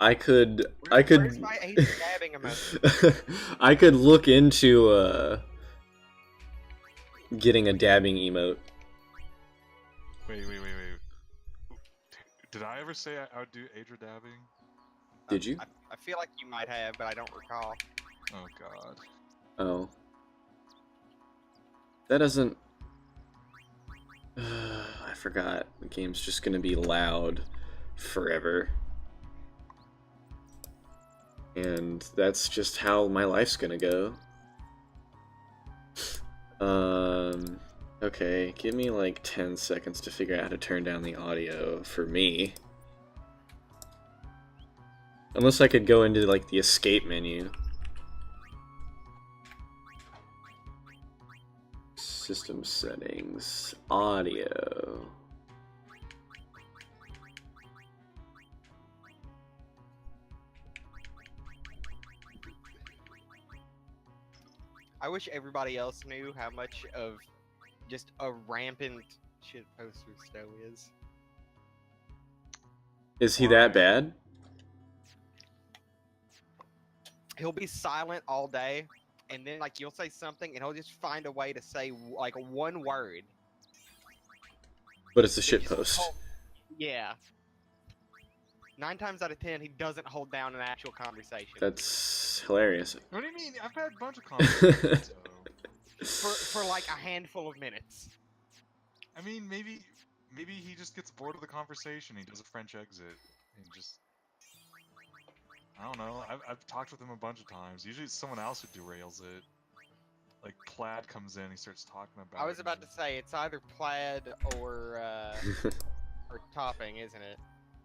Where's my Adrian dabbing emoji? I could look into getting a dabbing emote. Wait. Did I ever say I would do Adra dabbing? Did you? I feel like you might have, but I don't recall. Oh god. Oh. That doesn't... I forgot. The game's just gonna be loud forever. And that's just how my life's gonna go. Okay, give me like 10 seconds to figure out how to turn down the audio for me. Unless I could go into like the escape menu. System settings, audio. I wish everybody else knew how much of just a rampant shit poster Stowe is. Is he that bad? He'll be silent all day, and then like you'll say something, and he'll just find a way to say like one word. But it's a They shit just post. Yeah. 9 times out of 10, he doesn't hold down an actual conversation. That's hilarious. What do you mean? I've had a bunch of conversations. So. For like a handful of minutes. I mean, maybe he just gets bored of the conversation. He does a French exit and just. I don't know. I've talked with him a bunch of times. Usually it's someone else who derails it. Like Plaid comes in, he starts talking about. I was about to say it's either Plaid or Topping, isn't it?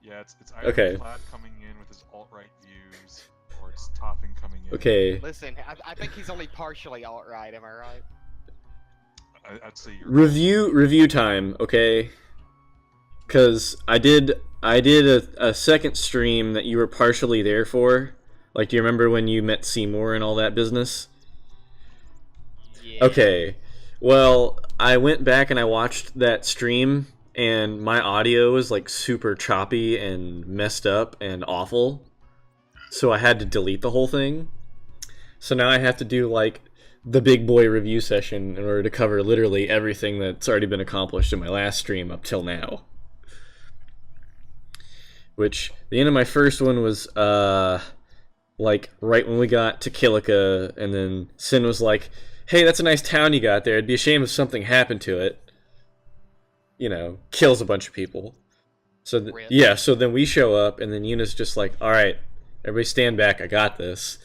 Yeah, it's either Okay. Plaid coming in with his alt-right views, or it's Topping coming in. Okay. Listen, I think he's only partially alt-right, am I right? I'd say you're Review time, okay? Because I did a second stream that you were partially there for. Like, do you remember when you met Seymour and all that business? Yeah. Okay. Well, I went back and I watched that stream, and my audio was like super choppy and messed up and awful. So I had to delete the whole thing. So now I have to do like the big boy review session in order to cover literally everything that's already been accomplished in my last stream up till now. Which, the end of my first one was, like, right when we got to Kilika, and then Sin was like, hey, that's a nice town you got there, it'd be a shame if something happened to it. You know, kills a bunch of people. So, Really? yeah, so then we show up, and then Yuna's just like, alright, everybody stand back, I got this.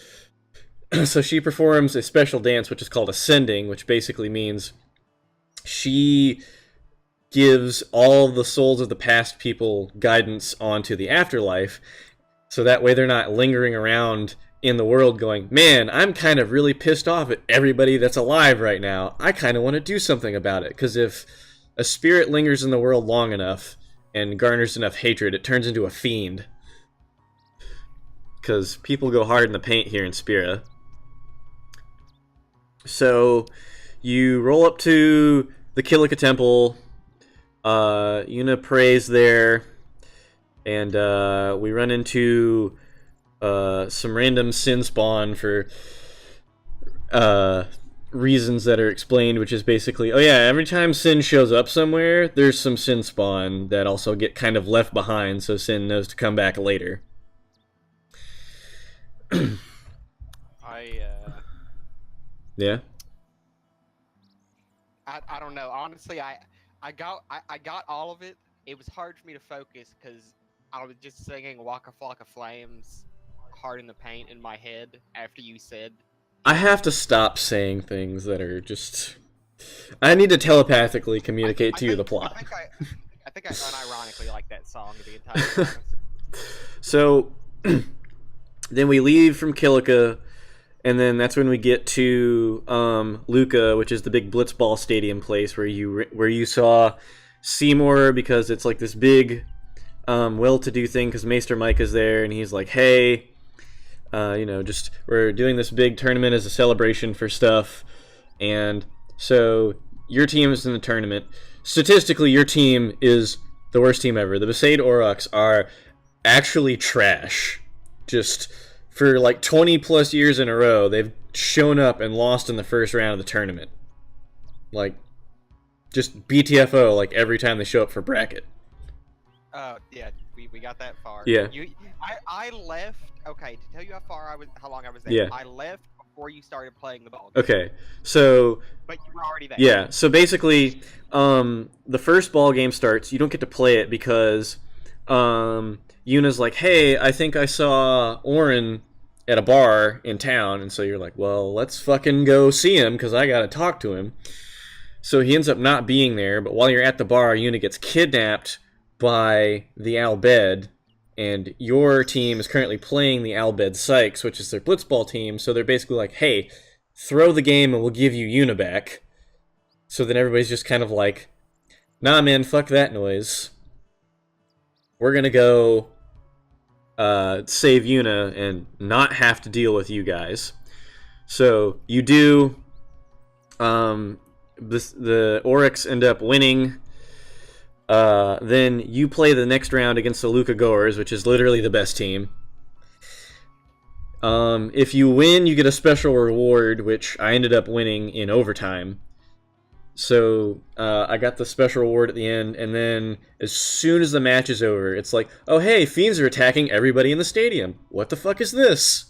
So she performs a special dance, which is called Ascending, which basically means she gives all the souls of the past people guidance onto the afterlife, so that way they're not lingering around in the world going, man, I'm kind of really pissed off at everybody that's alive right now. I kind of want to do something about it, because if a spirit lingers in the world long enough and garners enough hatred, it turns into a fiend. Because people go hard in the paint here in Spira. So, you roll up to the Kilika Temple. Yuna prays there, and we run into some random sin spawn for reasons that are explained, which is basically, oh yeah, every time Sin shows up somewhere, there's some sin spawn that also get kind of left behind, so Sin knows to come back later. Yeah? I don't know. Honestly, I got all of it. It was hard for me to focus because I was just singing Waka Flocka Flames hard in the paint in my head after you said. I have to stop saying things that are just... I need to telepathically communicate to you the plot. I think I unironically like that song the entire time. So, then we leave from Kilika, and then that's when we get to Luca, which is the big blitzball stadium place where you saw Seymour, because it's like this big well-to-do thing because Maester Mike is there, and he's like, hey, just we're doing this big tournament as a celebration for stuff, and so your team is in the tournament. Statistically, your team is the worst team ever. The Besaid Aurochs are actually trash. just for like 20 plus years in a row, they've shown up and lost in the first round of the tournament. Like, just BTFO, like, every time they show up for bracket. Yeah, we got that far. Yeah. I left. Okay, to tell you how long I was there. Yeah. I left before you started playing the ball. Okay, so But you were already there. yeah, so basically, the first ball game starts. You don't get to play it because Yuna's like, hey, I think I saw Orin at a bar in town, and so you're like, well, let's fucking go see him because I gotta talk to him. So he ends up not being there, but while you're at the bar, Yuna gets kidnapped by the Al Bhed, and your team is currently playing the Al Bhed Sykes, which is their blitzball team, so they're basically like, hey, throw the game and we'll give you Yuna back. So then everybody's just kind of like, nah, man, fuck that noise. We're gonna go save Yuna and not have to deal with you guys. So you do. The Oryx end up winning. Then you play the next round against the Luca Goers, which is literally the best team. If you win, you get a special reward, which I ended up winning in overtime. So I got the special reward at the end, and then as soon as the match is over, it's like, oh hey, Fiends are attacking everybody in the stadium. What the fuck is this?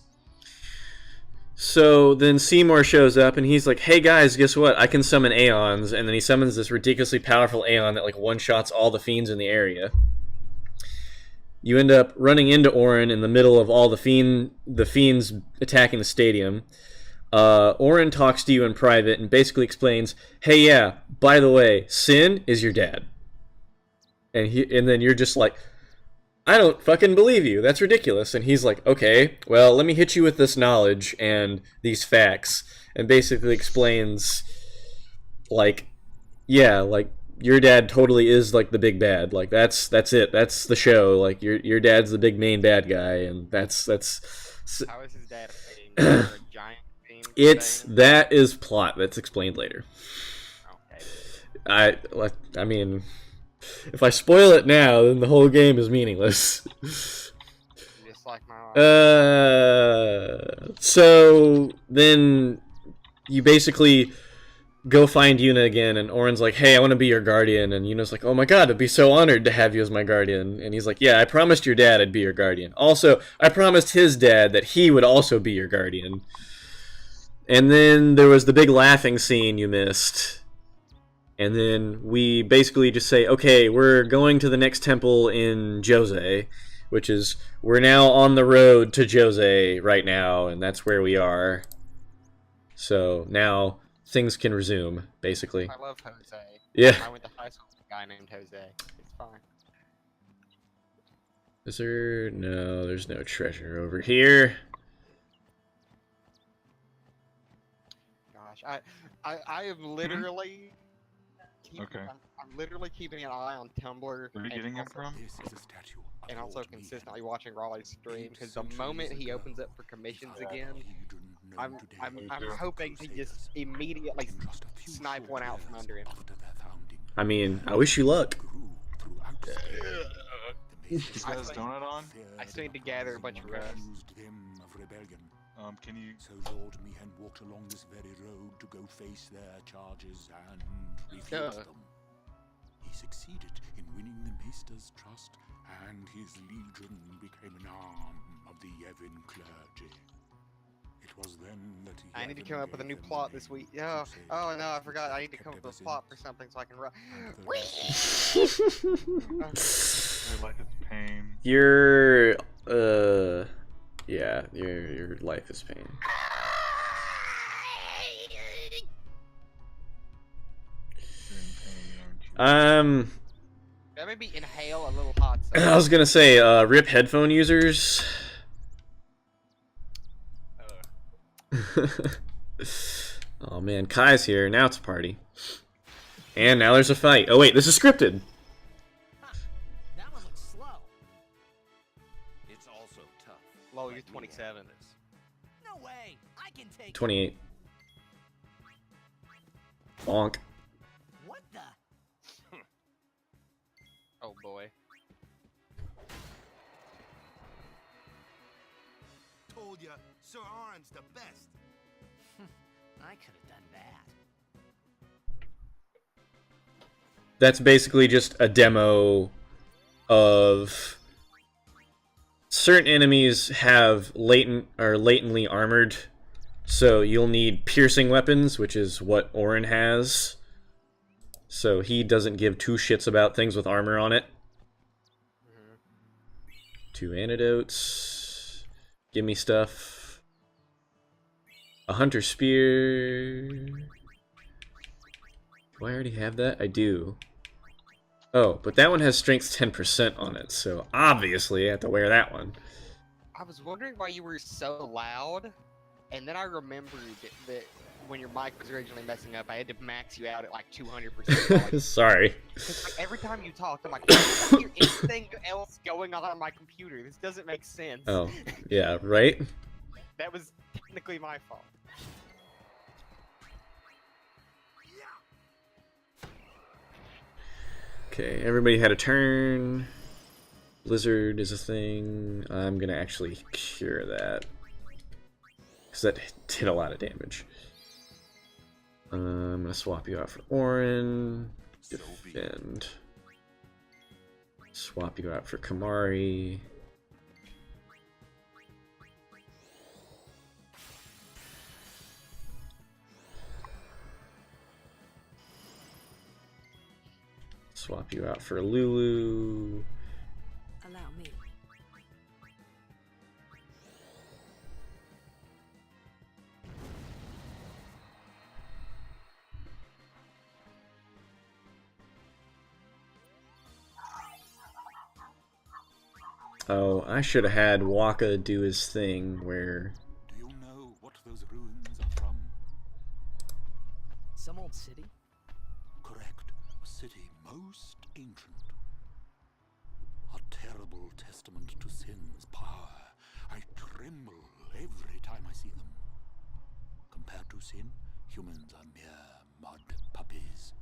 So then Seymour shows up, and he's like, hey guys, guess what? I can summon Aeons, and then he summons this ridiculously powerful Aeon that like one-shots all the Fiends in the area. You end up running into Orin in the middle of all the Fiends attacking the stadium. Orin talks to you in private and basically explains, hey, yeah, by the way, Sin is your dad. And then you're just like, I don't fucking believe you. That's ridiculous. And he's like, okay, well, let me hit you with this knowledge and these facts. And basically explains, like, yeah, like, your dad totally is, like, the big bad. Like, that's it. That's the show. Like, your dad's the big main bad guy. And that's... How is his dad a giant thing? That is plot. That's explained later. Okay. I mean... If I spoil it now, then the whole game is meaningless. Just like my life. So then you basically go find Yuna again, and Orin's like, hey, I want to be your guardian. And Yuna's like, oh my god, I'd be so honored to have you as my guardian. And he's like, yeah, I promised your dad I'd be your guardian. Also, I promised his dad that he would also be your guardian. And then there was the big laughing scene you missed. And then we basically just say, okay, we're going to the next temple in Jose, which is, we're now on the road to Jose right now, and that's where we are. So now things can resume, basically. I love Jose. Yeah. I went to high school with a guy named Jose. It's fine. Is there... No, there's no treasure over here. Gosh, I am literally... Okay. I'm literally keeping an eye on Tumblr. Where are you getting him from? And also consistently watching Raleigh's stream, because the moment he opens up for commissions again, I'm hoping to just immediately snipe one out from under him. I mean, I wish you luck. This guy's donut on? I still need to gather a bunch of rust. Can you... So Lord Meehan walked along this very road to go face their charges and refute them. He succeeded in winning the Maester's trust, and his legion became an arm of the Yevon clergy. It was then that I need to come up with a new plot this week. Oh no, I forgot. I need to come up with a plot for something so I can run. Your life is pain. Yeah, your life is pain. That maybe inhale a little hot sauce. I was gonna say, rip headphone users. Oh man, Kai's here. Now it's a party. And now there's a fight. Oh wait, this is scripted. That one looks slow. It's also tough. Low, you're 27. No way. I can take 28. Bonk. What the? Oh boy. you, Sir Orin's the best. I could have done that. That's basically just a demo of certain enemies have latently armored, so you'll need piercing weapons, which is what Orin has. So he doesn't give two shits about things with armor on it. 2 antidotes. Give me stuff. A hunter spear. Do I already have that? I do. Oh, but that one has strength 10% on it, so obviously I have to wear that one. I was wondering why you were so loud, and then I remembered that when your mic was originally messing up, I had to max you out at like 200%. Sorry. Like, every time you talk, I'm like, I don't hear anything else going on my computer. This doesn't make sense. Oh, yeah, right? That was technically my fault. Okay, everybody had a turn. Blizzard is a thing. I'm gonna actually cure that, because that did a lot of damage. I'm gonna swap you out for Orin. Defend. Swap you out for Kamari. Swap you out for Lulu. Allow me. Oh, I should have had Waka do his thing where... Do you know what those ruins are from? Some old city? Correct. A city most ancient. A terrible testament to sin's power. I tremble every time I see them. Compared to sin, humans are mere mud puppies.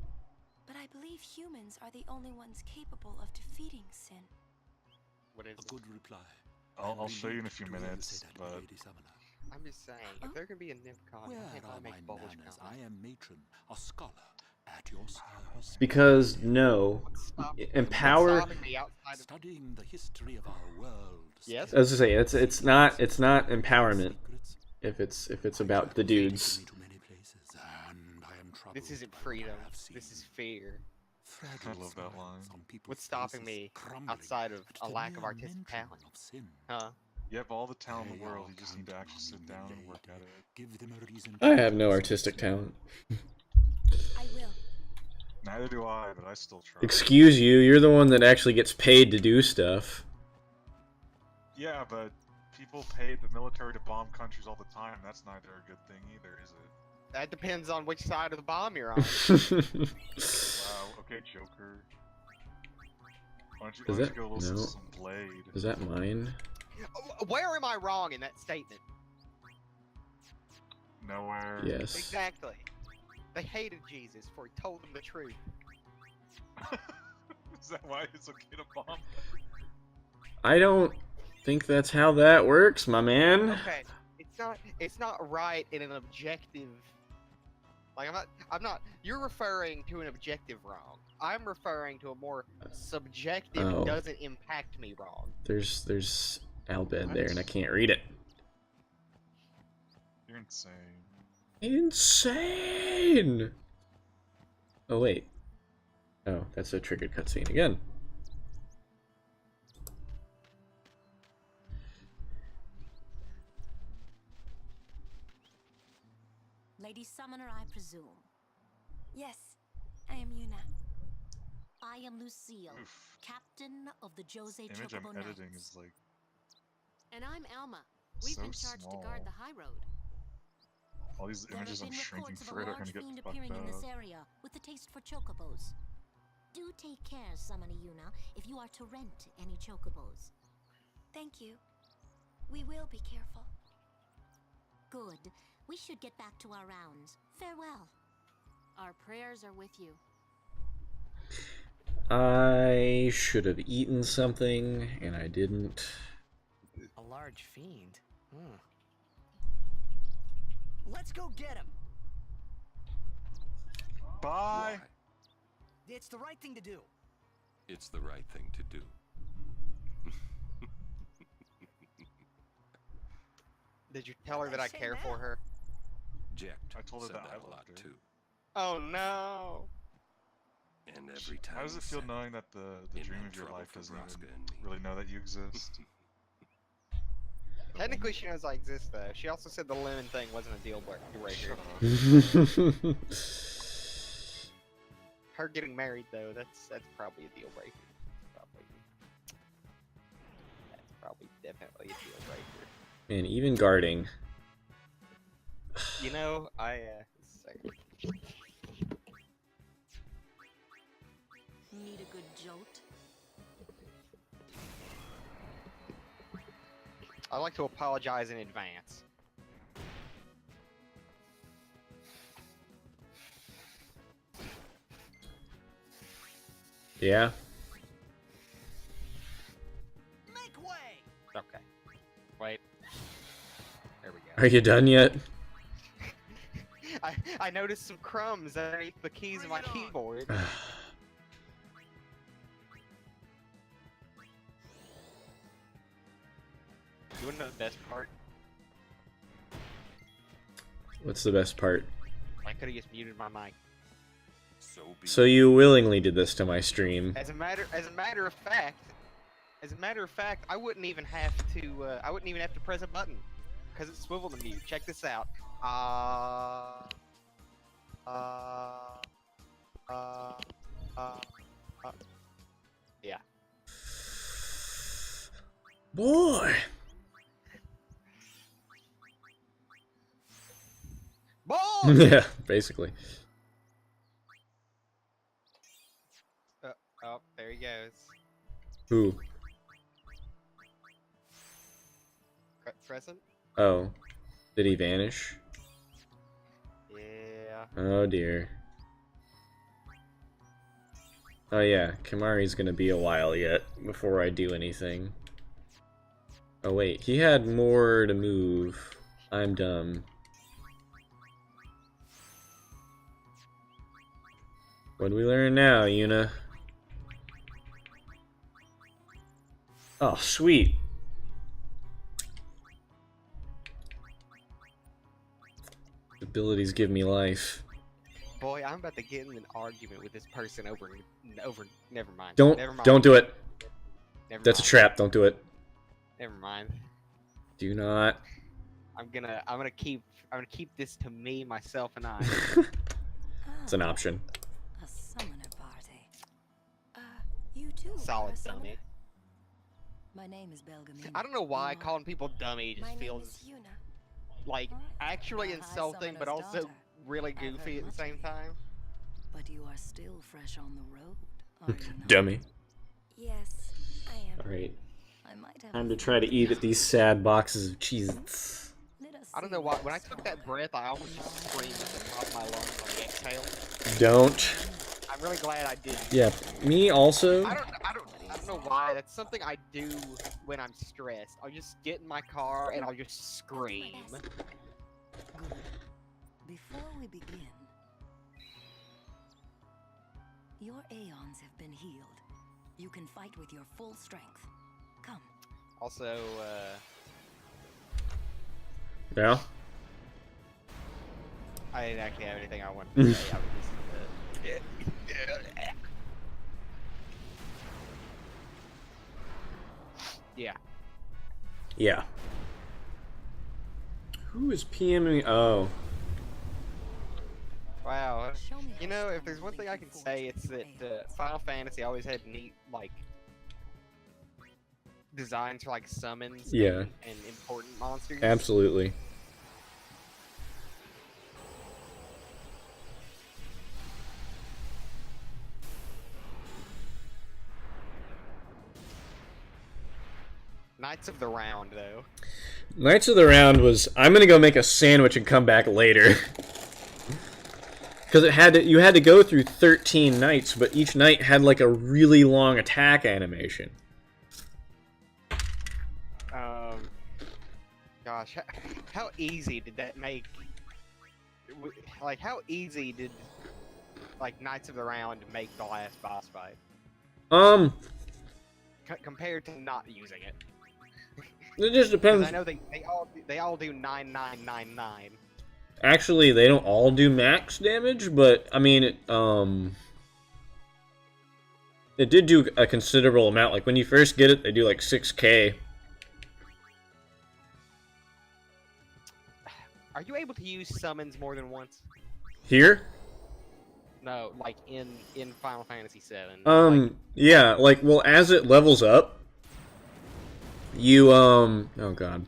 But I believe humans are the only ones capable of defeating sin. What is A it? good reply. I'll show you in a few Relieved to hear you minutes, say that, but Lady Summoner. I'm just saying, if there can be a NipCon, Where why can't I are my make Bulge manners? Con? I am matron, a scholar, at your service. Because, no. What's Empower... stopping me outside of... Studying the history of our world. Yes? I was gonna say, it's not empowerment Secrets. if it's about the dudes. Me to many places, and I am troubled This isn't by what freedom. I have seen. This is fear. Fragile I love that smiles line. on people's What's stopping faces, me crumbling outside of at a the lack of mere artistic mention talent? of sin. Huh? you have all the talent in the They world. are You just need to counting actually sit on down the and work lady. at it. Give them a reason I to have no do artistic so. talent. I will. Neither do I, but I still try. Excuse you, you're the one that actually gets paid to do stuff. Yeah, but people pay the military to bomb countries all the time. That's neither a good thing either, is it? That depends on which side of the bomb you're on. Wow. Okay, Joker. Why don't you, Is why don't that- you go listen no. to some Blade? Is that mine? Where am I wrong in that statement? Nowhere. Yes. Exactly. They hated Jesus for he told them the truth. Is that why it's okay to bomb? I don't think that's how that works, my man. Okay, it's not right in an objective. Like I'm not. You're referring to an objective wrong. I'm referring to a more subjective. Oh. Doesn't impact me wrong. There's Albed there, and I can't read it. You're insane. Insane! Oh, wait. Oh, that's a triggered cutscene again. Lady Summoner, I presume. Yes, I am Yuna. I am Lucille, Oof. captain of the Jose Image I'm Chocobo editing Knights. is like And I'm Alma. We've so been charged to guard small. the high road. All these There have images I'm been shrinking reports of for a it are large gonna get fiend fucked appearing in this up. area with a taste for chocobos. Do take care, Summoner Yuna, if you are to rent any chocobos. Thank you. We will be careful. Good. We should get back to our rounds. Farewell. Our prayers are with you. I should have eaten something, and I didn't. A large fiend. Hmm. Let's go get him. Bye. Why? It's the right thing to do. It's the right thing to do. Did you tell her What'd that I I say care now? for her? Jecht I told her said that I a lot loved her. too. Oh no. And every time How does it he feel said knowing that the it dream meant of your trouble life for doesn't Vraska even and me. really know that you exist? Technically, she knows I exist, though. She also said the lemon thing wasn't a deal breaker. Shut up. Her getting married, though, that's probably a deal breaker. That's probably definitely a deal breaker. And even guarding. You know, Need a good jolt? I like to apologize in advance. Yeah. Make way. Okay. Wait. There we go. Are you done yet? I noticed some crumbs underneath the keys of my keyboard. You wanna know the best part? What's the best part? I could've just muted my mic. So you willingly did this to my stream. As a matter of fact, I wouldn't even have to press a button, because it's swivel to mute. Check this out. Yeah. Boy. Ball! Yeah, basically. Oh, there he goes. Who? Crescent? Oh. Did he vanish? Yeah. Oh dear. Oh yeah, Kimari's gonna be a while yet before I do anything. Oh wait, he had more to move. I'm dumb. What do we learn now, Yuna? Oh, sweet. Abilities give me life. Boy, I'm about to get in an argument with this person over. Never mind. Don't Never mind. do it. Never That's a mind. trap. Don't do it. Never mind. Do not. I'm gonna keep this to me, myself, and I. It's an option. A summoner party. You too. Solid are a summoner? dummy. My name is Belgamina. I don't know why You are- calling people dummy just My name feels is Yuna. like Huh? actually A high insulting, but summoner's also daughter. really I've heard goofy at the much same of you. time. But you are still fresh on the road, are you not? Dummy. Yes, I am. Alright. I might have Time a to try to thought. eat at these sad boxes of Cheez-Its. Let us I don't see know why. what When I this took that summoner- breath, I almost just screamed at the top of my lungs on the exhale. Don't. I'm really glad I didn't. Yeah, me also. I don't know why. That's something I do when I'm stressed. I'll just get in my car and I'll just scream. Good. Before we begin, your aeons have been healed. You can fight with your full strength. Come. Also, Yeah. I didn't actually have anything I wanted to say. I was just, yeah. Yeah. Who is PMing? Oh. Wow. Show me You how know, if strong there's you one think thing I you can forged say, with it's your that aeons. Final Fantasy always had neat, like, designs for, like, summons Yeah. and important monsters. Absolutely. Knights of the Round, though. Knights of the Round was, I'm gonna go make a sandwich and come back later. Because you had to go through 13 knights, but each knight had like a really long attack animation. Gosh, how easy did that make like, how easy did like Knights of the Round make the last boss fight compared to not using it? It just 'Cause depends. I know they all do 9999. Actually, they don't all do max damage, but I mean, it did do a considerable amount. Like when you first get it, they do like 6k. Are you able to use summons more than once? Here? No, like in Final Fantasy VII. Yeah, like, well, as it levels up, you, oh god.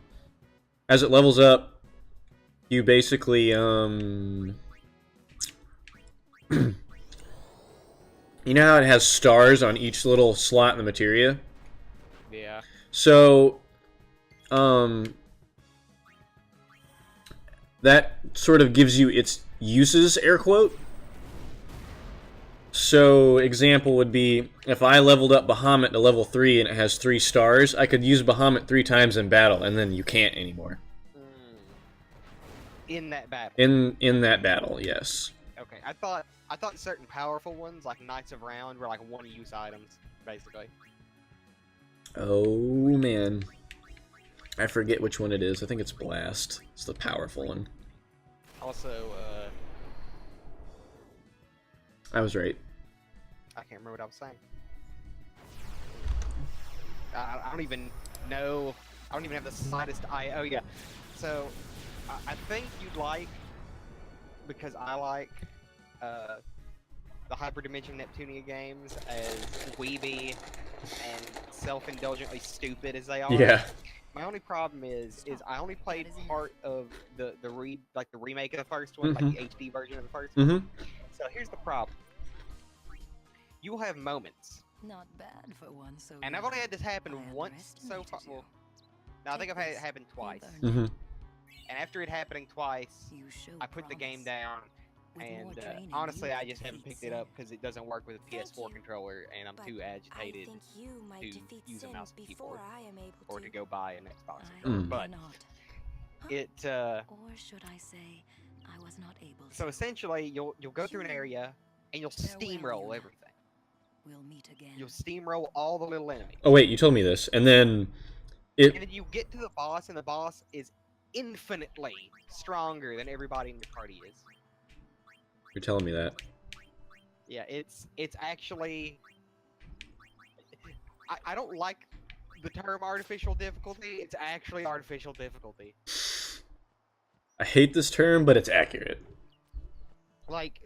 As it levels up, you basically, you know how it has stars on each little slot in the materia? Yeah. So, that sort of gives you its uses, air quote. So, example would be, if I leveled up Bahamut to level 3 and it has 3 stars, I could use Bahamut 3 times in battle, and then you can't anymore. In that battle. In that battle, yes. Okay, I thought certain powerful ones, like Knights of Round, were like one-use items, basically. Oh, man. I forget which one it is. I think it's Blast. It's the powerful one. Also, I was right. I can't remember what I was saying. I don't even know. I don't even have the slightest idea. Oh, yeah. So, I think you'd like, because I like the Hyperdimension Neptunia games, as weeby and self-indulgently stupid as they are. Yeah. My only problem is I only played part of the remake of the first one, like the HD version of the first one. So here's the problem. You'll have moments. Not bad for one so And I've only had this happen once so far. Well, no, I think I've had it happen twice. Mm-hmm. And after it happening twice, I put the game down, and honestly, I just haven't picked it up because it doesn't work with a PS4 controller, and I'm too agitated to use a mouse and keyboard, or to go buy an Xbox controller. But it, or should I say, I was not able to. So essentially, you'll go through an area, and you'll steamroll everything. We'll meet again. You'll steamroll all the little enemies. Oh wait, you told me this, and then And then you get to the boss, and the boss is infinitely stronger than everybody in your party is. You're telling me that. Yeah, it's actually... I don't like the term artificial difficulty. It's actually artificial difficulty. I hate this term, but it's accurate. Like,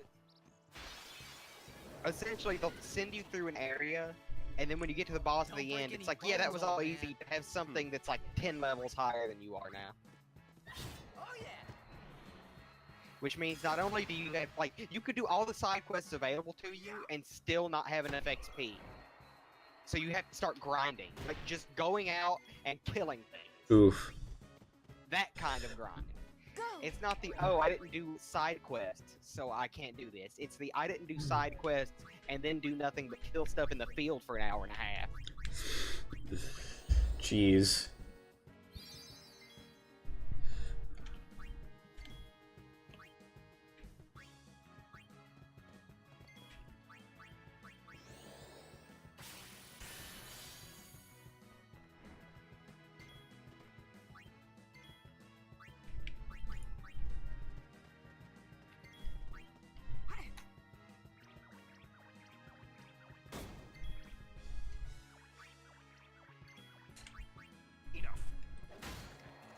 essentially, they'll send you through an area, and then when you get to the boss at the end, it's like, yeah, that was all easy to have something that's like 10 levels higher than you are now. Which means not only do you have, like, you could do all the side quests available to you and still not have enough XP. So you have to start grinding. Like, just going out and killing things. Oof. That kind of grind. It's not the, oh, I didn't do side quests, so I can't do this. It's the, I didn't do side quests and then do nothing but kill stuff in the field for an hour and a half. Jeez.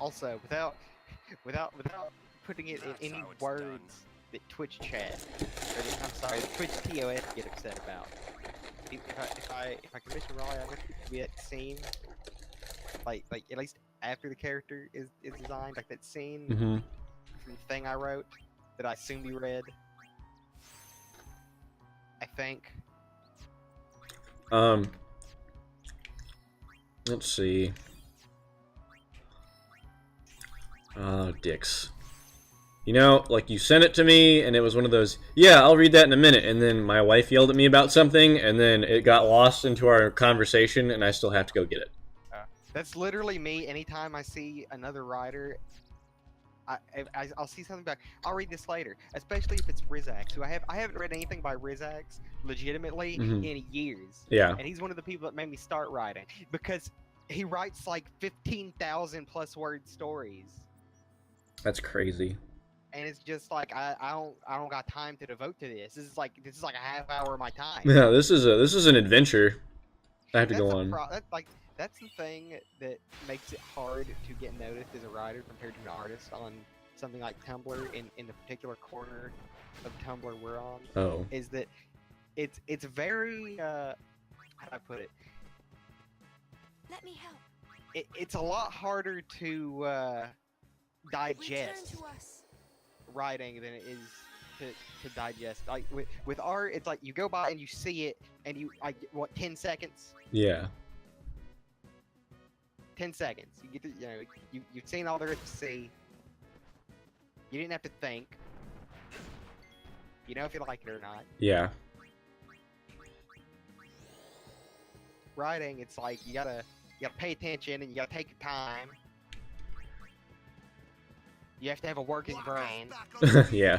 Also, without putting it in any words that Twitch chat, or that, I'm sorry, that Twitch TOS get upset about. If I commission Raleigh, I want it to be that scene, like at least after the character is designed, like that scene from the thing I wrote that I assumed you read. I think. Let's see. Oh, dicks. You know, like, you sent it to me, and it was one of those, yeah, I'll read that in a minute, and then my wife yelled at me about something, and then it got lost into our conversation, and I still have to go get it. That's literally me. Anytime I see another writer, I'll see something back. I'll read this later, especially if it's Rizax, who I haven't read anything by Rizax legitimately in years. Yeah. And he's one of the people that made me start writing because he writes like 15,000 plus word stories. That's crazy. And it's just like I don't got time to devote to this. This is like a half hour of my time. Yeah, this is an adventure. I have to go on. That's the thing that makes it hard to get noticed as a writer compared to an artist on something like Tumblr in the particular corner of Tumblr we're on. Oh. Is that it's very how do I put it? Let me help. It's a lot harder to digest writing than it is to digest. Like with art, it's like you go by and you see it, and you 10 seconds. Yeah. 10 seconds. You get to, you've seen all there is to see. You didn't have to think. You know if you like it or not. Yeah. Writing, it's like you gotta pay attention and you gotta take your time. You have to have a working brain. Yeah.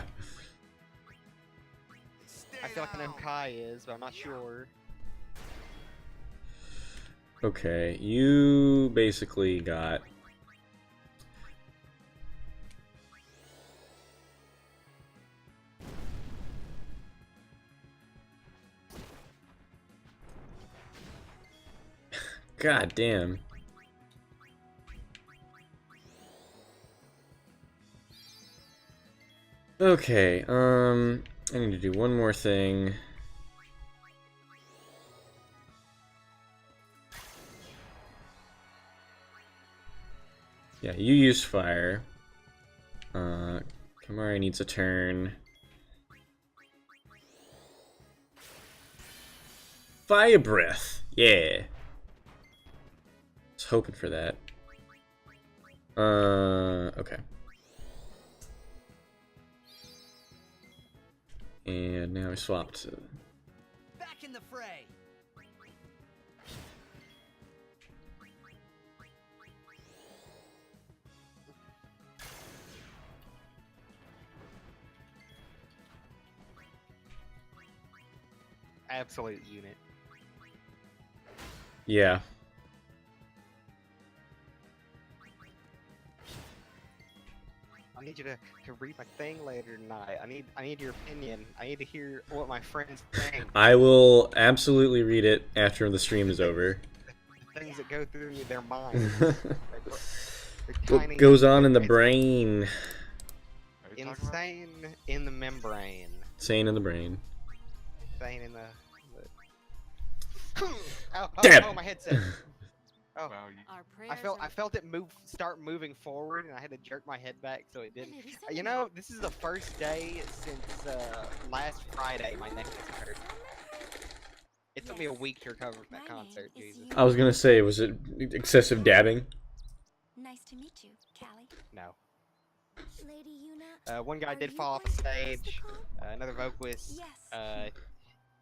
I feel like I know who Kai is, but I'm not sure. Okay, you basically got... God damn. Okay, I need to do one more thing. Yeah, you used fire. Kamari needs a turn. Fire breath! Yeah. Was hoping for that. Okay. And now we swap to... Back in the fray. Absolute unit. Yeah. I need you to read my thing later tonight. I need your opinion. I need to hear what my friends think. I will absolutely read it after the stream is over. The things that go through their minds. What goes on in the brain? Insane in the membrane. Insane in the brain. Insane in the... Oh, Damn! Oh, my headset. Oh, Wow, Our I felt it start moving forward, and I had to jerk my head back so it didn't. You know, this is the first day since last Friday my neck was hurt. It took me a week to recover from that concert, Jesus. I was gonna say, was it excessive dabbing? Nice to meet you, Callie. No. Lady Yuna, One guy are did you fall off the going to stage. the call? Another vocalist Yes.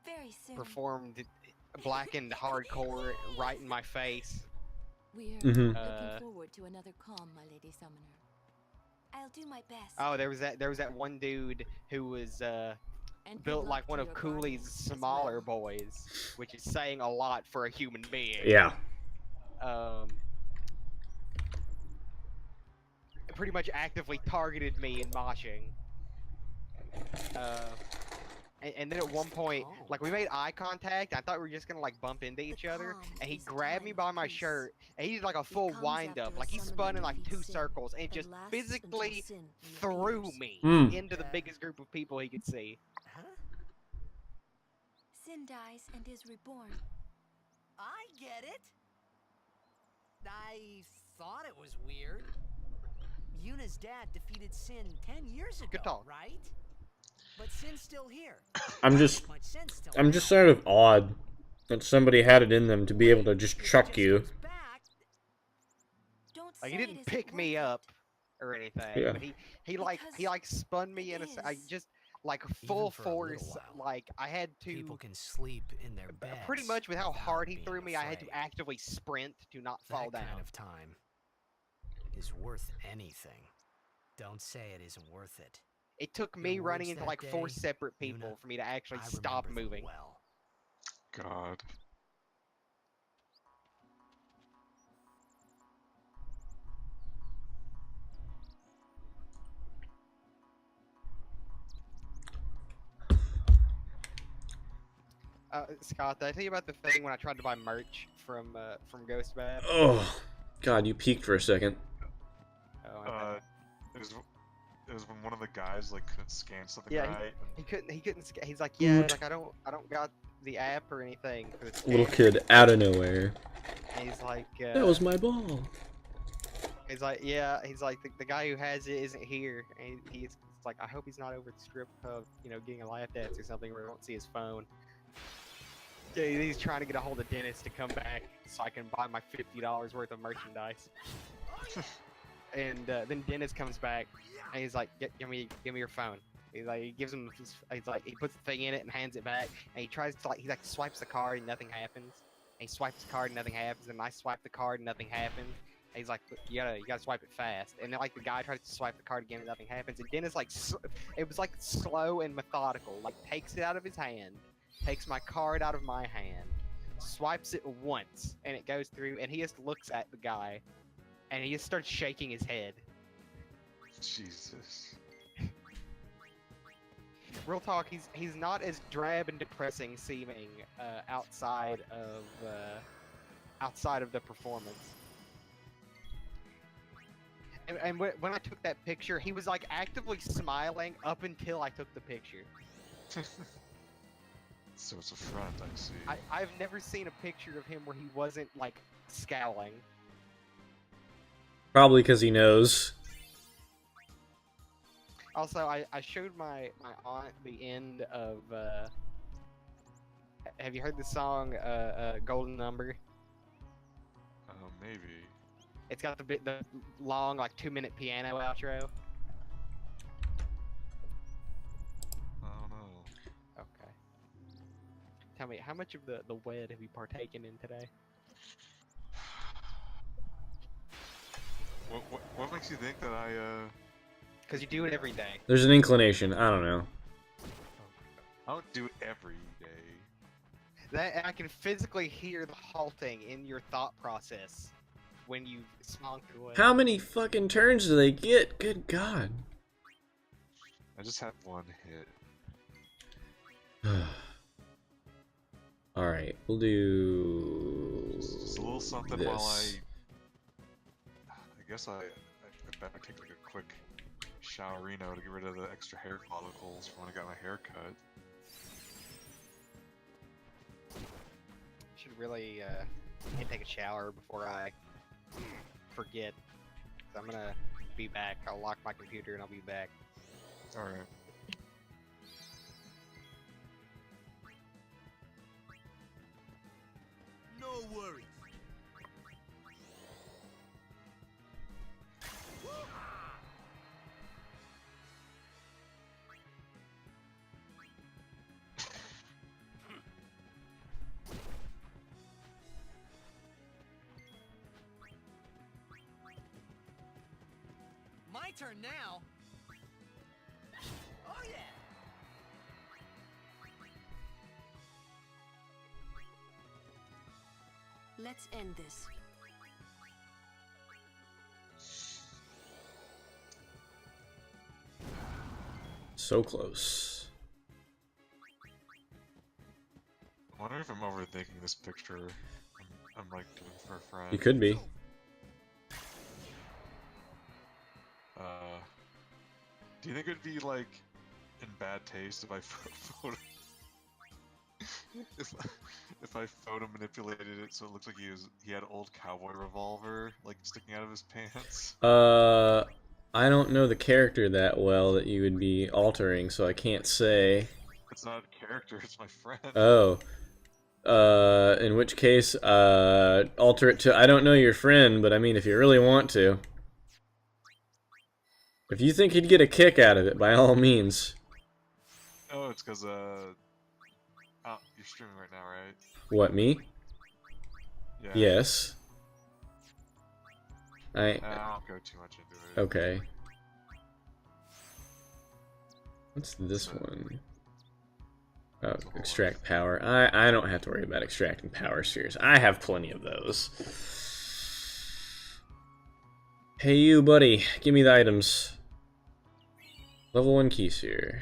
Very soon. performed blackened hardcore right in my face. We're Mhm. looking forward to another calm, my lady summoner. I'll do my best. Oh, there was that one dude who was And good built luck like to one of your Cooley's guardians as smaller well. boys, which is saying a lot for a human being. Yeah. Pretty much actively targeted me in moshing. And then at one point, like, we made eye contact. I thought we were just gonna like bump into each other, and he grabbed me by my shirt, and he did like a full wind up, like he spun in like 2 circles, and just physically threw me into the biggest group of people he could see. Huh? Sin dies and is reborn. I get it. I thought it was weird. Yuna's dad defeated Sin 10 years ago, Good talk. right? But Sin's still here. I'm just Much sense till I'm just sort of awed that somebody had it in them to be able to just chuck you. back. Don't Like, say he it didn't isn't pick me worth it. up or anything, Yeah. but he like spun me in a is. just like full for a little force. while, Like I had to People can sleep in their beds. pretty much with how without hard he being threw me, I had to afraid. Don't say it isn't worth it. It took me Your running words into that like 4 day, separate people Yuna, for me to actually I stop remember them moving. well. God. Scott, did I tell you about the thing when I tried to buy merch from Ghost Bad? Oh, God, you peeked for a second. Oh, okay. It was when one of the guys like couldn't scan something Yeah, right. he couldn't. He's like, yeah, Oot. like I don't got the app or anything for the Little scanner." kid out of nowhere. And he's like, That was my ball. he's like, yeah, he's like, the guy who has it isn't here. And he's like, I hope he's not over at the strip club, you know, getting a lap dance or something where I don't see his phone. Yeah, he's trying to get a hold of Dennis to come back so I can buy my $50 worth of merchandise. And then Dennis comes back and he's like, give me your phone. He's like, he gives him, he's like, he puts the thing in it and hands it back. And he tries to he swipes the card and nothing happens. And he swipes the card and nothing happens. And I swipe the card and nothing happens. And he's like, you gotta swipe it fast. And then the guy tries to swipe the card again and nothing happens. And Dennis it was slow and methodical. Takes it out of his hand, takes my card out of my hand, swipes it once, and it goes through. And he just looks at the guy, and he just starts shaking his head. Jesus. Real talk, he's not as drab and depressing seeming outside of the performance. And when I took that picture, he was actively smiling up until I took the picture. So it's a front, I see. I've never seen a picture of him where he wasn't scowling. Probably because he knows. Also, I showed my aunt the end of. Have you heard the song "Golden Number"? Maybe. It's got the long 2-minute piano outro. I don't know. Okay. Tell me, how much of the WED have you partaken in today? What makes you think that I Because you do it every day. There's an inclination. I don't know. I don't do it every day. That I can physically hear the halting in your thought process when you smonked away. How many fucking turns do they get? Good God. I just had one hit. Alright, we'll do... Just a little something this. while I guess I better take a quick showerino to get rid of the extra hair follicles from when I got my hair cut. Should really take a shower before I forget. So I'm gonna be back. I'll lock my computer and I'll be back. Alright. No worries. My turn now. Oh yeah. Let's end this. So close. I wonder if I'm overthinking this picture. I'm doing for a friend. You could be. Do you think it'd be in bad taste if I photo if I photo manipulated it so it looks like he had an old cowboy revolver sticking out of his pants? I don't know the character that well that you would be altering, so I can't say. It's not a character, it's my friend. Oh. In which case, alter it to, I don't know your friend, but I mean, if you really want to. If you think he'd get a kick out of it, by all means. Oh, it's because, oh, you're streaming right now, right? What, me? Yeah. Yes. I won't go too much into it. Okay. What's this So- one? Oh, It's a whole extract lot. power. I don't have to worry about extracting power spheres. I have plenty of those. Hey you, buddy. Give me the items. Level 1 key sphere.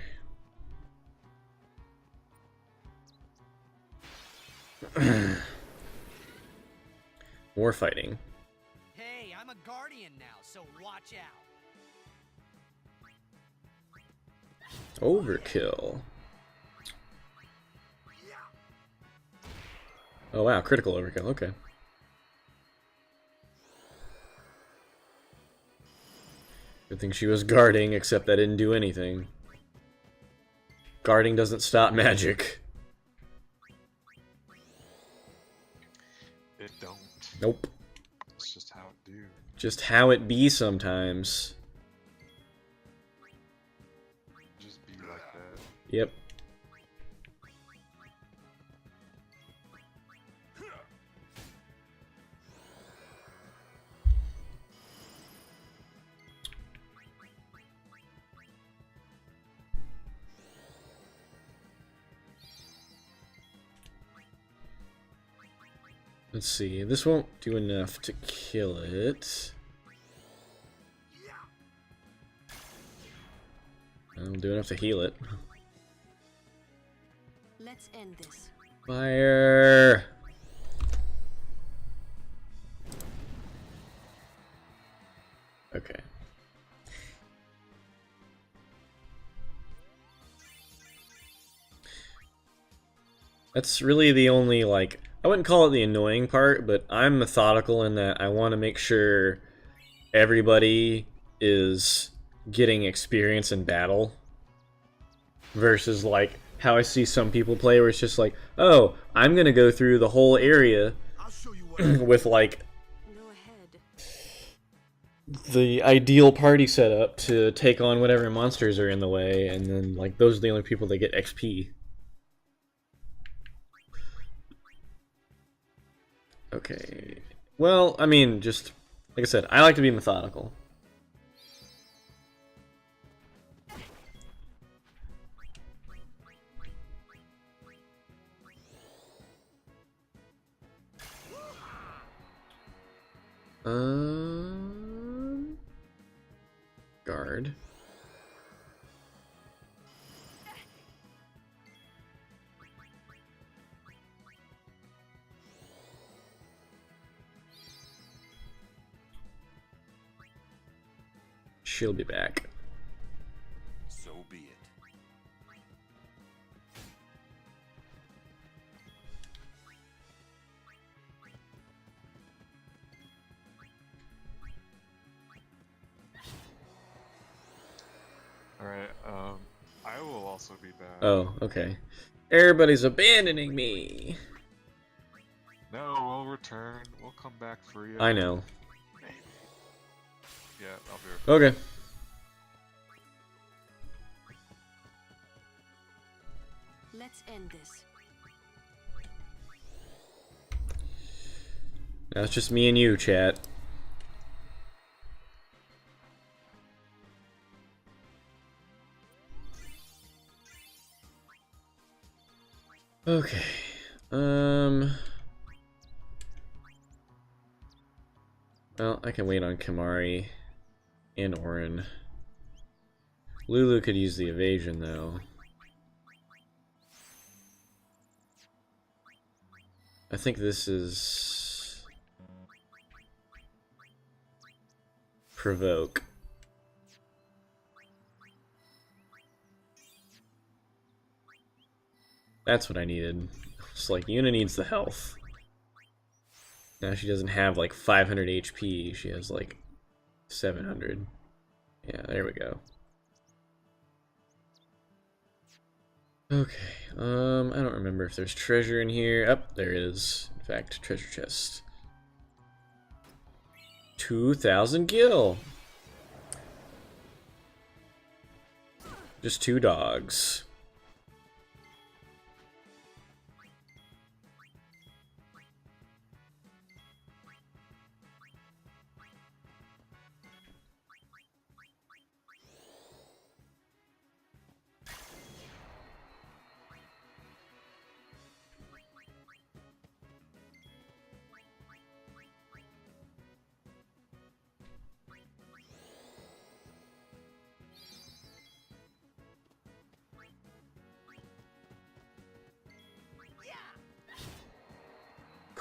War fighting. Hey, I'm a guardian now, so watch out. Overkill. Oh wow, critical overkill, okay. Good thing she was guarding, except that didn't do anything. Guarding doesn't stop magic. It don't. Nope. It's just how it do. Just how it be sometimes. Just be like that. Yep. Let's see, this won't do enough to kill it. It'll do enough to heal it. Let's end this. Fire! Okay. That's really the only, like, I wouldn't call it the annoying part, but I'm methodical in that I want to make sure everybody is getting experience in battle. Versus, like, how I see some people play where it's just like, oh, I'm gonna go through the whole area I'll show you what with, like, Go ahead. the ideal party setup to take on whatever monsters are in the way, and then, like, those are the only people that get XP. Okay. Well, I mean, just, like I said, I like to be methodical. Guard. She'll be back. So be it. Alright, I will also be back. Oh, okay. Everybody's abandoning me. No, we'll return. We'll come back for you. I know. Maybe. Yeah, I'll be right back. Okay. Let's end this. Now it's just me and you, chat. Okay. Well, I can wait on Kamari and Orin. Lulu could use the evasion, though. I think this is... Provoke. That's what I needed. It's like, Yuna needs the health. Now she doesn't have like 500 HP, she has like 700. Yeah, there we go. Okay, I don't remember if there's treasure in here. Oh, there is. In fact, treasure chest. 2,000 gil! Just 2 dogs.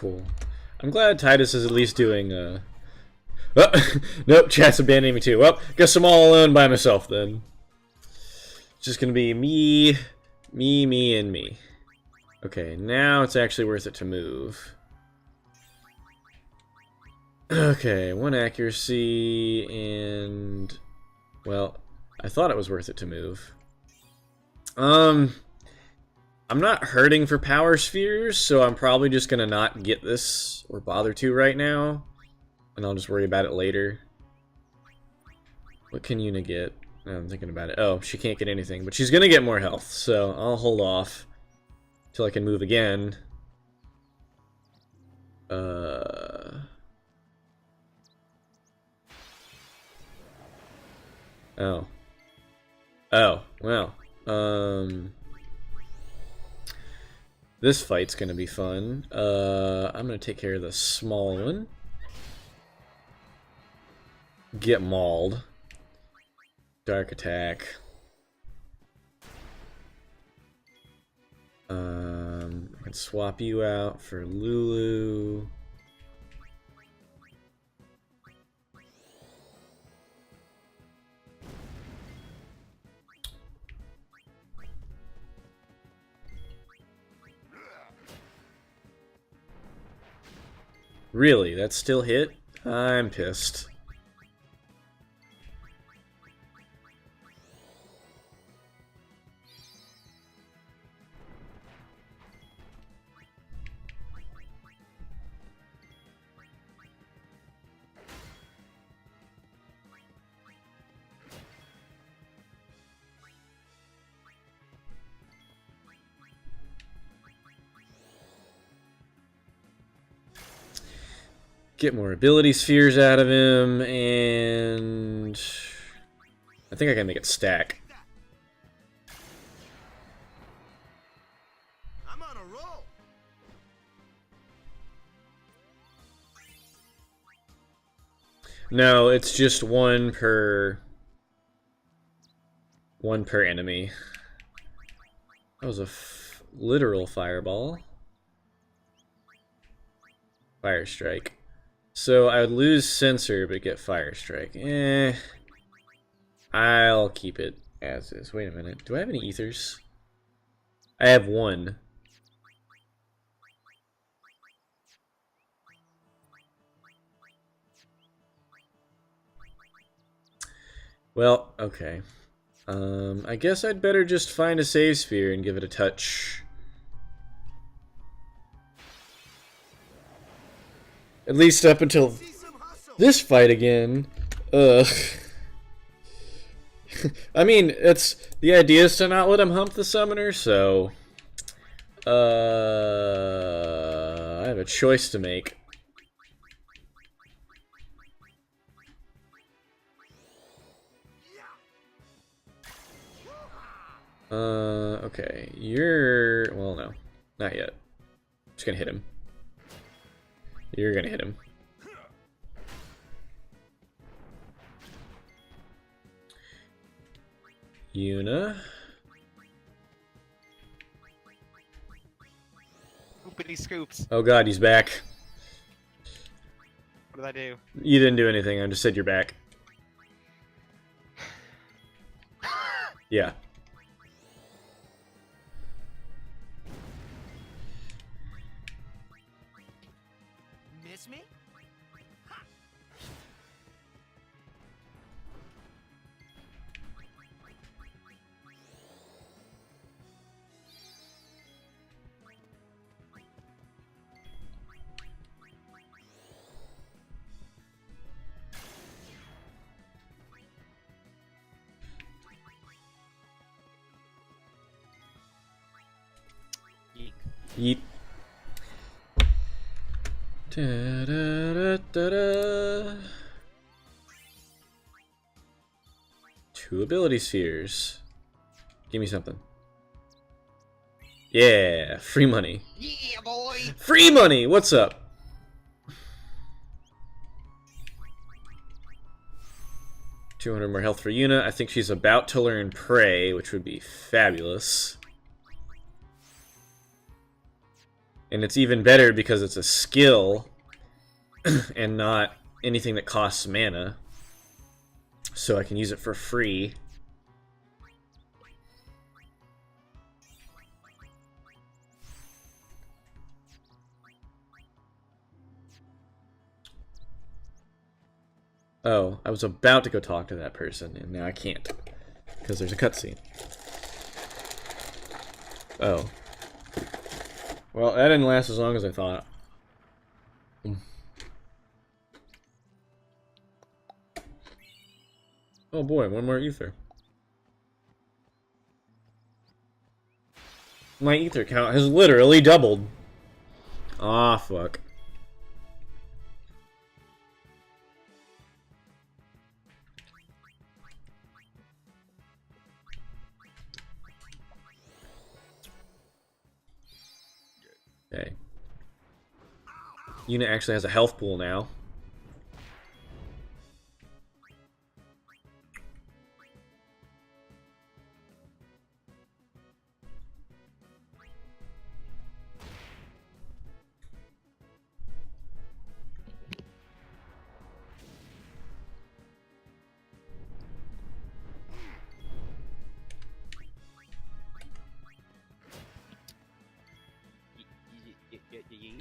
cool. I'm glad Titus is at least doing, Oh, nope, chat's abandoning me too. Well, guess I'm all alone by myself then. It's just gonna be me, and me. Okay, now it's actually worth it to move. Okay, 1 accuracy, and... well, I thought it was worth it to move. I'm not hurting for power spheres, so I'm probably just gonna not get this, or bother to right now. And I'll just worry about it later. What can Yuna get? I'm thinking about it. Oh, she can't get anything, but she's gonna get more health, so I'll hold off till I can move again. Oh. Oh, well. This fight's gonna be fun. I'm gonna take care of the small one. Get mauled. Dark attack. I can swap you out for Lulu. Really? That's still hit? I'm pissed. Get more ability spheres out of him, and I think I can make it stack. I'm on a roll. No, it's just one per enemy. That was a literal fireball. Fire strike. So I would lose Sensor, but get Fire Strike. I'll keep it as is. Wait a minute. Do I have any ethers? I have 1. Well, okay. I guess I'd better just find a save sphere and give it a touch. At least up until this fight again. Ugh. I mean, the idea is to not let him hump the summoner, so I have a choice to make. Okay, well, no, not yet. Just gonna hit him. You're gonna hit him. Yuna. Scoopity scoops. Oh god, he's back. What did I do? You didn't do anything, I just said you're back. Yeah. Miss me? Yeet. Da, da, da, da, da. 2 ability spheres. Give me something. Yeah, free money. Yeah, boy! Free money! What's up? $200 more health for Yuna. I think she's about to learn Prey, which would be fabulous. And it's even better because it's a skill and not anything that costs mana. So I can use it for free. Oh, I was about to go talk to that person, and now I can't. Because there's a cutscene. Oh. Well, that didn't last as long as I thought. Oh boy, one more ether. My ether count has literally doubled. Ah, fuck. Okay. Unit actually has a health pool now.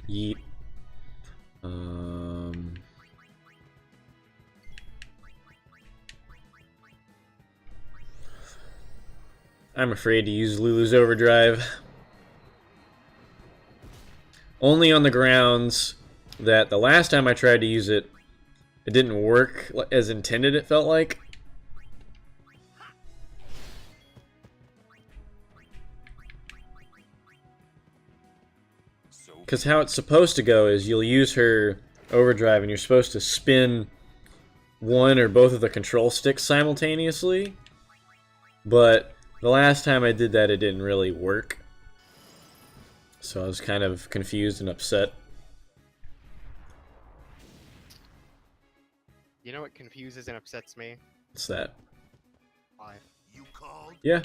Yeet. I'm afraid to use Lulu's Overdrive. Only on the grounds that the last time I tried to use it, it didn't work as intended, it felt like. Because how it's supposed to go is you'll use her overdrive and you're supposed to spin one or both of the control sticks simultaneously. But the last time I did that, it didn't really work. So I was kind of confused and upset. You know what confuses and upsets me? What's that? Why? You called? Yeah.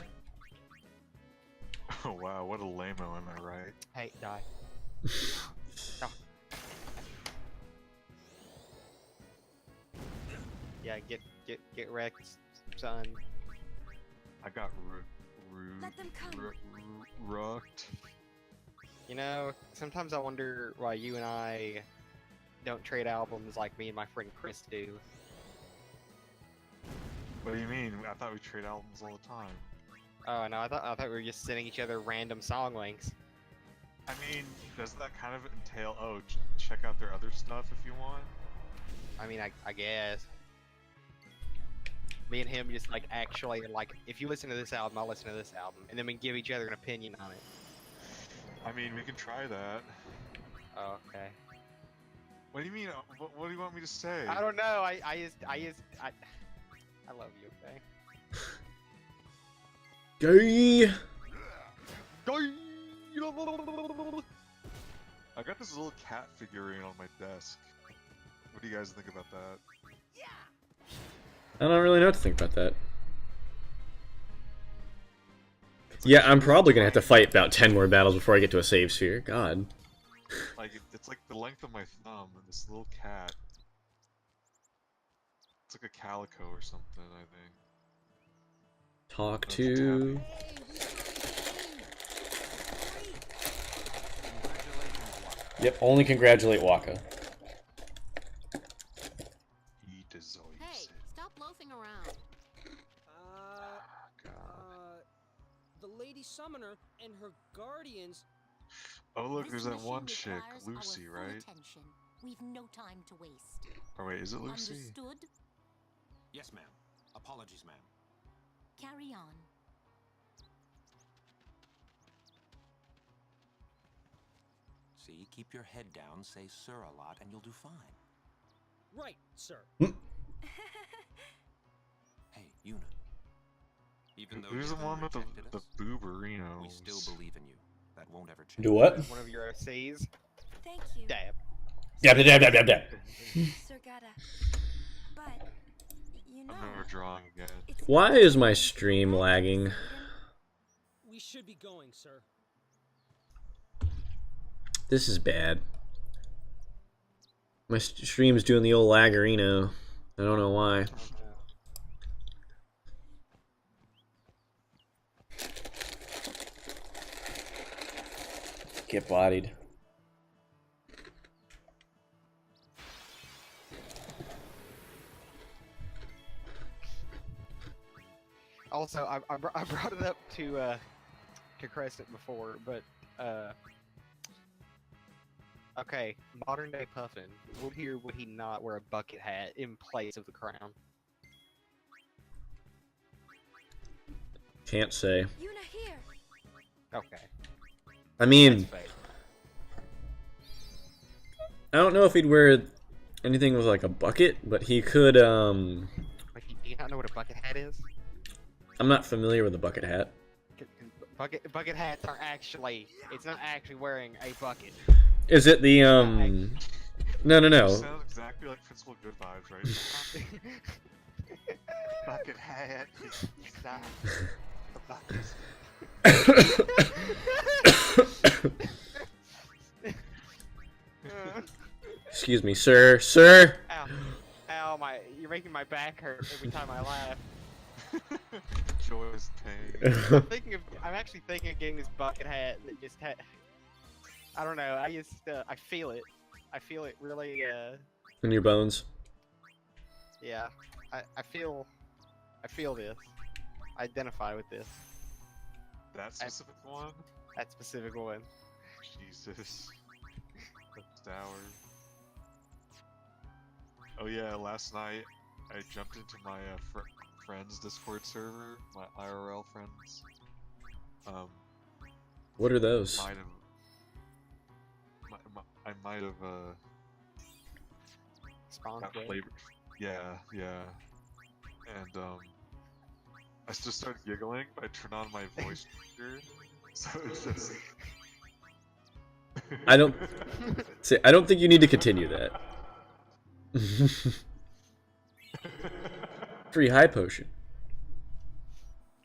Oh wow, what a lame-o, am I right? Hey, die. No. Yeah, get wrecked, son. I got Let them come. rocked. You know, sometimes I wonder why you and I don't trade albums like me and my friend Chris do. What do you mean? I thought we trade albums all the time. Oh no, I thought we were just sending each other random song links. I mean, does that kind of entail, oh, check out their other stuff if you want? I mean, I guess. Me and him just like actually like, if you listen to this album, I'll listen to this album, and then we give each other an opinion on it. I mean, we can try that. Oh, okay. What do you mean? What do you want me to say? I don't know. I love you. Okay. Gay. I got this little cat figurine on my desk. What do you guys think about that? I don't really know what to think about that. Yeah, I'm probably gonna have to fight about 10 more battles before I get to a save sphere. God. Like, it's like the length of my thumb, and this little cat. It's like a calico or something, I think. Talk to... Yep, only congratulate Waka. He deserves Hey, it. stop loafing around. The Lady Summoner and her guardians. Oh look, This there's that mission one chick, requires our Lucy, full right? attention. We've no time to waste. Oh wait, is it Lucy? Understood? Yes, ma'am. Apologies, ma'am. Carry on. See, keep your head down, say sir a lot, and you'll do fine. Right, sir. Hey, Yuna. Even though Who's the you've one with the rejected us, booberinos? we still believe in you. That won't ever change. Do what? One of your OCs. Thank you, Dab. Dab, dab, dab, dab, dab. Sir Gata. But, you know... I'm never drawing again. it's Why not is my easy. stream lagging? We should be going, sir. This is bad. My stream's doing the old laggerino. I don't know why. Get bodied. Also, I brought it up to Crescent before, but okay, modern day Puffin, would he or would he not wear a bucket hat in place of the crown? Can't say. Yuna here. Okay, I mean, that's fair. I don't know if he'd wear anything with like a bucket, but he could. Like, do you not know what a bucket hat is? I'm not familiar with a bucket hat. Bucket hats are actually. It's not actually wearing a bucket. Is it the No, no, You no. sound exactly like Principal Good Vibes, right? Bucket hat. He's not a bucket. Excuse me, sir. Sir. Ow, ow! You're making my back hurt every time I laugh. Joyous pain. I'm actually thinking of getting this bucket hat that just had. I don't know. I feel it. I feel it really. In your bones. Yeah. I feel this. I identify with this. That specific one? That specific one. Jesus. That's dour. Oh yeah, last night I jumped into my friends Discord server, my IRL friends. What are those? I might have Spawn got quick. flavor. Yeah, yeah. And I just started giggling. I turned on my voice speaker, so it's just. I don't see. I don't think you need to continue that. Free high potion.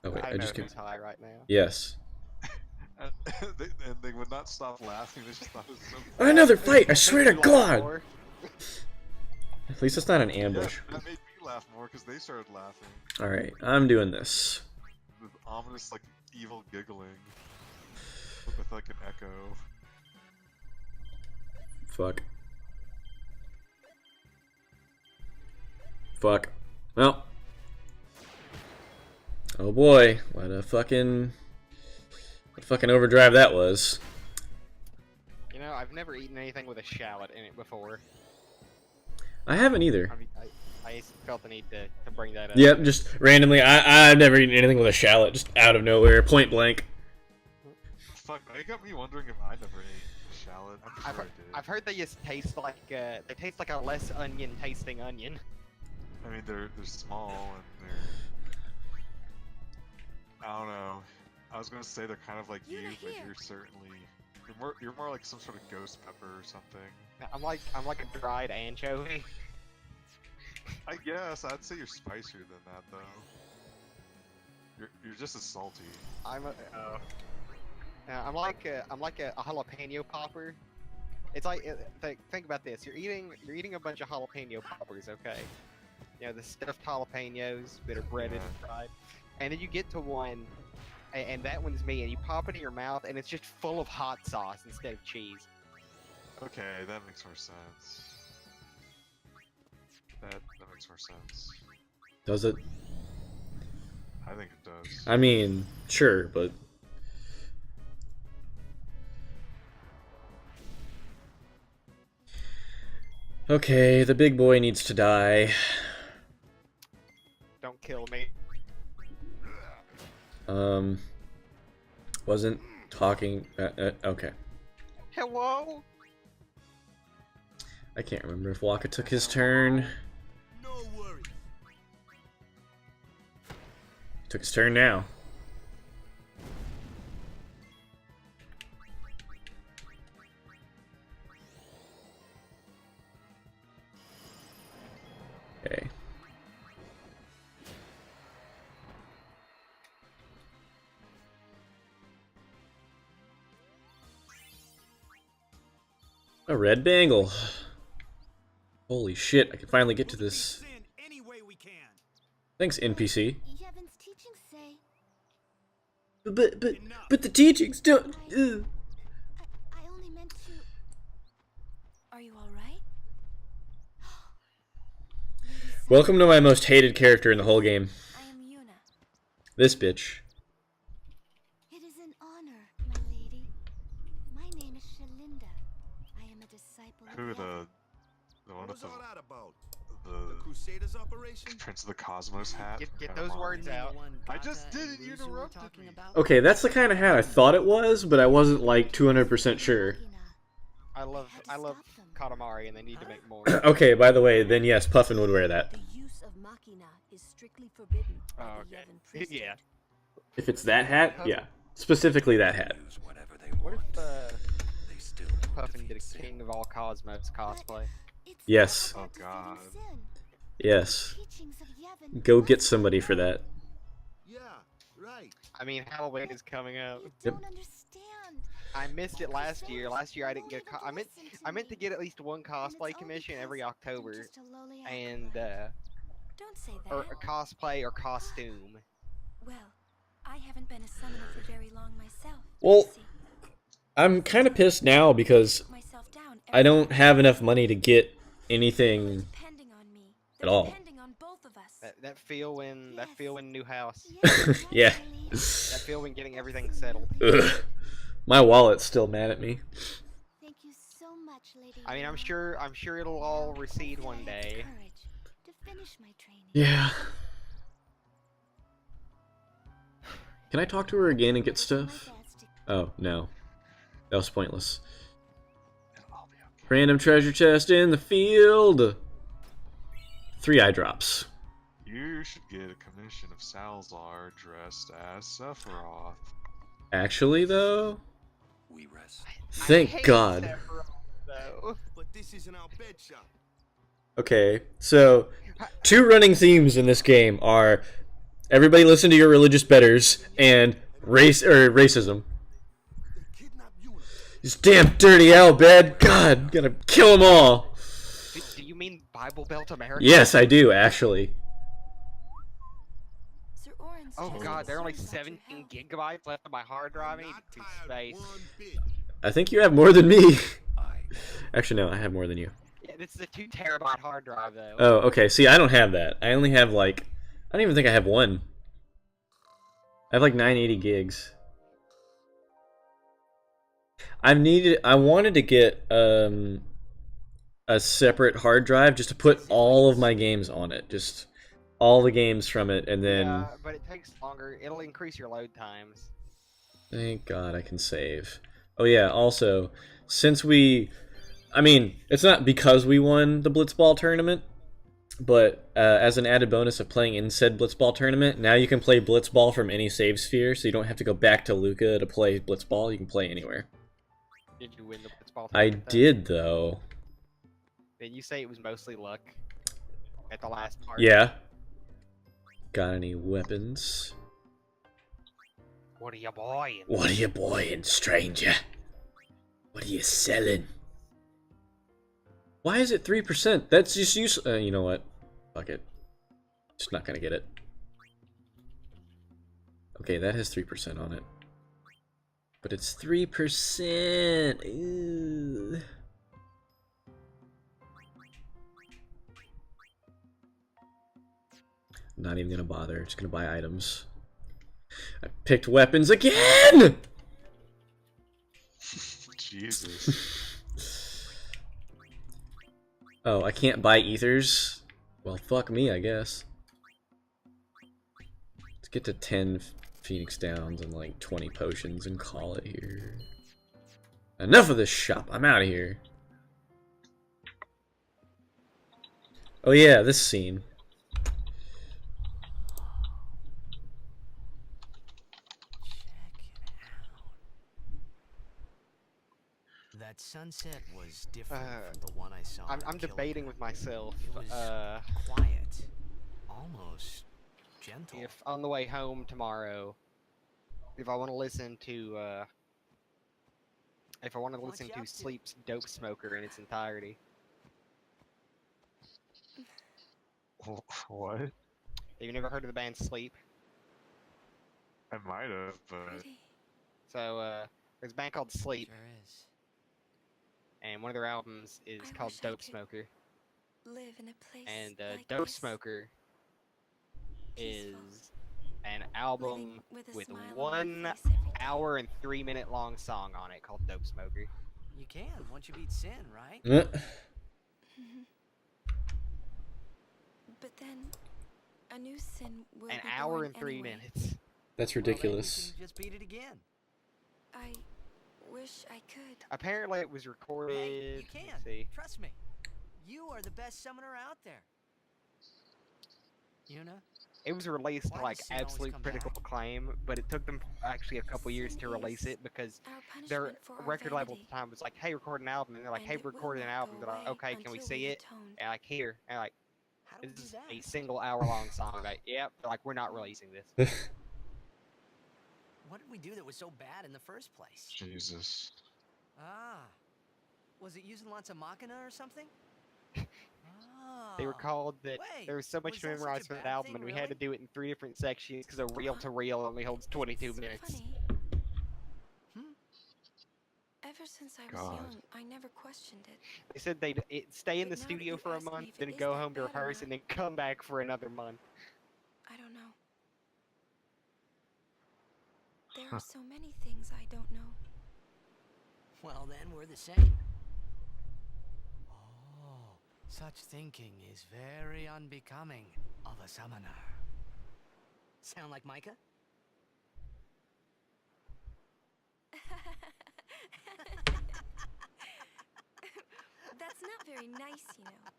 Oh wait, I just know can't. who's high right now. Yes. and they would not stop laughing. They just thought it was so funny. Another fight! I swear to You laugh God. more. At least it's not an Yeah, ambush. that made me laugh more because they started laughing. All right, I'm doing this. With ominous, like, evil giggling. With like an echo. Fuck. Fuck. Well. Oh boy, what a fucking overdrive that was. You know, I've never eaten anything with a shallot in it before. I haven't either. I felt the need to bring that up. Yep, just randomly. I've never eaten anything with a shallot, just out of nowhere, point blank. Fuck, it got me wondering if I never ate shallot. I'm sure I did. I've heard they just taste like they taste like a less onion tasting onion. I mean, they're small and they're. I don't know. I was gonna say they're kind of like you, but you're certainly you're more like some sort of ghost pepper or something. I'm like a dried anchovy. I guess I'd say you're spicier than that though. You're just as salty. I'm like a jalapeno popper. It's like think about this. You're eating a bunch of jalapeno poppers, okay? You know, the stuffed jalapenos that are breaded and fried, and then you get to one, and that one's me, and you pop it in your mouth, and it's just full of hot sauce instead of cheese. Okay, that makes more sense. That makes more sense. Does it? I think it does. I mean, sure, but okay, the big boy needs to die. Don't kill me. Wasn't talking. Okay. Hello? I can't remember if Waka took his turn. No worries. Took his turn now. Okay. A red bangle. Holy shit, I can finally get to this. Thanks, NPC. Yevon's teachings say But the teachings don't. I only meant to. Are you all right? Welcome to my most hated character in the whole game. I am Yuna. This bitch. It is an honor, my lady. My name is Shalinda. I am a disciple Who of Yevon. the one with What's all that about? the The Crusaders operation? Prince of the Cosmos hat? Get Kinda those mom. words out. I just did it, you interrupted me. Okay, that's the kind of hat I thought it was, but I wasn't like 200% sure. I love Katamari, and they need to make more. Okay, by the way, then yes, Puffin would wear that. The use of machina is strictly forbidden by Oh, the okay. Yevon priesthood. Yeah. If it's that hat, yeah. Specifically that hat. What if Puffin did a King of All Cosmos cosplay? It's Yes. not Oh, God. forbidding sin. Yes. Teachings of Yevon Go must get be somebody for that. Yeah, right. I mean, Halloween is coming up. You Yep. don't understand. I missed it last year. Last year I didn't get. I meant to get at least one cosplay commission every October, and Don't say that. or a cosplay or costume. Well, I haven't been a summoner for very long myself. Well, you see. I'm kind of pissed now because Put myself down I every don't time. have enough money to get anything Depending on me. at all. Depending on both of us. That feel when new house. Yes, Yeah. my lady. That feel when getting everything settled. Ugh. My wallet's still mad at me. Thank you so much, Lady. I mean, I'm Yevon. sure it'll all recede Hopefully one I have the day. courage to finish my training. Yeah. Can I talk to her again and get stuff? Oh, no. That was pointless. It'll all be okay. Random treasure chest in the field. 3 eye drops. You should get a commission of Salazar dressed as Sephiroth. Actually, though, We rest. I thank hate God. Sephiroth, though. But this isn't our bed shop. Okay, so 2 running themes in this game are everybody listen to your religious betters and racism. They kidnapped Yuna. This damn dirty owl bed. God, gotta kill them all. Do you mean Bible Belt America? Yes, I do actually. Sir Orin Oh suggested god, there are only concern about your 17 health. gigabytes left on my hard drive. I need Not to tired space. one bit. I think you have more than me. I Actually, no, I have more than you. Yeah, this is a 2 terabyte hard drive though. Oh, okay. See, I don't have that. I only have like, I don't even think I have one. I have like 980 gigs. I wanted to get a separate hard drive just to put all of my games on it, just all the games from it, and then Yeah, but it takes longer. It'll increase your load times. thank God I can save. Oh yeah, also, since I mean, it's not because we won the Blitzball tournament, but as an added bonus of playing in said Blitzball tournament, now you can play Blitzball from any save sphere, so you don't have to go back to Luca to play Blitzball, you can play anywhere. Did you win the Blitzball I tournament, though? did, though. Did you say it was mostly luck at the last part? Yeah. Got any weapons? What are you buying? What are you buying, stranger? What are you selling? Why is it 3%? That's just useless. You know what? Fuck it. Just not gonna get it. Okay, that has 3% on it. But it's 3%. Ew. Not even gonna bother. Just gonna buy items. I picked weapons again! Jesus. Oh, I can't buy ethers? Well, fuck me, I guess. Let's get to 10 Phoenix Downs and like 20 potions and call it here. Enough of this shop. I'm out of here. Oh yeah, this scene. That sunset was different from the one I saw. I'm in debating Kilda. with myself. It was quiet, almost gentle. If on the way home tomorrow, if I want to listen to if I wanted to What listen you to up to? Sleep's Dope Smoker in its entirety. What? Have you never heard of the band Sleep? I might have, but Pretty. So, there's a band called Sleep, Sure is. and one of their albums is I called wish I Dope could Smoker. Live in a place And like Dope this. Smoker Peaceful. is an album Living with a with smile on my 1 face every day. hour and 3-minute long song on it called Dope Smoker. You can once you beat sin, right? Mhm. But then, a new sin will An be hour born and 3 anyway. minutes. That's Well, then you ridiculous. can just beat it again. I wish I could. Apparently it was recorded. Hey, you can. Let's see. Trust me. You are the best summoner out there. Yuna? It was released Why to like does sin always absolute come critical back? acclaim, but it took them actually a couple years Sin to release is it because Our their punishment for our record label at vanity, the time was like, "Hey, record an album," and they're like, and "Hey, it will record an not album." go They're like, away "Okay, can we until see we've it?" atoned. And like, "Here," and like, How do we "This do is that? a single hour-long song." Like, "Yep." They're like, "We're not releasing this." What did we do that was so bad in the first place? Jesus. Ah. Was it using lots of Machina or something? They were Oh. called that Wait, there was so much was to that such memorize a for that bad album, thing, and we had to really? do it in 3 different sections because a reel to reel only holds 22 It's minutes. funny. Hmm? Ever since I was God. young, I never questioned it. They said they'd stay in the But now that studio you for a ask me month, if it then is go that home to bad or rehearse, not- and then come back for another month. I don't know. There are so many things I don't know. Well, then we're the same. Oh, such thinking is very unbecoming of a summoner. Sound like Micah? That's not very nice, you know.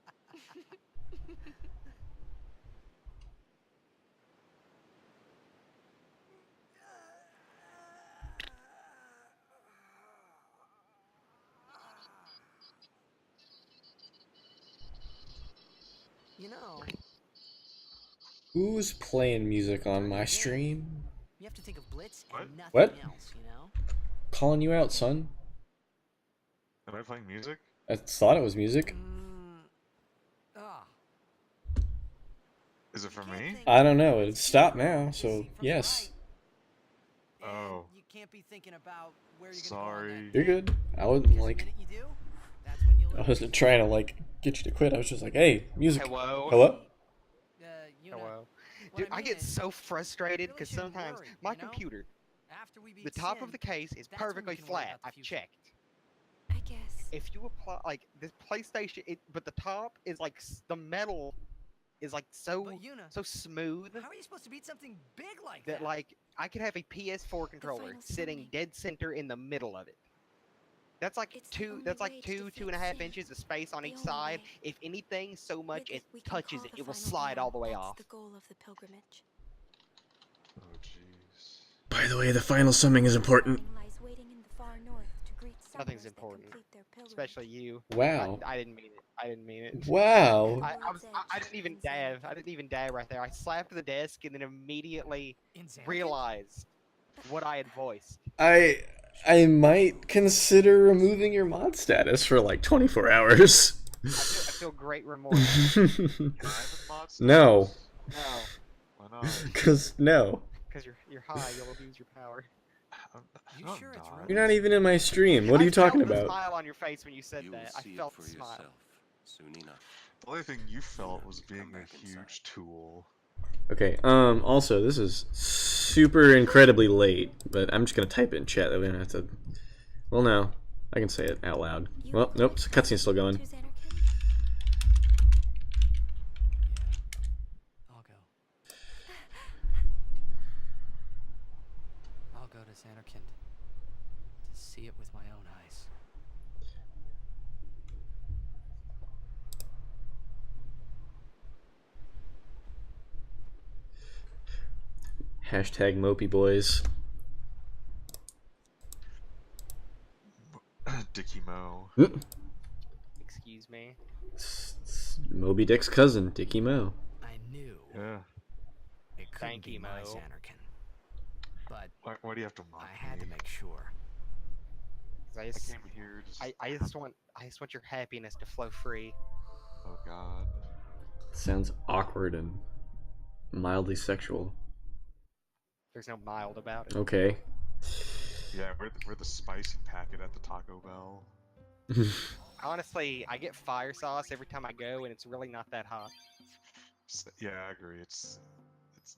You know, Who's playing music on my stream? you have to think of Blitz What? and nothing What? else, you know? Calling you out, son. Am I playing music? I thought it was music. Ah. Is it for You can't me? think I don't know. It Blitz stopped too now, hard to so see from the yes. right. And Oh. you can't be thinking about where you're Sorry. gonna go on that You're thing, good. I wasn't because the like, minute you do, that's when you I lose. wasn't trying to like get you to quit. I was just like, hey, music. Hello. Hello? Yuna, Hello. what Dude, I mean get is, so frustrated really because shouldn't sometimes worry, my you know? computer, after we beat the top Sin, of the case is that's when we perfectly can worry flat. about the I've future. checked. I guess. If you apply like this PlayStation, but the top is like the metal is like so But Yuna, so smooth how are you supposed to beat something big like that like I could have a PS4 controller final sitting summoning. dead center in the middle of it. That's like It's the two. only That's way like to two, defeat 2.5 sin. inches of space on The each only side. way. If anything so much With as we can touches call it, the it will final slide all the way That's off. the goal of the pilgrimage. Oh, jeez. By the way, the final summing is important. Summoning lies waiting in the far north to greet Nothing's summoners that important. complete their pilgrimage. Especially you. Wow. I didn't mean it. I didn't mean it. Wow. I didn't even dab. I didn't even dab right there. I slapped the desk and then immediately in Xanarkand? realized what I had voiced. I might consider removing your mod status for like 24 hours. I feel great remorse. Can I have a mod status? No. No, Why not? Cause no. because you're high. You'll abuse your power. You No, sure it's not. right? You're not even in my stream. What are you talking I felt the about? smile on your face when you said You that. will I see it felt for the smile. yourself soon enough. The only thing you felt was Come being a back inside. huge tool. Okay, also, this is super incredibly late, but I'm just gonna type it in chat that we don't have to... Well, no. I can say it out loud. Well, nope, cutscene's still going. To Xanarkand? I'll go. I'll go to Xanarkand to see it with my own eyes. Hashtag Mopey Boys. Dickie Mo. Excuse me. Moby Dick's cousin, Dickie Mo. I knew Yeah. it couldn't Thank be you, my Mo. Xanarkand, but Why do you have to mock I had to me? make sure. 'Cause I came here just. I just want your happiness to flow free. Oh God. Sounds awkward and mildly sexual. There's no mild about it. Okay. Yeah, we're the spicy packet at the Taco Bell. Honestly, I get fire sauce every time I go, and it's really not that hot. Yeah, I agree. It's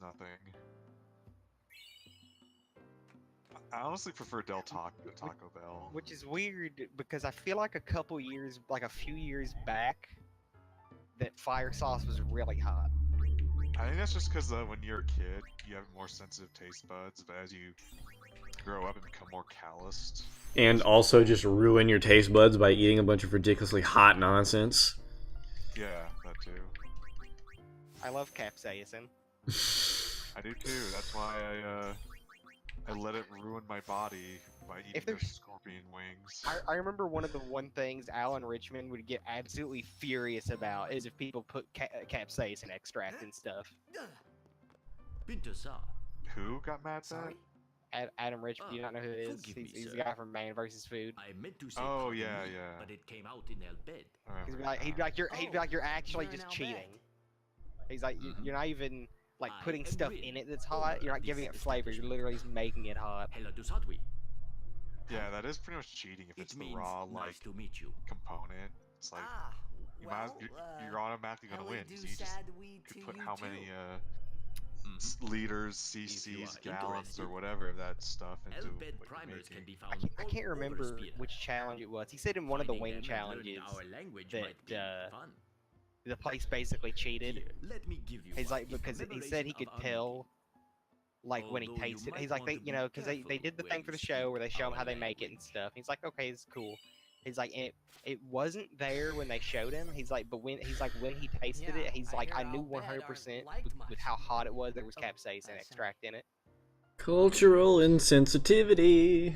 nothing. I honestly prefer Del Taco to Taco Bell. Which is weird because I feel like a few years back, that fire sauce was really hot. I think that's just because when you're a kid, you have more sensitive taste buds, but as you grow up and become more calloused. And also just ruin your taste buds by eating a bunch of ridiculously hot nonsense. Yeah, that too. I love capsaicin. I do too. That's why I let it ruin my body by eating their scorpion wings. I remember one of the things Alan Richmond would get absolutely furious about is if people put capsaicin extract and stuff. Who got mad at that? Adam Richmond, do you not know who it is? He's the guy from Man vs. Food. I meant to say oh pardon yeah, me, yeah. but it came out in El Bed. He'd be like, you're actually just cheating. He's like, you're not even like putting stuff in it that's hot. You're not giving it flavor. You're literally just making it hot. Yeah, that is pretty much cheating if it's the raw like component. It's like you're automatically gonna win. So you just could put how many liters, cc's, gallons, or whatever of that stuff into what you're making. I can't remember which challenge it was. He said in one of the wing challenges that the place basically cheated. He's like, because he said he could tell, like when he tasted. He's like, because they did the thing for the show where they show him how they make it and stuff. He's like, okay, it's cool. He's like, it wasn't there when they showed him. He's like, but when he tasted it, he's like, I knew 100% with how hot it was there was capsaicin extract in it. Cultural insensitivity.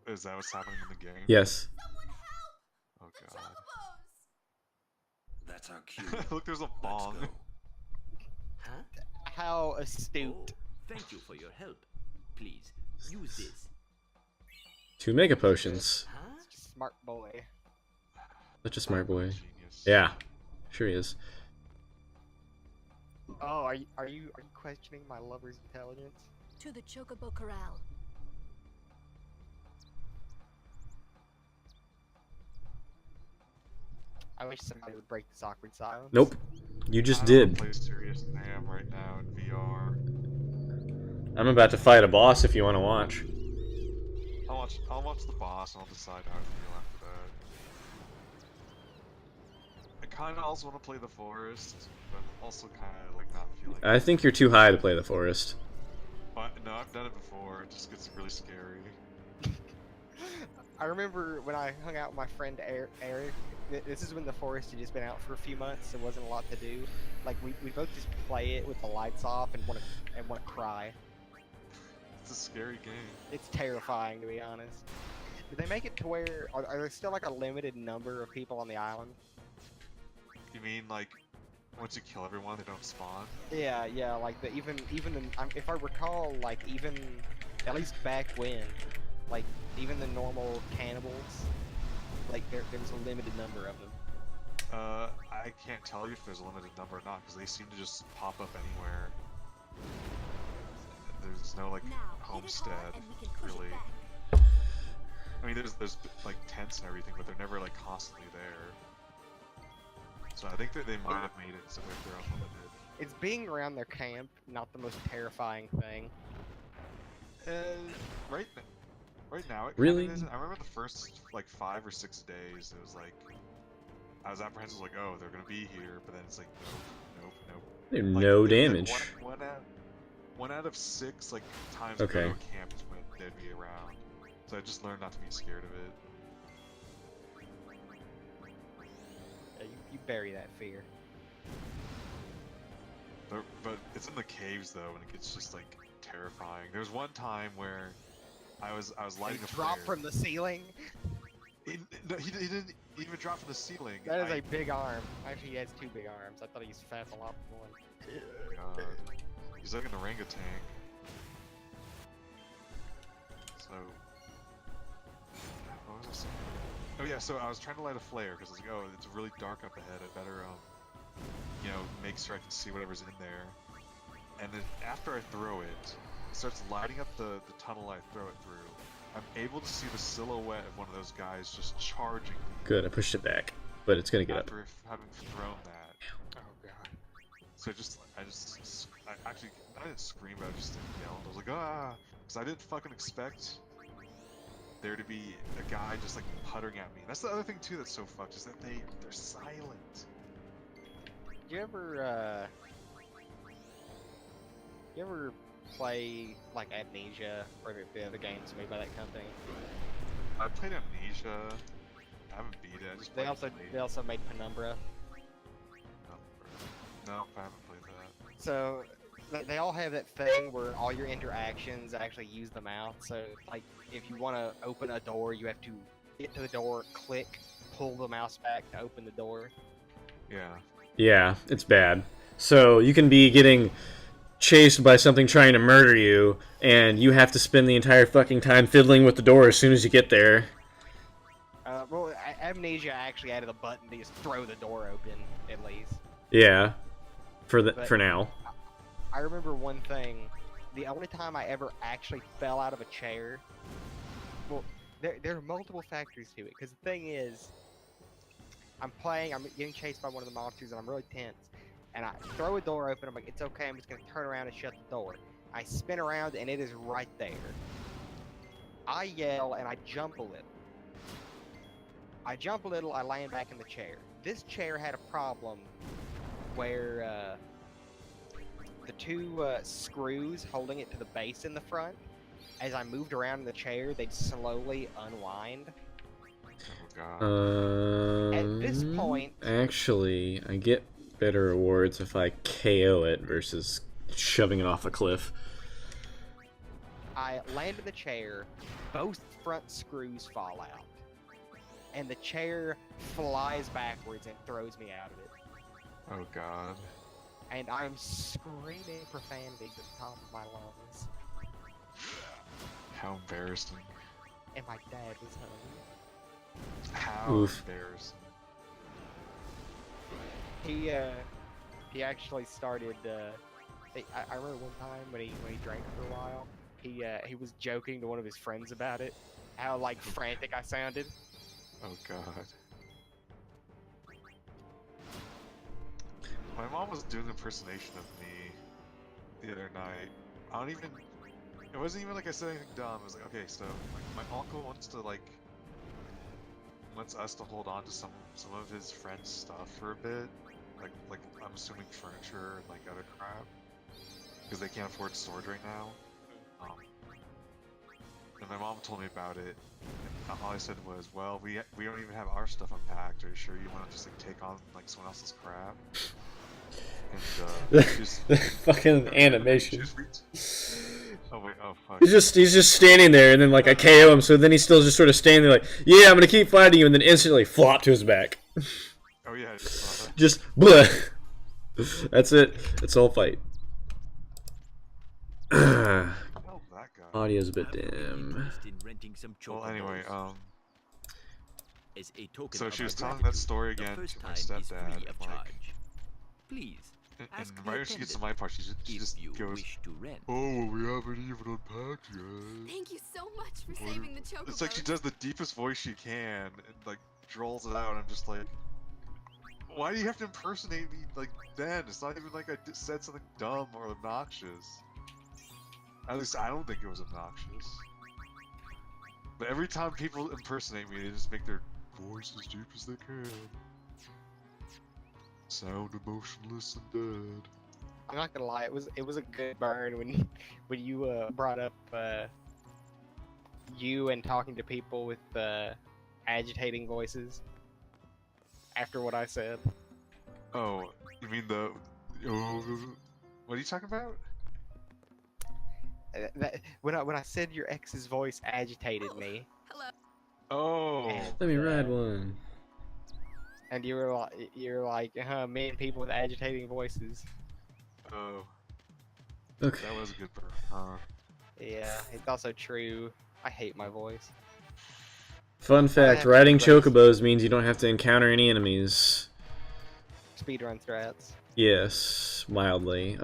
Is that what's happening in the game? Yes. Oh God. That's our cue. Look, there's a bong. How astute. Oh, thank you for your help. Please, use this. 2 mega potions. Smart boy. Such a smart boy. Genius. Yeah, sure he is. Oh, are you questioning my lover's intelligence? To the Chocobo Corral. I wish somebody would break this awkward silence. Nope. You just I did. play Serious Sam right now in VR. I'm about to fight a boss if you want to watch. I'll watch the boss and I'll decide how I feel after that. I kind of also want to play the forest, but also kind of like not feel like. I think you're too high to play the forest. But no, I've done it before. It just gets really scary. I remember when I hung out with my friend Eric. This is when the forest had just been out for a few months. There wasn't a lot to do. Like we both just play it with the lights off and want to cry. It's a scary game. It's terrifying, to be honest. Did they make it to where are there still like a limited number of people on the island? You mean like once you kill everyone, they don't spawn? Yeah, like even if I recall, like even at least back when, like even the normal cannibals, like there was a limited number of them. I can't tell you if there's a limited number or not because they seem to just pop up anywhere. There's no like homestead really. I mean, there's like tents and everything, but they're never like constantly there. So I think that they might have made it so if they're unlimited. It's being around their camp not the most terrifying thing. Right now it Really? isn't. I remember the first like 5 or 6 days. It was like I was apprehensive, like, oh, they're gonna be here, but then it's like, nope. There's Like, no there was, like, damage. one out of 6 like times Okay. I go to a camp is when they'd be around. So I just learned not to be scared of it. Yeah, you bury that fear. But it's in the caves though, and it gets just like terrifying. There was one time where I was lighting a Drop flare. from the ceiling. No, he didn't even drop from the ceiling. That is a big arm. Actually, he has 2 big arms. I thought he was fast a lot more. God. He's like an orangutan. So Oh yeah, so I was trying to light a flare because I was like, oh, it's really dark up ahead. I better, you know, make sure I can see whatever's in there. And then after I throw it, it starts lighting up the tunnel I throw it through. I'm able to see the silhouette of one of those guys just charging me. Good, I pushed it back, but it's gonna get up. After having thrown that. Oh god. So I didn't scream, but I just yelled. I was like, ah! Because I didn't fucking expect there to be a guy just like puttering at me. That's the other thing too that's so fucked, is that they're silent. You ever play like Amnesia or the other games made by that company? I played Amnesia. I haven't beat it. I just They played also made Penumbra. No, I haven't played that. So they all have that thing where all your interactions actually use the mouth. So like if you want to open a door, you have to get to the door, click, pull the mouse back to open the door. Yeah. Yeah, it's bad. So you can be getting chased by something trying to murder you, and you have to spend the entire fucking time fiddling with the door as soon as you get there. Well, Amnesia actually added a button to just throw the door open, at least. Yeah, for But now. I remember one thing. The only time I ever actually fell out of a chair. Well, there are multiple factors to it. Because the thing is, I'm getting chased by one of the monsters, and I'm really tense. And I throw a door open. I'm like, it's okay. I'm just gonna turn around and shut the door. I spin around, and it is right there. I yell, and I jump a little. I land back in the chair. This chair had a problem where the two screws holding it to the base in the front, as I moved around in the chair, they'd slowly unwind. Oh god. At this point... Actually, I get better rewards if I KO it versus shoving it off a cliff. I land in the chair, both front screws fall out. And the chair flies backwards and throws me out of it. Oh god. And I'm screaming profanity to the top of my lungs. How embarrassing. And my dad was home. How Oof. embarrassing. He actually started. I remember one time when he drank for a while. He was joking to one of his friends about it. How like frantic I sounded. Oh god. My mom was doing an impersonation of me the other night. It wasn't even like I said anything dumb. It was like, okay, so like, my uncle wants us to hold on to some of his friends' stuff for a bit. Like I'm assuming furniture and like other crap. Because they can't afford storage right now. And my mom told me about it, and all I said was, well, we don't even have our stuff unpacked. Are you sure you want to just like take on like someone else's crap? And just fucking animation. Oh wait, oh fuck. He's just standing there, and then like I KO him, so then he's still just sort of standing there like, yeah, I'm gonna keep fighting you, and then instantly flop to his back. Oh yeah, just blah. That's it. It's all fight. Audio's a bit dim. Well, anyway, As a token so of she was our telling that gratitude, story the again first to my time is stepdad. free of Like, charge. Please, ask and the right when she gets to attendant my part, she just if you goes, wish to rent. "Oh, well, we haven't even unpacked yet." Thank you so much for Well, saving the chocobos. It's like she does the deepest voice she can, and like drawls it out. And I'm just like, why do you have to impersonate me like then? It's not even like I said something dumb or obnoxious. At least I don't think it was obnoxious. But every time people impersonate me, they just make their voice as deep as they can. Sound emotionless and dead. I'm not gonna lie, it was a good burn when you brought up you and talking to people with agitating voices after what I said. Oh, you mean what are you talking about? When I said your ex's voice agitated me. Hello. Oh. Let me ride one. And you're like, me and people with agitating voices. Oh. Okay. That was a good burn, huh? Yeah, it's also true. I hate my voice. Fun fact, have to riding run- chocobos means you don't have to encounter any enemies. Speedrun threats. Yes, mildly.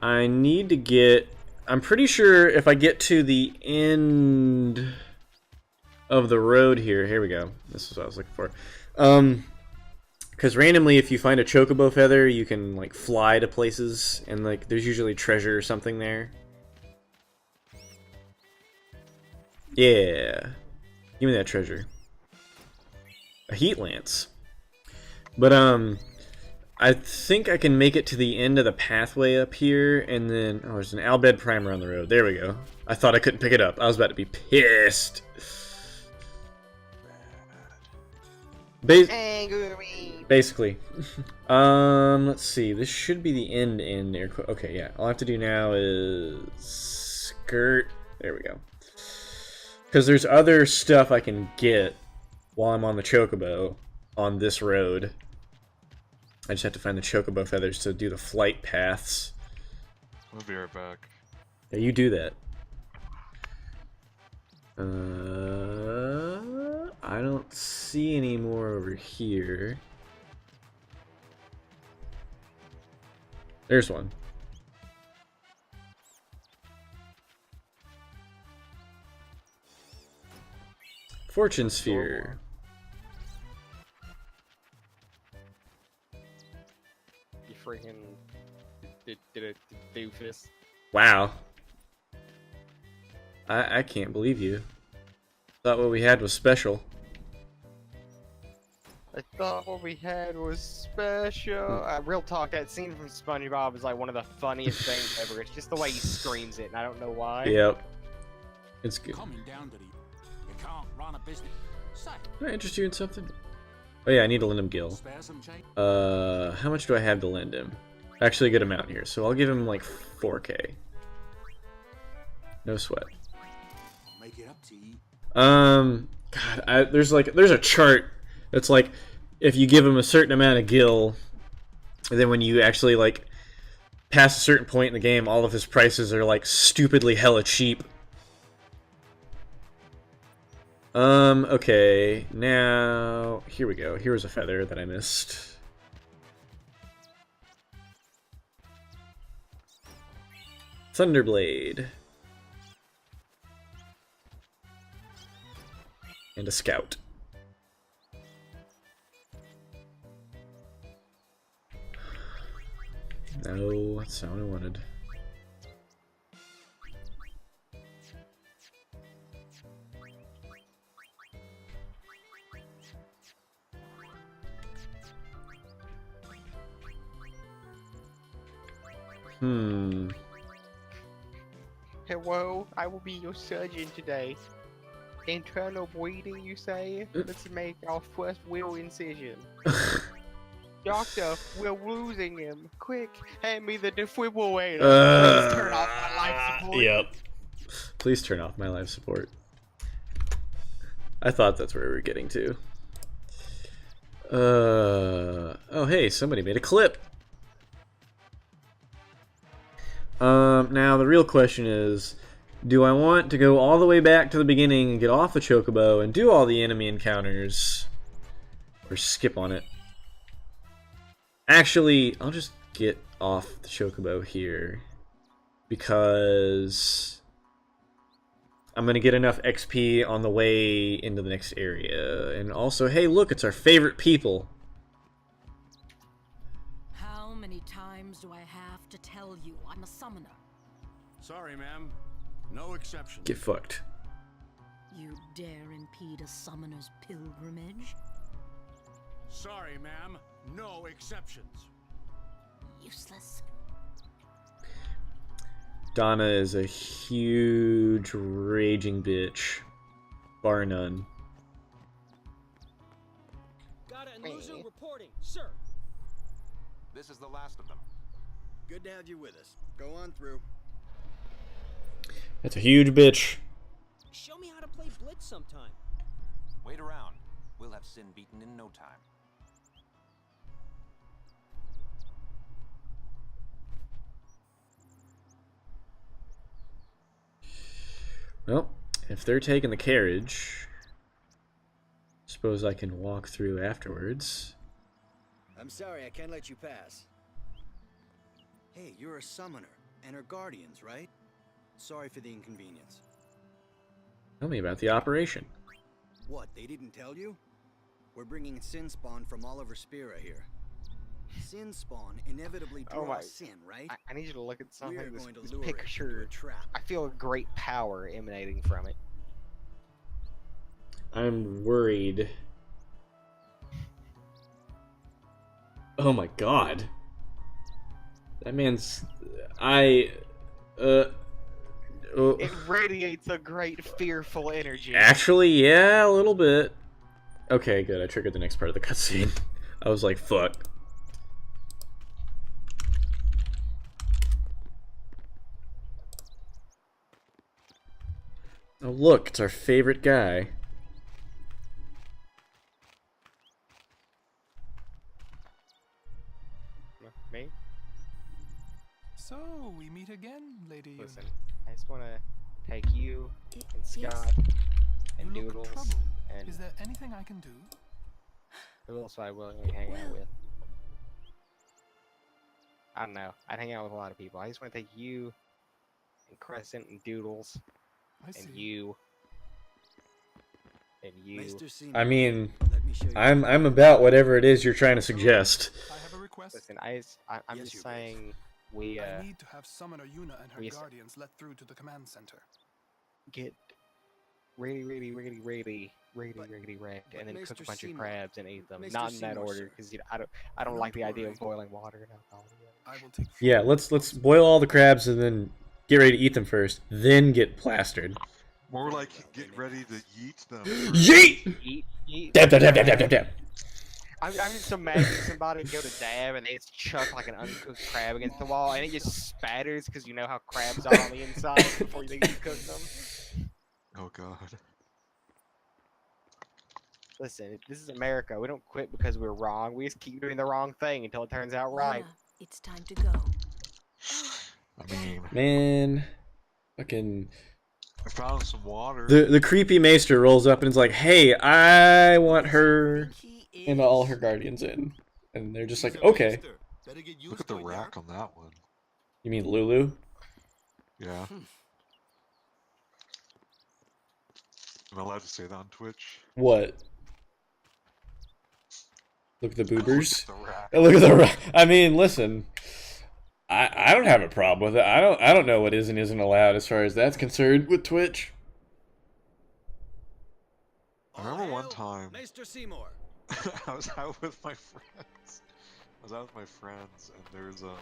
I need to get... I'm pretty sure if I get to the end of the road here we go. This is what I was looking for. Because randomly, if you find a chocobo feather, you can like fly to places, and like there's usually treasure or something there. Yeah, give me that treasure. A heat lance. But I think I can make it to the end of the pathway up here, and then oh, there's an Albed primer on the road. There we go. I thought I couldn't pick it up. I was about to be pissed. Basically. Let's see. This should be the end air quote. Okay, yeah. All I have to do now is skirt. There we go. Because there's other stuff I can get while I'm on the chocobo on this road. I just have to find the chocobo feathers to do the flight paths. I'll be right back. Yeah, you do that. I don't see any more over here. There's one. Fortune Sphere. You freaking did a doofus. Wow. I can't believe you. Thought what we had was special. I thought what we had was special. Real talk, that scene from SpongeBob is like one of the funniest things ever. It's just the way he screams it, and I don't know why. Yep. It's good. Coming down to the, you can't run a business. Say, Can I interest you in something? Oh yeah, I need to lend him Gil. spare some change. How much do I have to lend him? Actually a good amount here, so I'll give him like 4K. No sweat. I'll make it up to you. God, there's a chart that's like, if you give him a certain amount of Gil, and then when you actually like pass a certain point in the game, all of his prices are like stupidly hella cheap. Okay, now here we go. Here was a feather that I missed. Thunderblade. And a scout. No, that's not what I wanted. Hello, I will be your surgeon today. Internal bleeding, you say? Let's make our first wheel incision. Doctor, we're losing him. Quick, hand me the defibrillator. Please turn off my life support. Yep. Please turn off my life support. I thought that's where we were getting to. Oh hey, somebody made a clip. Now the real question is, do I want to go all the way back to the beginning and get off the chocobo and do all the enemy encounters, or skip on it? Actually, I'll just get off the chocobo here, because I'm going to get enough XP on the way into the next area. And also, hey look, it's our favorite people. How many times do I have to tell you I'm a summoner? Sorry, ma'am. No exception. Get fucked. You dare impede a summoner's pilgrimage? Sorry, ma'am. No exceptions. Useless. Donna is a huge raging bitch. Bar none. Got an Anluzu reporting, sir. This is the last of them. Good to have you with us. Go on through. That's a huge bitch. Show me how to play Blitz sometime. Wait around. We'll have Sin beaten in no time. Well, if they're taking the carriage, suppose I can walk through afterwards. I'm sorry, I can't let you pass. Hey, you're a summoner, and her guardians, right? Sorry for the inconvenience. Tell me about the operation. What, they didn't tell you? We're bringing sin spawn from Oliver Spira here. Sin spawn inevitably draws sin, right? I need you to look at something. We're This going to this lure it into picture. a trap. I feel a great power emanating from it. I'm worried. Oh my god. That man's... It radiates a great fearful energy. Actually, yeah, a little bit. Okay, good. I triggered the next part of the cutscene. I was like, fuck. Oh, look, it's our favorite guy. Me? So, we meet again, Lady Listen, Yuna. I just want to take you and Scott and You look Doodles troubled. and Is there anything I can do? who else would I willingly hang out with? I don't know. I'd hang out with a lot of people. I just want to take you and Crescent and Doodles and you and you. I mean, I'm about whatever it is you're trying to suggest. I have a request. Listen, I'm just saying we I need to have Summoner Yuna and her we guardians let through to the command center. get really wrecked, and then cook a bunch of crabs and eat them. Not in that order, because I don't like the idea of boiling water and alcohol. I will take. Yeah, let's boil all the crabs and then get ready to eat them first, then get plastered. More like get ready to yeet them. Yeet! Yeet! Dab, dab, dab, dab, dab, dab, dab. I'm just imagining somebody go to dab and they just chuck like an uncooked crab against the wall, and it just spatters because you know how crabs are on the inside before you cook them. Oh god. Listen, this is America. We don't quit because we're wrong. We just keep doing the wrong thing until it turns out right. It's time to go. I mean, Man, fucking... I found some water. The creepy maester rolls up and is like, hey, I want her and all her guardians in. And they're just like, okay. Look at the rack on that one. You mean Lulu? Yeah. Am I allowed to say that on Twitch? What? Look at the boobers. Look Look at the rack. I mean, listen. I don't have a problem with it. I don't know what is and isn't allowed as far as that's concerned with Twitch. I remember one time Maester Seymour. I was out with my friends. and there's a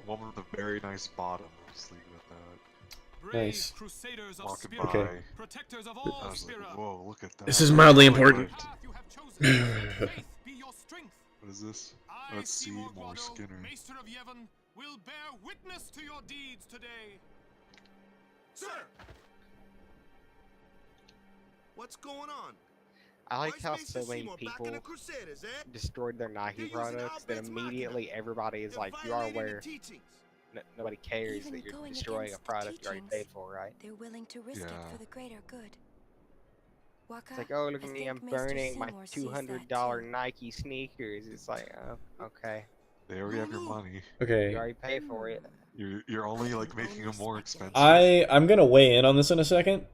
woman with a very nice bottom. I'll just leave it at that. Nice. Crusaders of Walking Spira, by, protectors of I all was like, Spira. whoa, look at that. This is mildly important. Faith be your strength. What is this? I, Let's see Seymour more Guado, Skinner. Maester of Yevon, will bear witness to your deeds today. Sir! What's going on? I like Why is how Maester so many Seymour back people in the Crusaders, eh? destroyed their Nike You're using products that Al-Bed's immediately everybody is You're like, you are violating the aware. teachings. Nobody cares Even that you're going destroying a against the product you already teachings, paid for, right? They're willing to risk it Yeah. for the greater good. Waka, It's like, oh, look I at me, think I'm Maester burning my Seymour sees that $200 too. Nike sneakers. It's like, oh, okay. They already have your money. Okay. You already paid for it. You're only like making them more expensive. I'm gonna weigh in on this in a second.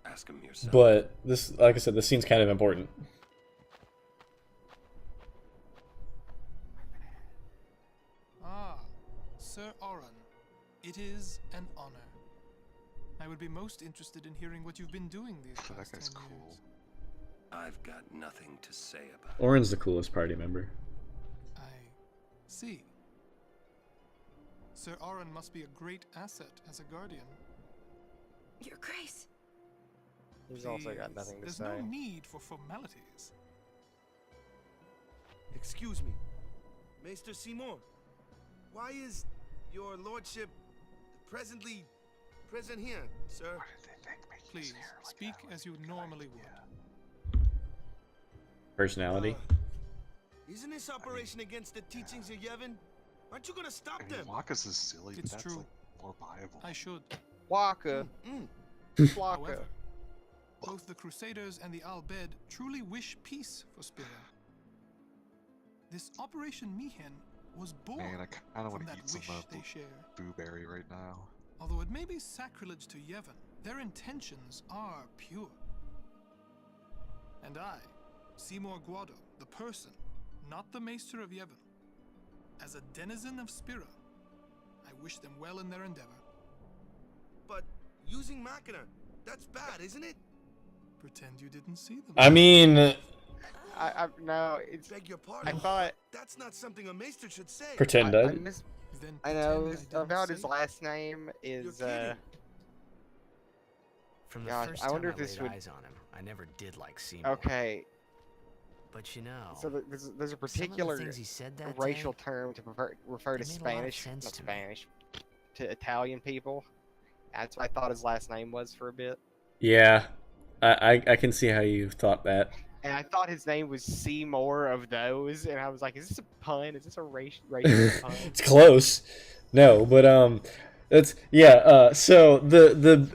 Ask him yourself. But this, like I said, this scene's kind of important. Ah, Sir Oran, it is an honor. I would be most interested in hearing what you've been doing these That past guy's 10 cool. years. I've got nothing to say about it. Orin's the coolest party member. I see. Sir Oran must be a great asset as a guardian. Your Grace. He's also got Please, nothing to there's say. no need for formalities. Excuse me. Maester Seymour, why is your lordship present here, sir? Please, speak as you normally would. Personality. Isn't this operation against the teachings of Yevon? Aren't you gonna stop I mean, them? Waka's is silly, but It's that's true. like more viable. I should. Waka. Flocka. However, both the Crusaders and the Al Bhed truly wish peace for Spira. This Operation Mihen was born Man, I kind of from want to that eat some wish they share. blueberry right now. Although it may be sacrilege to Yevon, their intentions are pure. And I, Seymour Guado, the person, not the Maester of Yevon, as a denizen of Spira, I wish them well in their endeavor. But using Machina, that's bad, isn't it? Pretend you didn't see them. I mean, No, it's. Beg your I pardon. thought. That's not something a maester should say. pretend I, I. I, mis- Then I know pretend I didn't about say his it. last name You're is. kidding. From the Gosh, first I time wonder I if this laid would- eyes on him, I never did like Seymour. Okay, But you know, so there's a some of the particular things he said that racial day, term to refer to they made a lot of Spanish, sense not to me. Spanish, to Italian people. That's what I thought his last name was for a bit. Yeah, I can see how you thought that. And I thought his name was Seymour of those, and I was like, is this a pun? Is this a racial pun? It's close. No, but that's so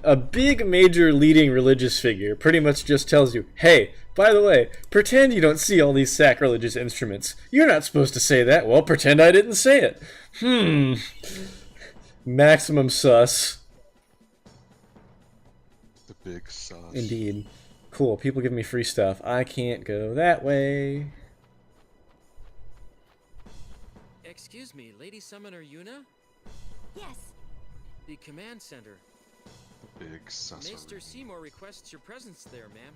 a big major leading religious figure pretty much just tells you, hey, by the way, pretend you don't see all these sacrilegious instruments. You're not supposed to say that. Well, pretend I didn't say it. Maximum sus. The big sus. Indeed. Cool, people give me free stuff. I can't go that way. Excuse me, Lady Summoner Yuna? Yes. The command center. The big sus. Maester Seymour requests your presence there, ma'am.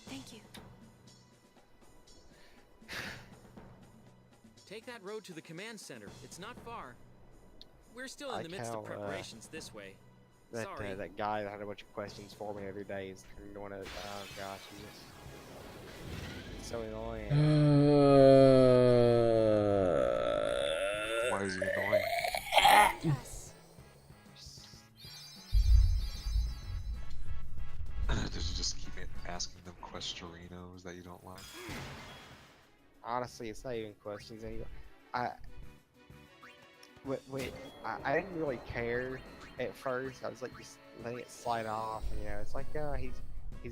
Thank you. Take that road to the command center. It's not far. We're still in Like the midst how, of preparations this way. That Sorry. that guy that had a bunch of questions for me every day is going to. Oh gosh, he's so annoying. Why is he annoying? Does he just keep asking them questorinos that you don't like? Honestly, it's not even questions anymore. I didn't really care at first. I was like just letting it slide off, and it's like, oh, he's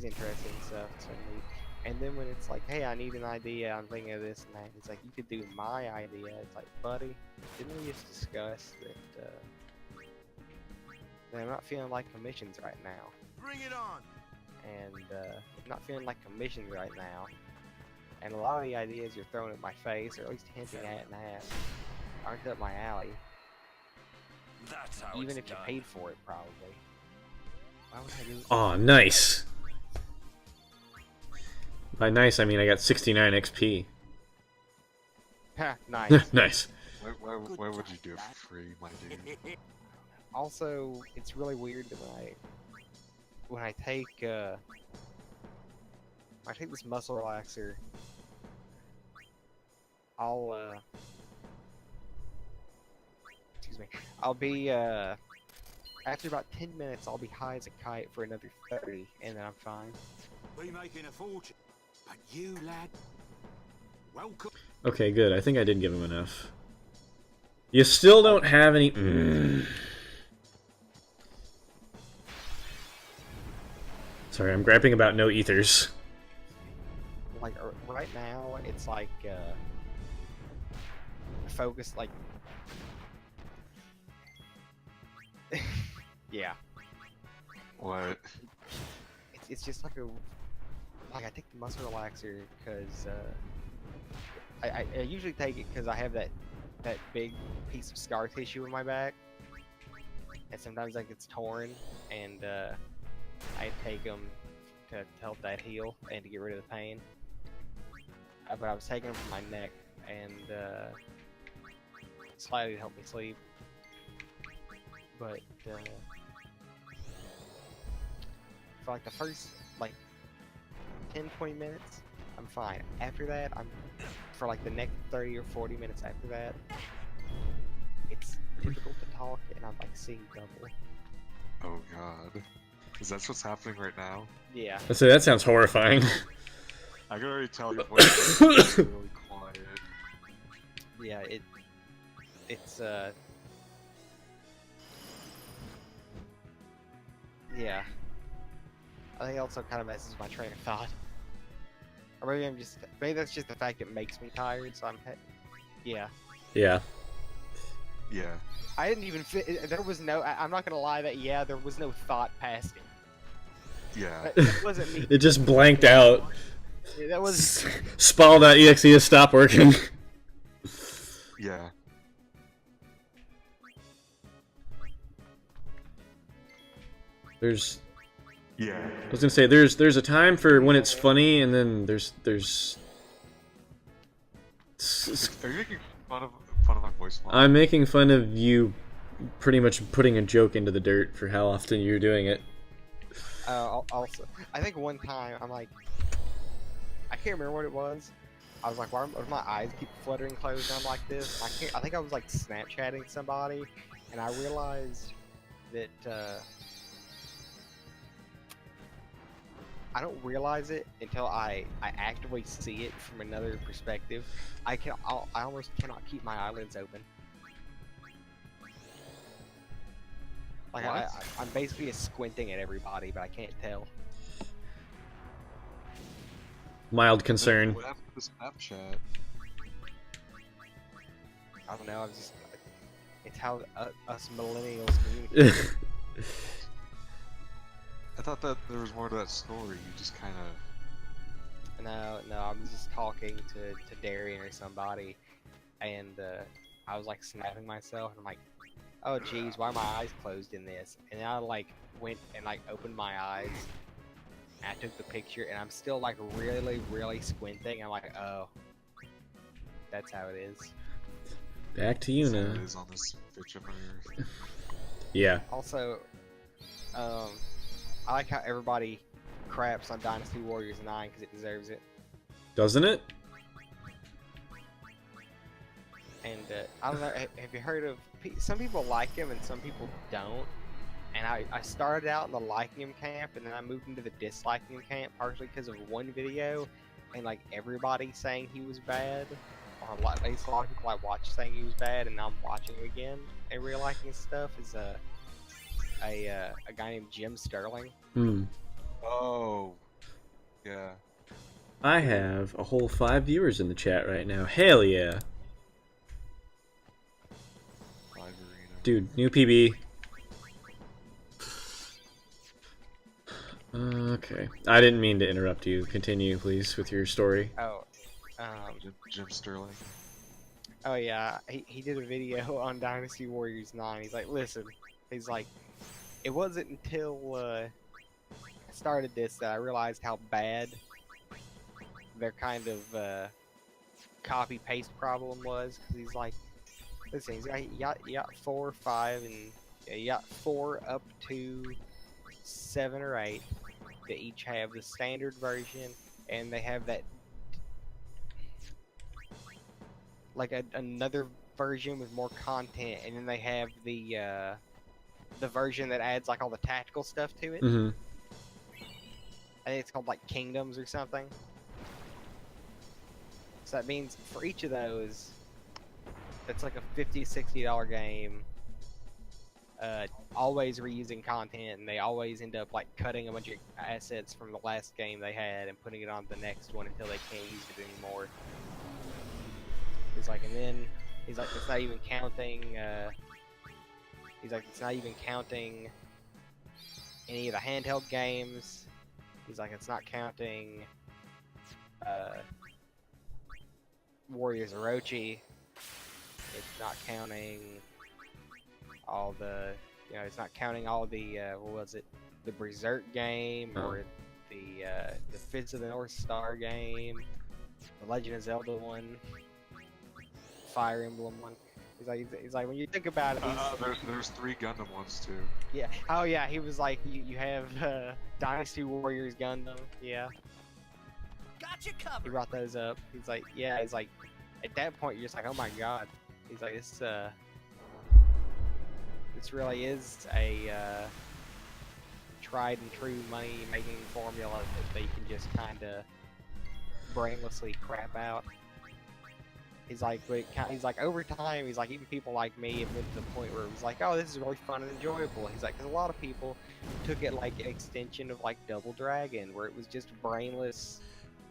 interested in stuff. So neat. And then when it's like, hey, I need an idea, I'm thinking of this and that. It's like, you could do my idea. It's like, buddy, didn't we just discuss that I'm not feeling like commissions right now? Bring it on. And I'm not feeling like commissions right now. And a lot of the ideas you're throwing at my face, or at least hinting at and that, aren't up my alley. That's how Even it's if you done. paid for it, probably. Why would I do? Aw, nice. By nice, I mean I got 69 XP. Ha, nice. Nice. Why would you do it for free, my dude? Also, it's really weird that when I take this muscle relaxer, I'll be after about 10 minutes I'll be high as a kite for another 30, and then I'm fine. Be making a fortune. But you, lad, welcome. Okay, good. I think I did give him enough. You still don't have any... Sorry, I'm griping about no ethers. Like right now, it's like focus, like yeah. What? It's just like I take the muscle relaxer because I usually take it because I have that big piece of scar tissue in my back, and sometimes that gets torn, and I take them to help that heal and to get rid of the pain. But I was taking them from my neck and slightly to help me sleep. But for like the first 10-20 minutes, I'm fine. After that, for like the next 30 or 40 minutes after that, it's difficult to talk and I'm like seeing double. Oh god. Is that what's happening right now? Yeah. Let's say that sounds horrifying. I can already tell your voice is really quiet. Yeah, it's I think it also kind of messes my train of thought. Or maybe that's just the fact it makes me tired, so yeah. Yeah. Yeah. I didn't even there was no, I'm not gonna lie that, yeah, there was no thought past it. Yeah. That wasn't me. It just blanked out. Yeah, that was... Spawn.exe has stopped working. Yeah. There's... Yeah. I was gonna say, there's a time for when it's funny, and then there's... Are you making fun of my voice line? I'm making fun of you pretty much putting a joke into the dirt for how often you're doing it. Also, I think one time, I'm like... I can't remember what it was. I was like, why do my eyes keep fluttering closed down like this? I think I was like Snapchatting somebody, and I realized that I don't realize it until I actively see it from another perspective. I almost cannot keep my eyelids open. Like I'm basically just squinting at everybody, but I can't tell. Mild concern. What happened to Snapchat? I don't know. It's how us millennials communicate. I thought that there was more to that story. You just kind of. No. I was just talking to Darian or somebody, and I was like snapping myself, and I'm like, oh geez, why are my eyes closed in this? And then I like went and like opened my eyes. I took the picture, and I'm still like really squinting. I'm like, oh, that's how it is. Back to you now. It is on this bitch of Earth. Yeah. Also, I like how everybody craps on Dynasty Warriors 9 because it deserves it. Doesn't it? And I don't know. Have you heard of? Some people like him and some people don't. And I started out in the liking him camp, and then I moved into the disliking him camp, partially because of one video, and like everybody saying he was bad, or at least a lot of people I watched saying he was bad, and now I'm watching him again and really liking his stuff. Is a guy named Jim Sterling. Oh, yeah. I have a whole 5 viewers in the chat right now. Hell yeah. Dude, new PB. Okay. I didn't mean to interrupt you. Continue, please, with your story. Oh, Jim Sterling. Oh yeah, he did a video on Dynasty Warriors 9. He's like, listen, he's like, it wasn't until I started this that I realized how bad their kind of copy-paste problem was. Cause he's like, listen, you got 4, 5, and you got 4 up to 7 or 8 that each have the standard version, and they have that like another version with more content, and then they have the version that adds like all the tactical stuff to it. Mm-hmm. I think it's called like Kingdoms or something. So that means for each of those, it's like a $50-$60 game. Always reusing content, and they always end up like cutting a bunch of assets from the last game they had and putting it on the next one until they can't use it anymore. He's like, and then he's like, it's not even counting. He's like, it's not even counting any of the handheld games. He's like, it's not counting Warriors Orochi. It's not counting all the, it's not counting all the, what was it, the Berserk game, or the Fits of the North Star game, the Legend of Zelda one, Fire Emblem one. He's like when you think about it, there's 3 Gundam ones too. Yeah. Oh yeah, he was like, you have Dynasty Warriors Gundam. Yeah. Gotcha covered. He brought those up. He's like, yeah. He's like, at that point you're just like, oh my god. He's like, this really is a tried and true money making formula that they can just kind of brainlessly crap out. He's like, over time, he's like, even people like me have been to the point where it was like, oh, this is really fun and enjoyable. He's like, because a lot of people took it like an extension of like Double Dragon, where it was just brainless.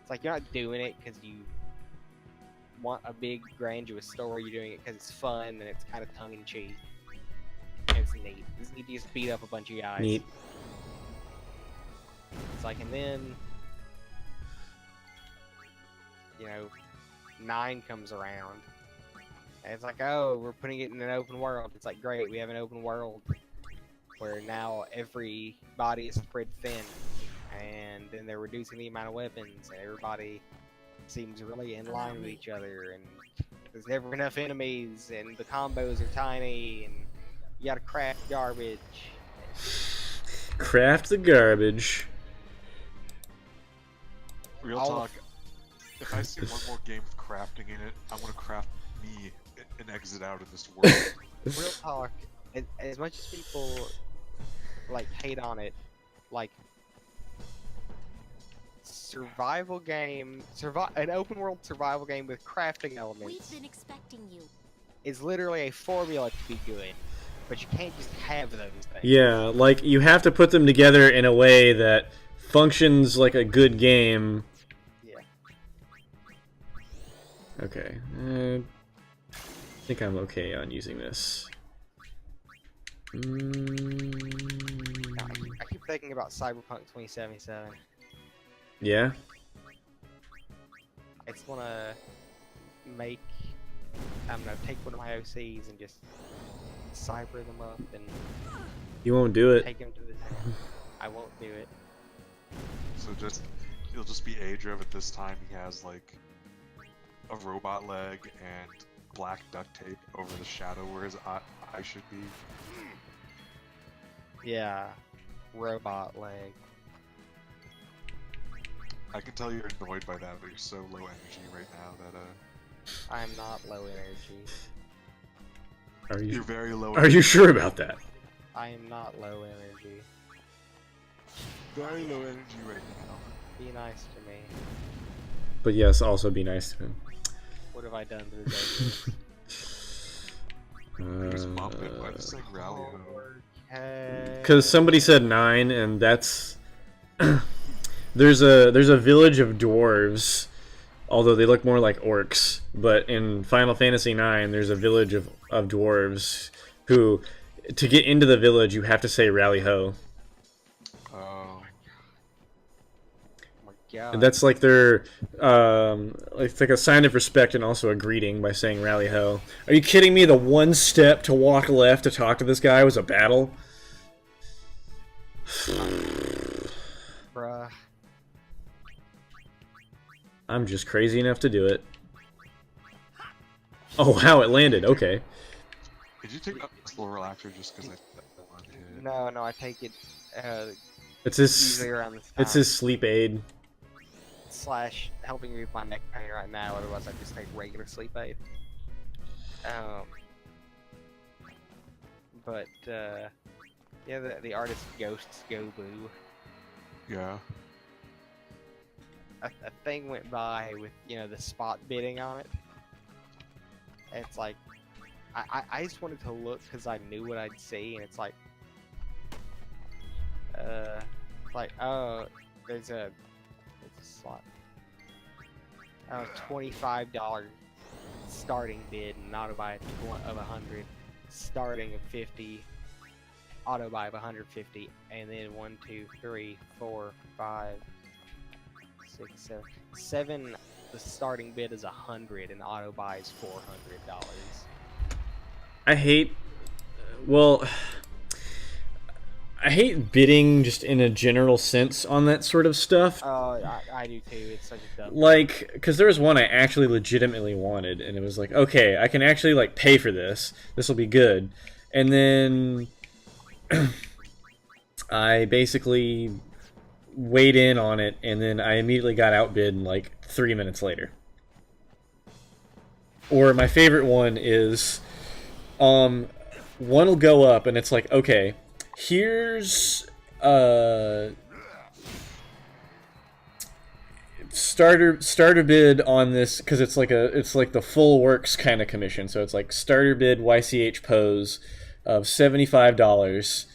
It's like you're not doing it because you want a big grandiose story. You're doing it because it's fun and it's kind of tongue in cheek. It's neat. It's neat to just beat up a bunch of guys. Neat. It's like, and then, you know, 9 comes around. And it's like, oh, we're putting it in an open world. It's like, great, we have an open world where now everybody is spread thin. And then they're reducing the amount of weapons, and everybody seems really in line with each other. And there's never enough enemies, and the combos are tiny, and you gotta craft garbage. Craft the garbage. Real talk. If I see one more game with crafting in it, I want to craft me an exit out of this world. Real talk. As much as people like hate on it, like survival game, an open world survival game with crafting elements. We've been expecting you. Is literally a formula to be good, but you can't just have those things. Yeah, like you have to put them together in a way that functions like a good game. Yeah. Okay. I think I'm okay on using this. I keep thinking about Cyberpunk 2077. Yeah? I just want to make, I don't know, take one of my OCs and just cyber them up and You won't do it. take them to the town. I won't do it. So it'll just be Adrev at this time. He has like a robot leg and black duct tape over the shadow where his eye should be. Yeah, robot leg. I can tell you're annoyed by that, but you're so low energy right now that I'm not low energy. Are you? You're very low. Are you sure about that? I am not low energy. Very low energy right now. Be nice to me. But yes, also be nice to him. What have I done to the day? Who's Muppet? Why does it say Rally Ho? Because somebody said 9, and that's there's a village of dwarves, although they look more like orcs. But in Final Fantasy IX, there's a village of dwarves who, to get into the village, you have to say Rally Ho. Oh my god! And that's like their it's like a sign of respect and also a greeting by saying Rally Ho. Are you kidding me? The one step to walk left to talk to this guy was a battle. Bruh. I'm just crazy enough to do it. Oh wow, it landed. Okay. Did you take up slow relaxer just because I wanted to hit it? No, I take it. It's his. Usually around this time. It's his sleep aid. / helping me with my neck pain right now. Otherwise, I just take regular sleep aid. But yeah, the artist Ghosts Go Boo. Yeah. A thing went by with, you know, the spot bidding on it. It's like, I just wanted to look because I knew what I'd see, and it's like, oh, there's a slot. Oh, $25 starting bid, and auto buy of 100, starting of 50, auto buy of 150, and then 1, 2, 3, 4, 5, 6, 7. The starting bid is 100, and auto buy is $400. I hate. Well, I hate bidding just in a general sense on that sort of stuff. Oh, I do too. It's such a dumb. Like, because there was one I actually legitimately wanted, and it was like, okay, I can actually like pay for this. This will be good. And then I basically weighed in on it, and then I immediately got outbid like 3 minutes later. Or my favorite one is, one will go up, and it's like, okay, here's starter bid on this, because it's like the full works kind of commission. So it's like starter bid YCH pose of $75,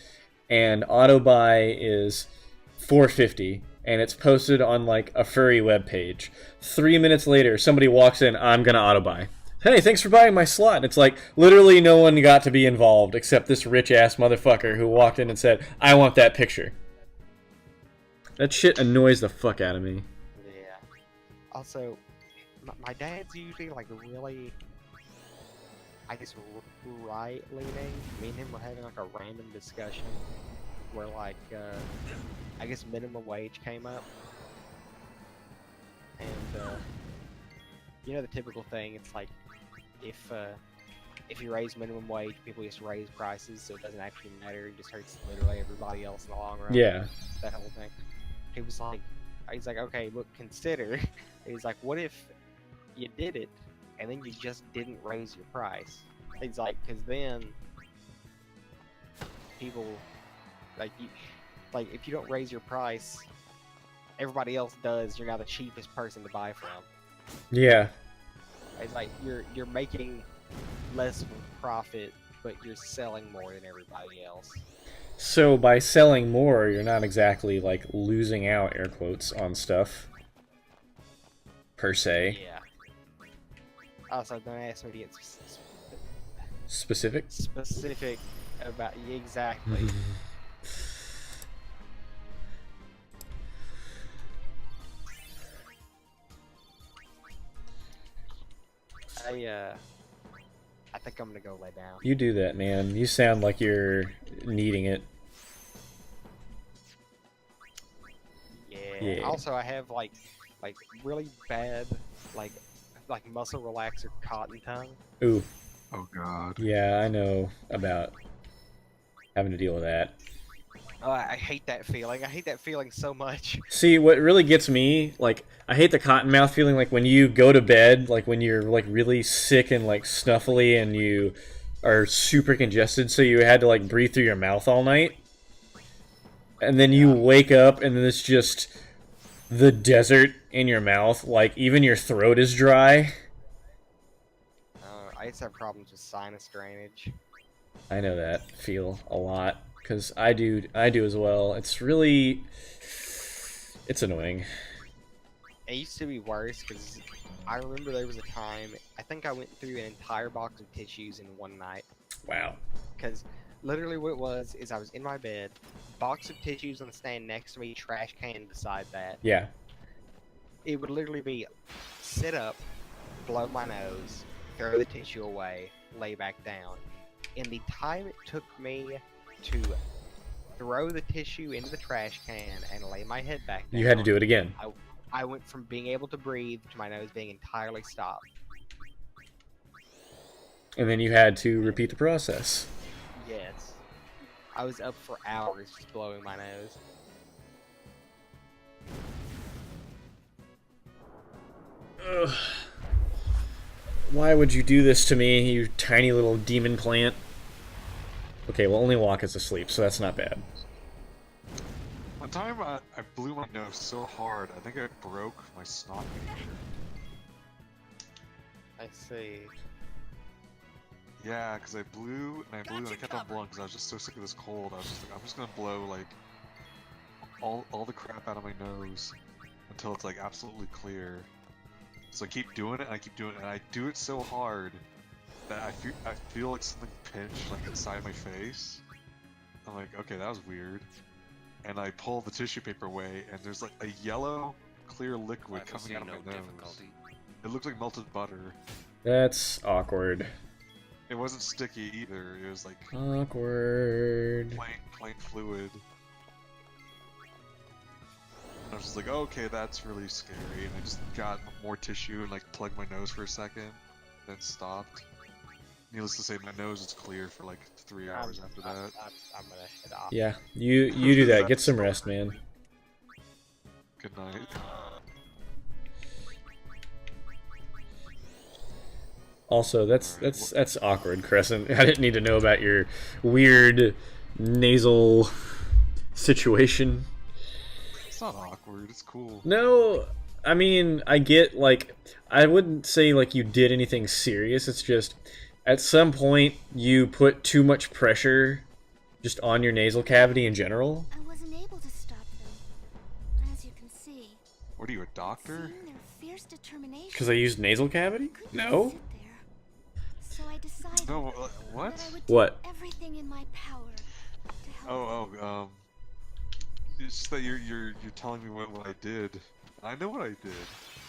and auto buy is $4.50, and it's posted on like a furry web page. 3 minutes later, somebody walks in, I'm gonna auto buy. Hey, thanks for buying my slot. And it's like, literally no one got to be involved except this rich-ass motherfucker who walked in and said, I want that picture. That shit annoys the fuck out of me. Yeah. Also, my dad's usually, like, really, I guess, right-leaning. Me and him were having, like, a random discussion where, like, I guess minimum wage came up. And, you know the typical thing, it's like, if you raise minimum wage, people just raise prices, so it doesn't actually matter. It just hurts literally everybody else in the long run. Yeah. That whole thing. He's like, okay, look, consider. He's like, what if you did it, and then you just didn't raise your price? He's like, because then people, like, if you don't raise your price, everybody else does. You're now the cheapest person to buy from. Yeah. It's like you're making less of a profit, but you're selling more than everybody else. So by selling more, you're not exactly like losing out, air quotes, on stuff per se. Yeah. Also, don't ask me to get Specific? Specific about exactly. I think I'm gonna go lay down. You do that, man. You sound like you're needing it. Yeah. Also, I have like really bad like muscle relaxer cotton tongue. Ooh. Oh god. Yeah, I know about having to deal with that. Oh, I hate that feeling. I hate that feeling so much. See, what really gets me, like, I hate the cotton mouth feeling, like, when you go to bed, like, when you're, like, really sick and, like, snuffly and you are super congested, so you had to, like, breathe through your mouth all night. And then you wake up, and then it's just the desert in your mouth. Like, even your throat is dry. I used to have problems with sinus drainage. I know that feel a lot. Because I do as well. It's really... it's annoying. It used to be worse, because I remember there was a time, I think I went through an entire box of tissues in one night. Wow. Because literally what it was, is I was in my bed, box of tissues on the stand next to me, trash can beside that. Yeah. It would literally be, sit up, blow my nose, throw the tissue away, lay back down. In the time it took me to throw the tissue into the trash can and lay my head back down, You had to do it again. I went from being able to breathe to my nose being entirely stopped. And then you had to repeat the process. Yes. I was up for hours just blowing my nose. Ugh. Why would you do this to me, you tiny little demon plant? Okay, well, only Walk is asleep, so that's not bad. One time I blew my nose so hard, I think I broke my snot major. I see. Yeah, because I blew and I kept on blowing because I was just so sick of this cold. I was just like, I'm just gonna blow like all the crap out of my nose until it's like absolutely clear. So I keep doing it and I keep doing it and I do it so hard that I feel like something pinched like inside my face. I'm like, okay, that was weird. And I pull the tissue paper away and there's like a yellow clear liquid coming out of my nose. It looks like melted butter. That's awkward. It wasn't sticky either. It was like awkward. Plain fluid. I was just like, okay, that's really scary. And I just got more tissue and like plugged my nose for a second, then stopped. Needless to say, my nose was clear for like 3 hours after that. I'm gonna head off. Yeah, you do that. Get some rest, man. Good night. Also, that's awkward, Crescent. I didn't need to know about your weird nasal situation. It's not awkward, it's cool. No, I mean, I get, like, I wouldn't say, like, you did anything serious. It's just, at some point, you put too much pressure Just on your nasal cavity in general? I wasn't able to stop them. As you can see, What are you, a doctor? seeing their fierce determination. Because I used nasal cavity? No? So I decided No, what? that I would do What? everything in my power to help. It's just that you're telling me what I did. I know what I did.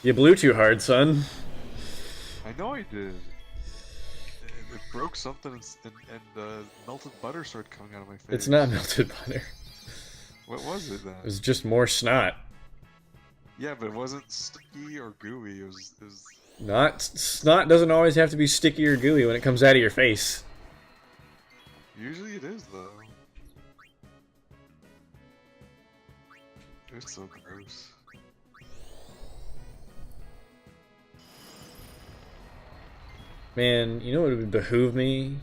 You blew too hard, son. I know I did. It broke something and melted butter started coming out of my face. It's not melted butter. What was it then? It was just more snot. Yeah, but it wasn't sticky or gooey. It was Not snot doesn't always have to be sticky or gooey when it comes out of your face. Usually it is though. It's so gross. Man, you know what would behoove me?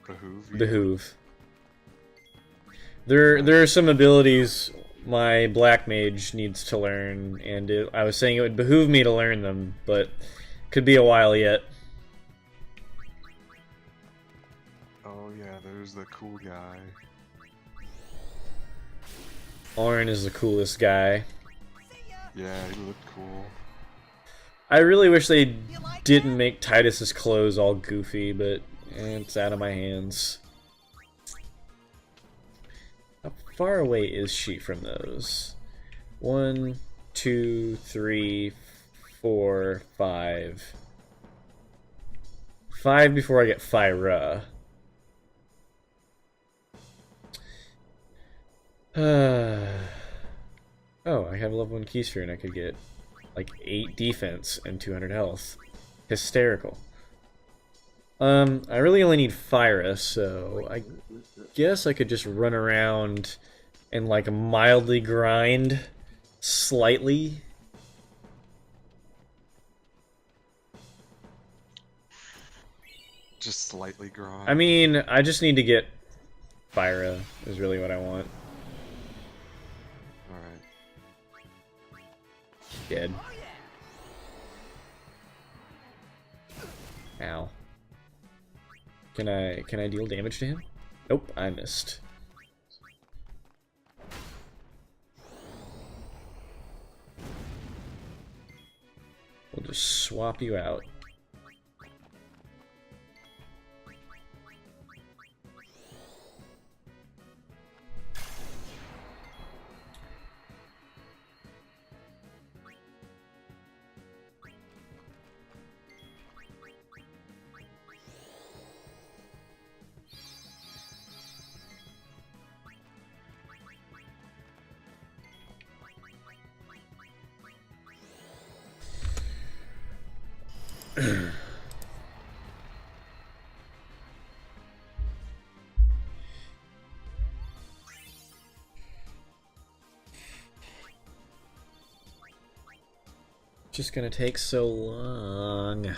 Behoove you? Behoove. There are some abilities my black mage needs to learn, and I was saying it would behoove me to learn them, but could be a while yet. Oh yeah, there's the cool guy. Auron is the coolest guy. Yeah, he looked cool. I really wish they didn't make Titus's clothes all goofy, but it's out of my hands. How far away is she from those? 1, 2, 3, 4, 5. 5 before I get Fyra. Oh, I have a level 1 Keysphere and I could get like 8 defense and 200 health. Hysterical. I really only need Fyra, so I guess I could just run around and like mildly grind slightly. Just slightly grind. I mean, I just need to get Fyra is really what I want. Alright. Dead. Ow. Can I deal damage to him? Nope, I missed. We'll just swap you out. Just gonna take so long.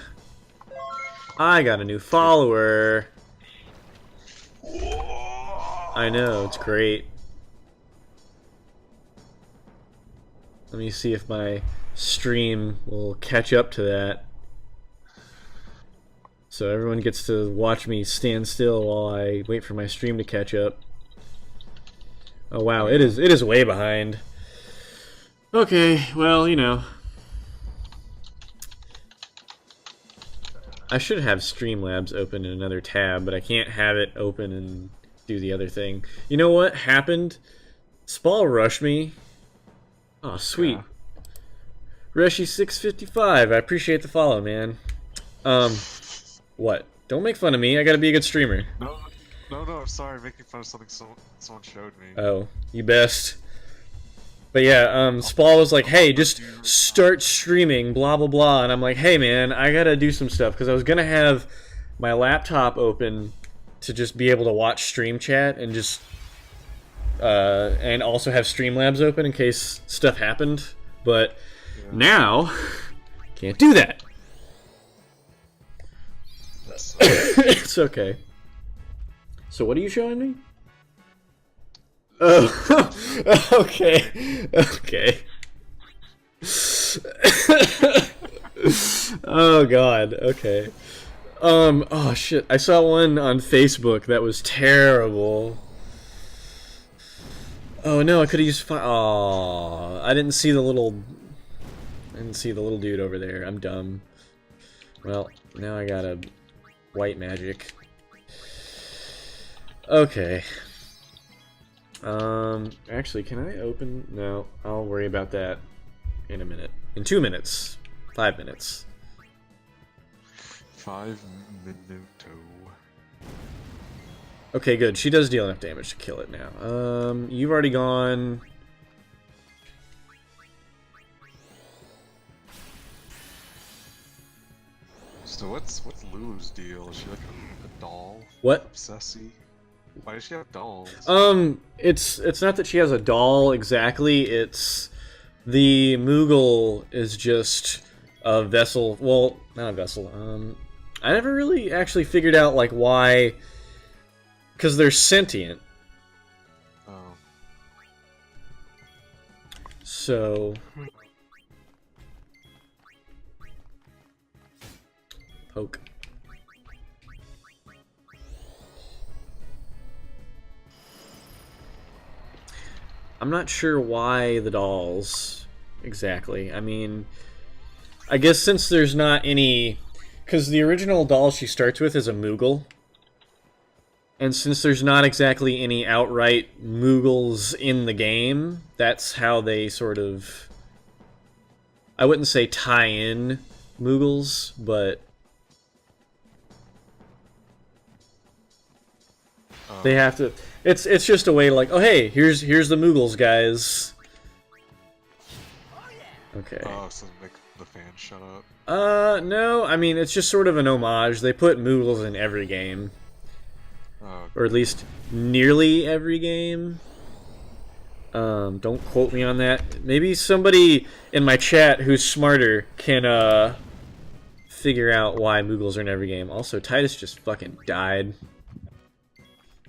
I got a new follower. I know, it's great. Let me see if my stream will catch up to that. So everyone gets to watch me stand still while I wait for my stream to catch up. Oh wow, it is way behind. Okay, well, you know. I should have Streamlabs open in another tab, but I can't have it open and do the other thing. You know what happened? Spall rushed me. Oh, sweet. Yeah. Reshi655, I appreciate the follow, man. What? Don't make fun of me, I gotta be a good streamer. No, sorry, making fun of something someone showed me. Oh, you best. But yeah, Spall was like, hey, just start streaming, blah, blah, blah. And I'm like, hey, man, I gotta do some stuff. Because I was going to have my laptop open to just be able to watch stream chat and just... and also have Streamlabs open in case stuff happened. But now, can't do that. It's okay. So what are you showing me? Oh, okay, okay. Oh god, okay. Oh shit, I saw one on Facebook that was terrible. Oh no, I could have used fire. Oh, I didn't see the little dude over there. I'm dumb. Well, now I got a white magic. Okay. Actually, can I open? No, I'll worry about that in a minute. In 2 minutes. 5 minutes. 5 minuto. Okay, good. She does deal enough damage to kill it now. You've already gone. So what's Lulu's deal? Is she like a doll? What? Obsessy? Why does she have dolls? It's not that she has a doll exactly. It's the Moogle is just a vessel. Well, not a vessel. I never really actually figured out like why. Because they're sentient. Oh. So. Poke. I'm not sure why the dolls exactly. I mean, I guess since there's not any, because the original doll she starts with is a Moogle, and since there's not exactly any outright Moogles in the game, that's how they sort of, I wouldn't say tie in Moogles, but they have to. It's just a way to like, oh hey, here's the Moogles, guys. Okay. Oh, so make the fans shut up. No, I mean it's just sort of an homage. They put Moogles in every game, or at least nearly every game. Don't quote me on that. Maybe somebody in my chat who's smarter can figure out why Moogles are in every game. Also, Titus just fucking died.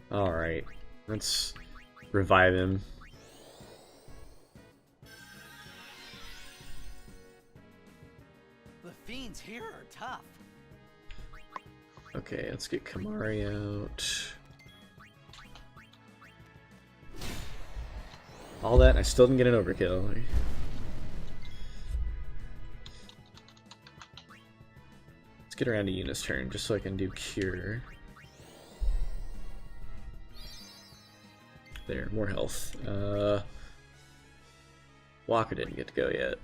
Alright, let's revive him. The fiends here are tough. Okay, let's get Kamari out. All that, and I still didn't get an overkill. Let's get around to Yuna's turn, just so I can do Cure. There, more health. Walker didn't get to go yet.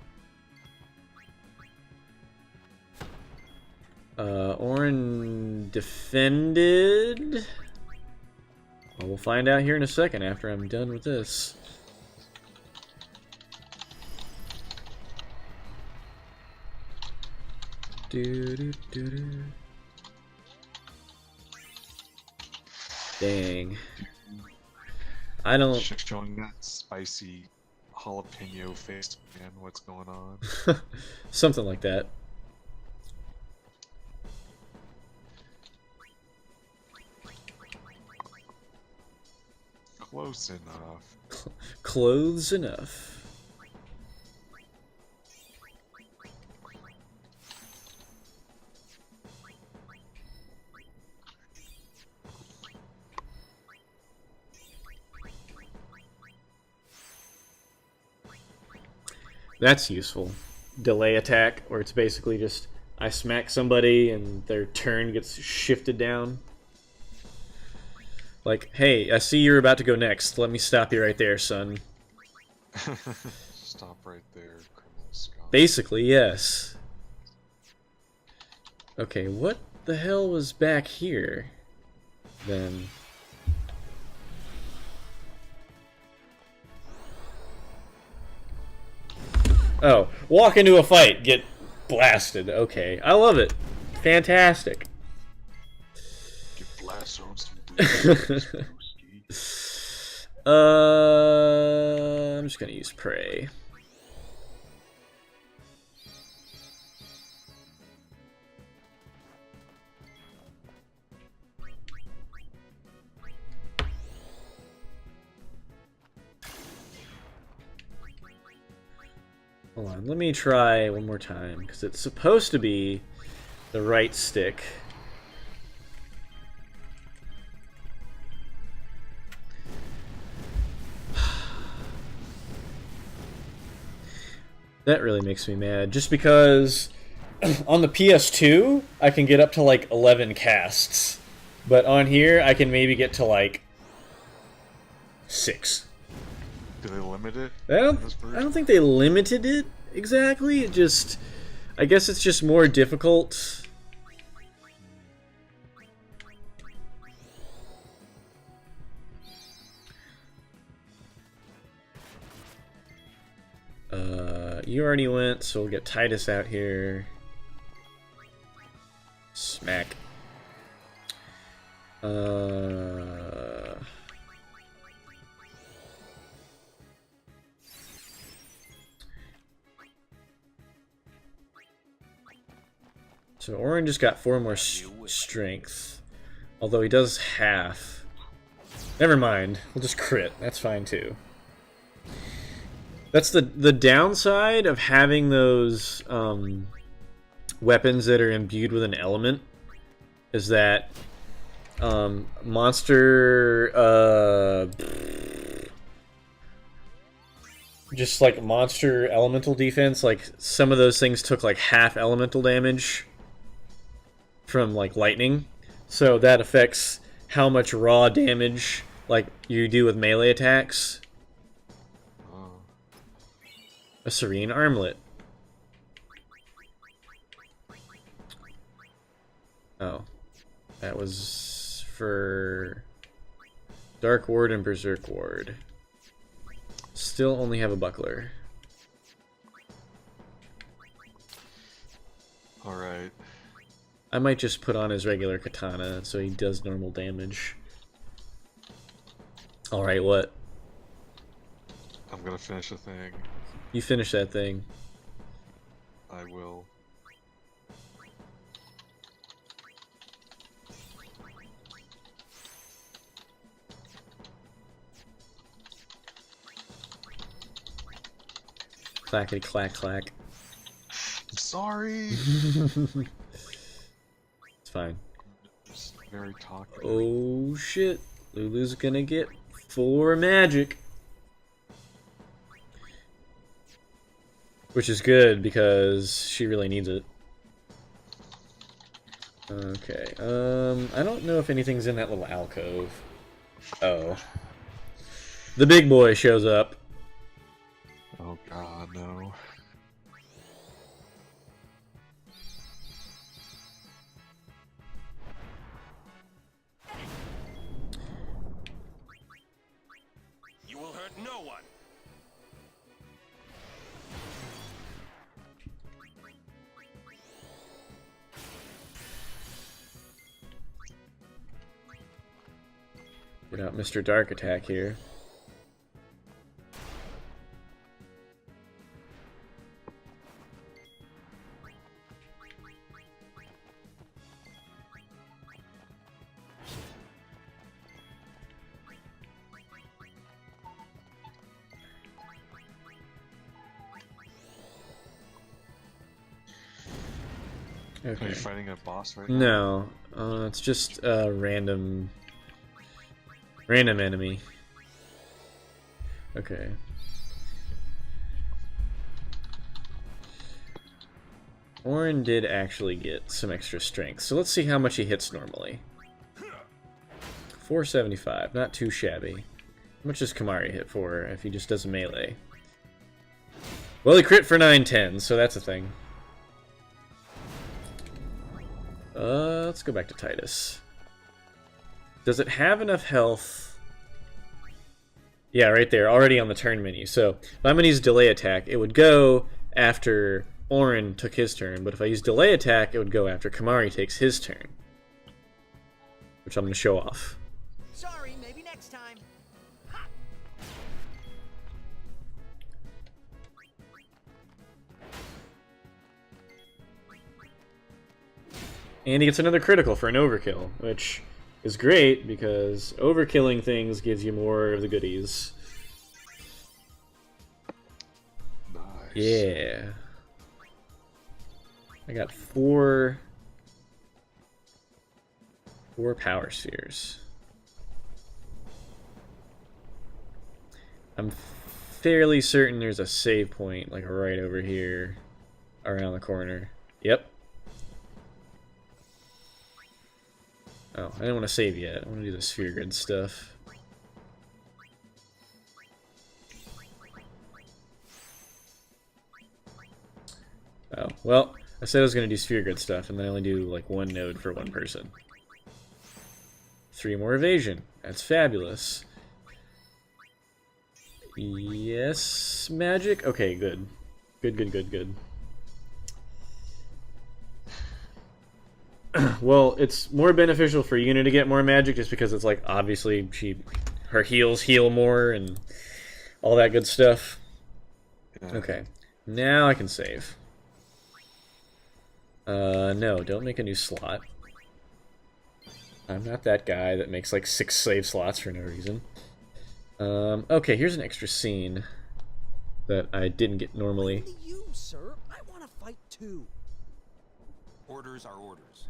Orin defended. Well, we'll find out here in a second after I'm done with this. Dang. I don't. Showing that spicy jalapeno face, man. What's going on? Something like that. Close enough. Clothes enough. That's useful. Delay attack, where it's basically just I smack somebody and their turn gets shifted down. Like, hey, I see you're about to go next. Let me stop you right there, son. Stop right there, criminal scum. Basically, yes. Okay, what the hell was back here, then? Oh, walk into a fight, get blasted. Okay, I love it. Fantastic. Get blasted on some I'm just gonna use Prey. Hold on, let me try one more time, because it's supposed to be the right stick. That really makes me mad. Just because on the PS2, I can get up to like 11 casts. But on here, I can maybe get to like 6. Do they limit it? I don't think they limited it exactly. It just, I guess it's just more difficult. You already went, so we'll get Titus out here. Smack. So Orin just got 4 more strength, although he does half. Never mind, we'll just crit. That's fine too. That's the downside of having those weapons that are imbued with an element, is that monster just like monster elemental defense, like some of those things took like half elemental damage from like lightning, so that affects how much raw damage like you do with melee attacks. A serene armlet. Oh, that was for Dark Ward and Berserk Ward. Still only have a buckler. Alright. I might just put on his regular katana so he does normal damage. Alright, what? I'm gonna finish the thing. You finish that thing. I will. Clackety clack clack. I'm sorry. It's fine. Just very talkative. Oh shit. Lulu's gonna get 4 magic. Which is good because she really needs it. Okay. I don't know if anything's in that little alcove. Oh. The big boy shows up. Oh god, no. You will hurt no one. Get out Mr. Dark Attack here. Okay. Are you fighting a boss right now? No, it's just a random enemy. Okay. Orin did actually get some extra strength, so let's see how much he hits normally. 475, not too shabby. How much does Kimahri hit for if he just does a melee? Well, he crit for 910, so that's a thing. Let's go back to Titus. Does it have enough health? Yeah, right there, already on the turn menu. So if I'm going to use delay attack, it would go after Orin took his turn, but if I use delay attack, it would go after Kimahri takes his turn. Which I'm going to show off. Sorry, maybe next time. Ha! And he gets another critical for an overkill, which is great because overkilling things gives you more of the goodies. Nice. Yeah. I got four power spheres. I'm fairly certain there's a save point, like right over here, around the corner. Yep. Oh, I didn't want to save yet. I want to do the sphere grid stuff. Oh, well, I said I was going to do sphere grid stuff, and then I only do like one node for one person. 3 more evasion. That's fabulous. Yes, magic? Okay, good. Good. Well, it's more beneficial for Yuna to get more magic just because it's like, obviously, her heals heal more and all that good stuff. Okay, now I can save. No, don't make a new slot. I'm not that guy that makes like 6 save slots for no reason. Okay, here's an extra scene that I didn't get normally. You, sir. I want to fight too. Orders are orders.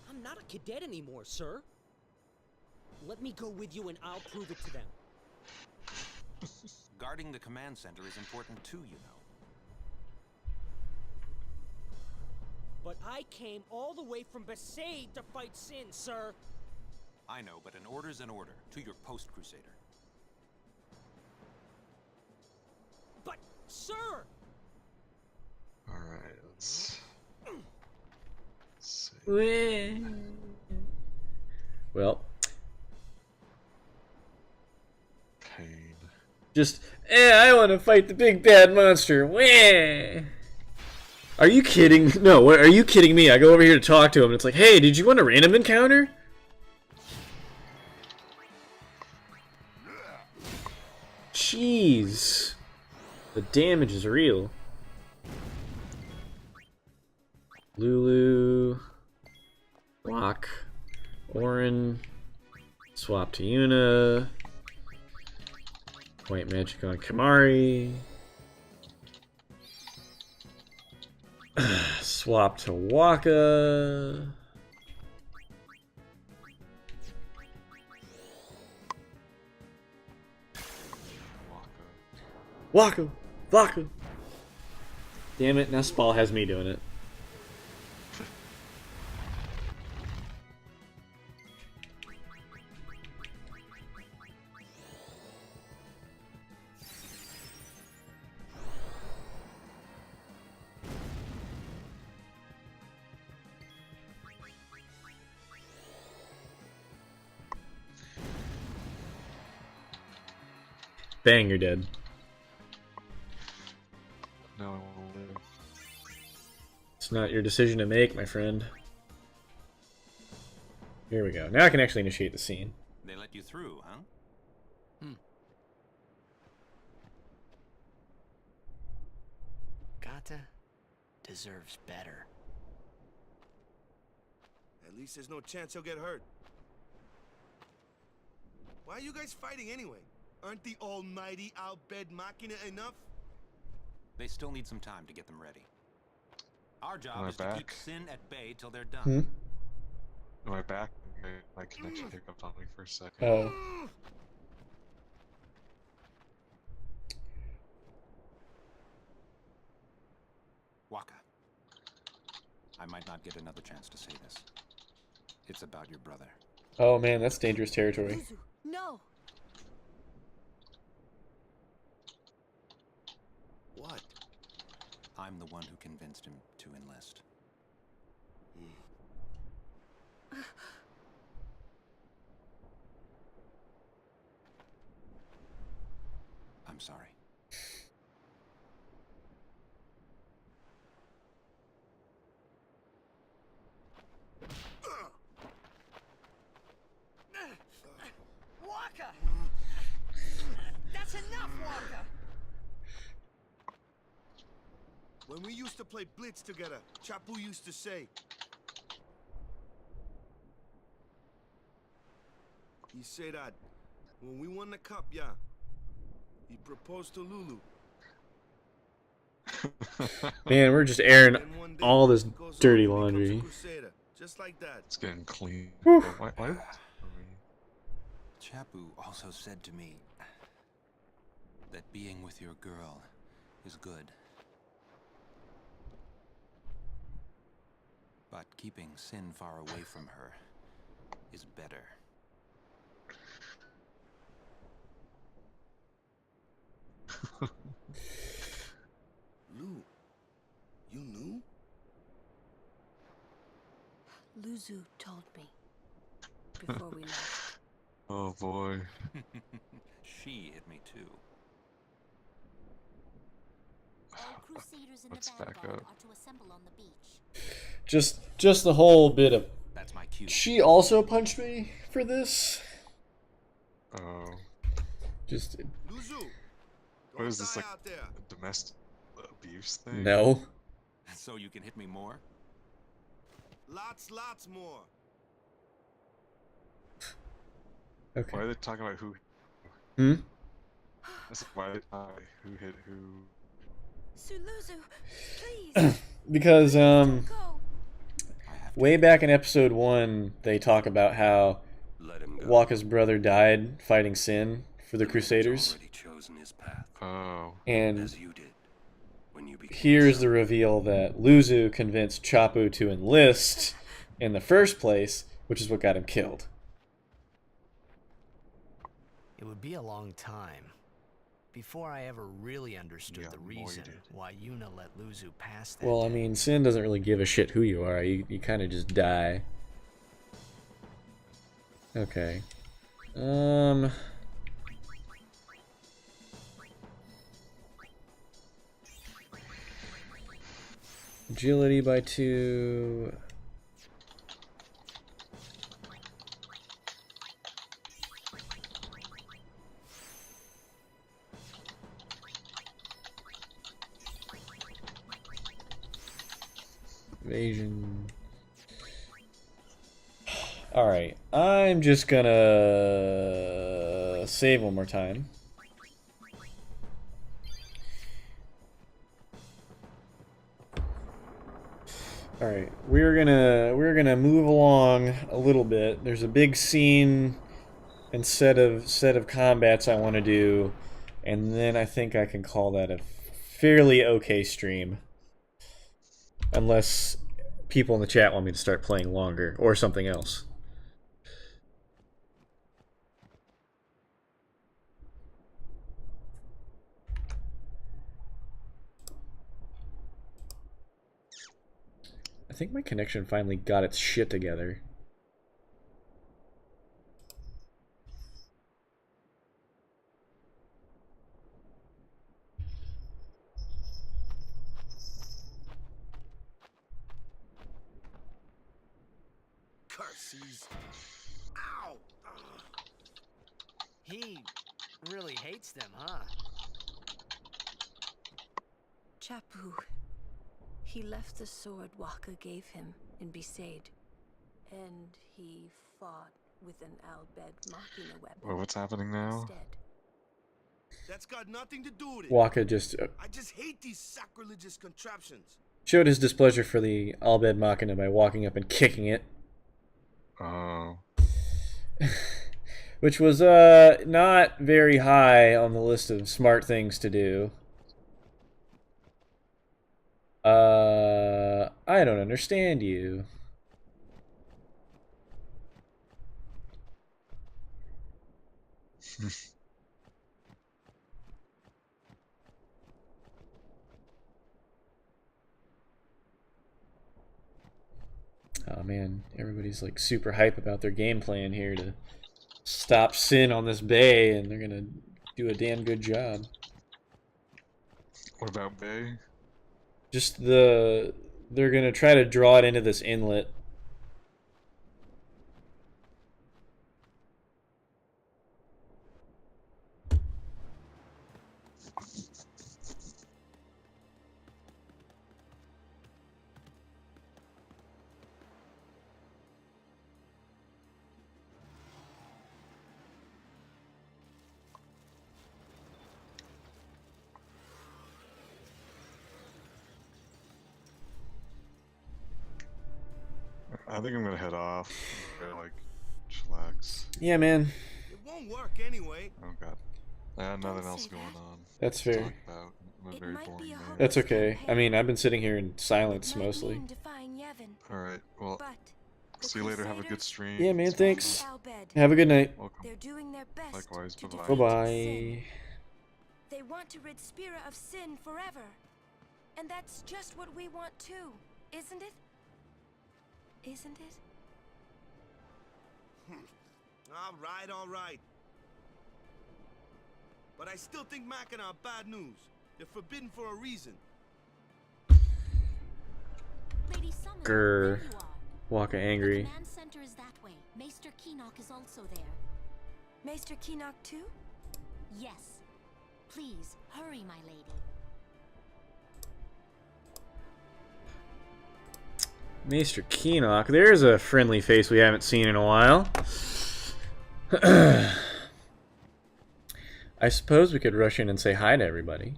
I'm not a cadet anymore, sir. Let me go with you and I'll prove it to them. Guarding the command center is important too, you know. But I came all the way from Besaid to fight Sin, sir. I know, but an order's an order to your post-crusader. But, sir! Alright, let's see. Well. Pain. Just, I want to fight the big bad monster. Wah! Are you kidding? No, are you kidding me? I go over here to talk to him, and it's like, hey, did you want a random encounter? Jeez. The damage is real. Lulu. Block. Orin. Swap to Yuna. White magic on Kamari. Swap to Waka. Waka! Waka! Damn it, now Spall has me doing it. Bang, you're dead. No, I won't live. It's not your decision to make, my friend. Here we go. Now I can actually initiate the scene. They let you through, huh? Kata deserves better. At least there's no chance he'll get hurt. Why are you guys fighting anyway? Aren't the almighty Al-Bhed Machina enough? They still need some time to get them ready. Our job is to keep Sin at bay till they're done. Hmm? Am I back? My connection hiccuped on me for a second. Oh. Waka. I might not get another chance to say this. It's about your brother. Oh man, that's dangerous territory. No. What? I'm the one who convinced him to enlist. I'm sorry. Waka! That's enough, Waka! When we used to play Blitz together, Chapu used to say, he said that when we won the cup, yeah, he proposed to Lulu. Man, we're just airing all this dirty laundry. Just like that. It's getting clean. Chapu also said to me, that being with your girl is good. But keeping Sin far away from her is better. Lou, you knew? Luzu told me before we left. Oh boy. She hit me too. All Crusaders in Let's the back Vanguard up. are to assemble on the beach. Just the whole bit of. That's my cue. She also punched me for this. Oh. Just Luzu, What is this, die like out there. a domestic abuse thing? no. So you can hit me more? Lots more. Okay. Why are they talking about who? Hmm. That's why are they talking about who hit who? Suluzu, please. Because Go. way back in episode 1, they talk about how Let him go. Waka's brother died fighting Sin for the Crusaders, Already chosen his path, Oh. and as you did when you became here's a the reveal that Luzu convinced Chapu to enlist in the first place, which is what got him killed. It would be a long time before I ever really understood Yeah, the boy, you reason did. why Yuna let Luzu pass that Well, I day. mean, Sin doesn't really give a shit who you are. You kind of just die. Okay. Agility by 2. Evasion. Alright, I'm just gonna save one more time. Alright, we're gonna move along a little bit. There's a big scene and set of combats I want to do, and then I think I can call that a fairly okay stream. Unless people in the chat want me to start playing longer or something else. I think my connection finally got its shit together. Curses. Ow! He really hates them, huh? Chapu. He left the sword Waka gave him in Besaid. And he fought with an Al-Bhed Machina weapon. Well, what's happening now? Instead. That's got nothing to do with it. Waka just I just hate these sacrilegious contraptions. showed his displeasure for the Al-Bhed Machina by walking up and kicking it. Oh. Which was not very high on the list of smart things to do. I don't understand you. Oh man, everybody's like super hype about their game plan here to stop Sin on this bay, and they're gonna do a damn good job. What about Bay? Just they're gonna try to draw it into this inlet. I think I'm gonna head off. I'm gonna, like, chillax. Yeah, man. It won't work anyway. Oh god. I had nothing Don't else say going that. on. That's to fair. talk about. I'm a It very might boring be a man. hope. That's okay. I mean, I've been sitting here in silence Might mostly. mean defying Yevon, Alright, well, but the see you later. Have a good Crusaders stream. Yeah, man, Stay thanks. strong. Al Bhed. Have a good night. Welcome. They're doing their best Likewise, to bye-bye. defeat Bye-bye. sin. They want to rid Spira of sin forever. And that's just what we want too, isn't it? Isn't it? All right. But I still think Mackinac are bad news. They're forbidden for a reason. Lady Summoner, Grr. there you are. Waka angry. The command center is that way. Maester Keenock is also there. Maester Keenock too? Yes. Please, hurry, my lady. Maester Keenock. There's a friendly face we haven't seen in a while. I suppose we could rush in and say hi to everybody.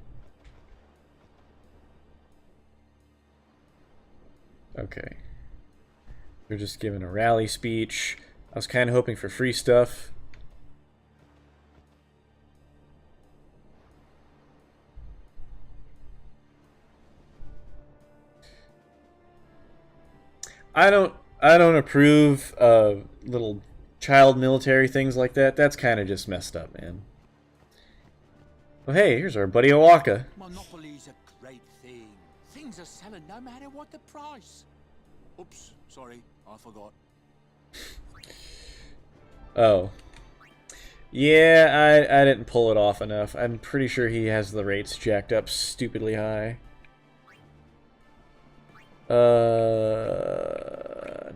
Okay. They're just giving a rally speech. I was kind of hoping for free stuff. I don't approve of little child military things like that. That's kind of just messed up, man. Oh, hey, here's our buddy Owaka. Monopoly's a great thing. Things are selling no matter what the price. Oops, sorry, I forgot. Oh. Yeah, I didn't pull it off enough. I'm pretty sure he has the rates jacked up stupidly high.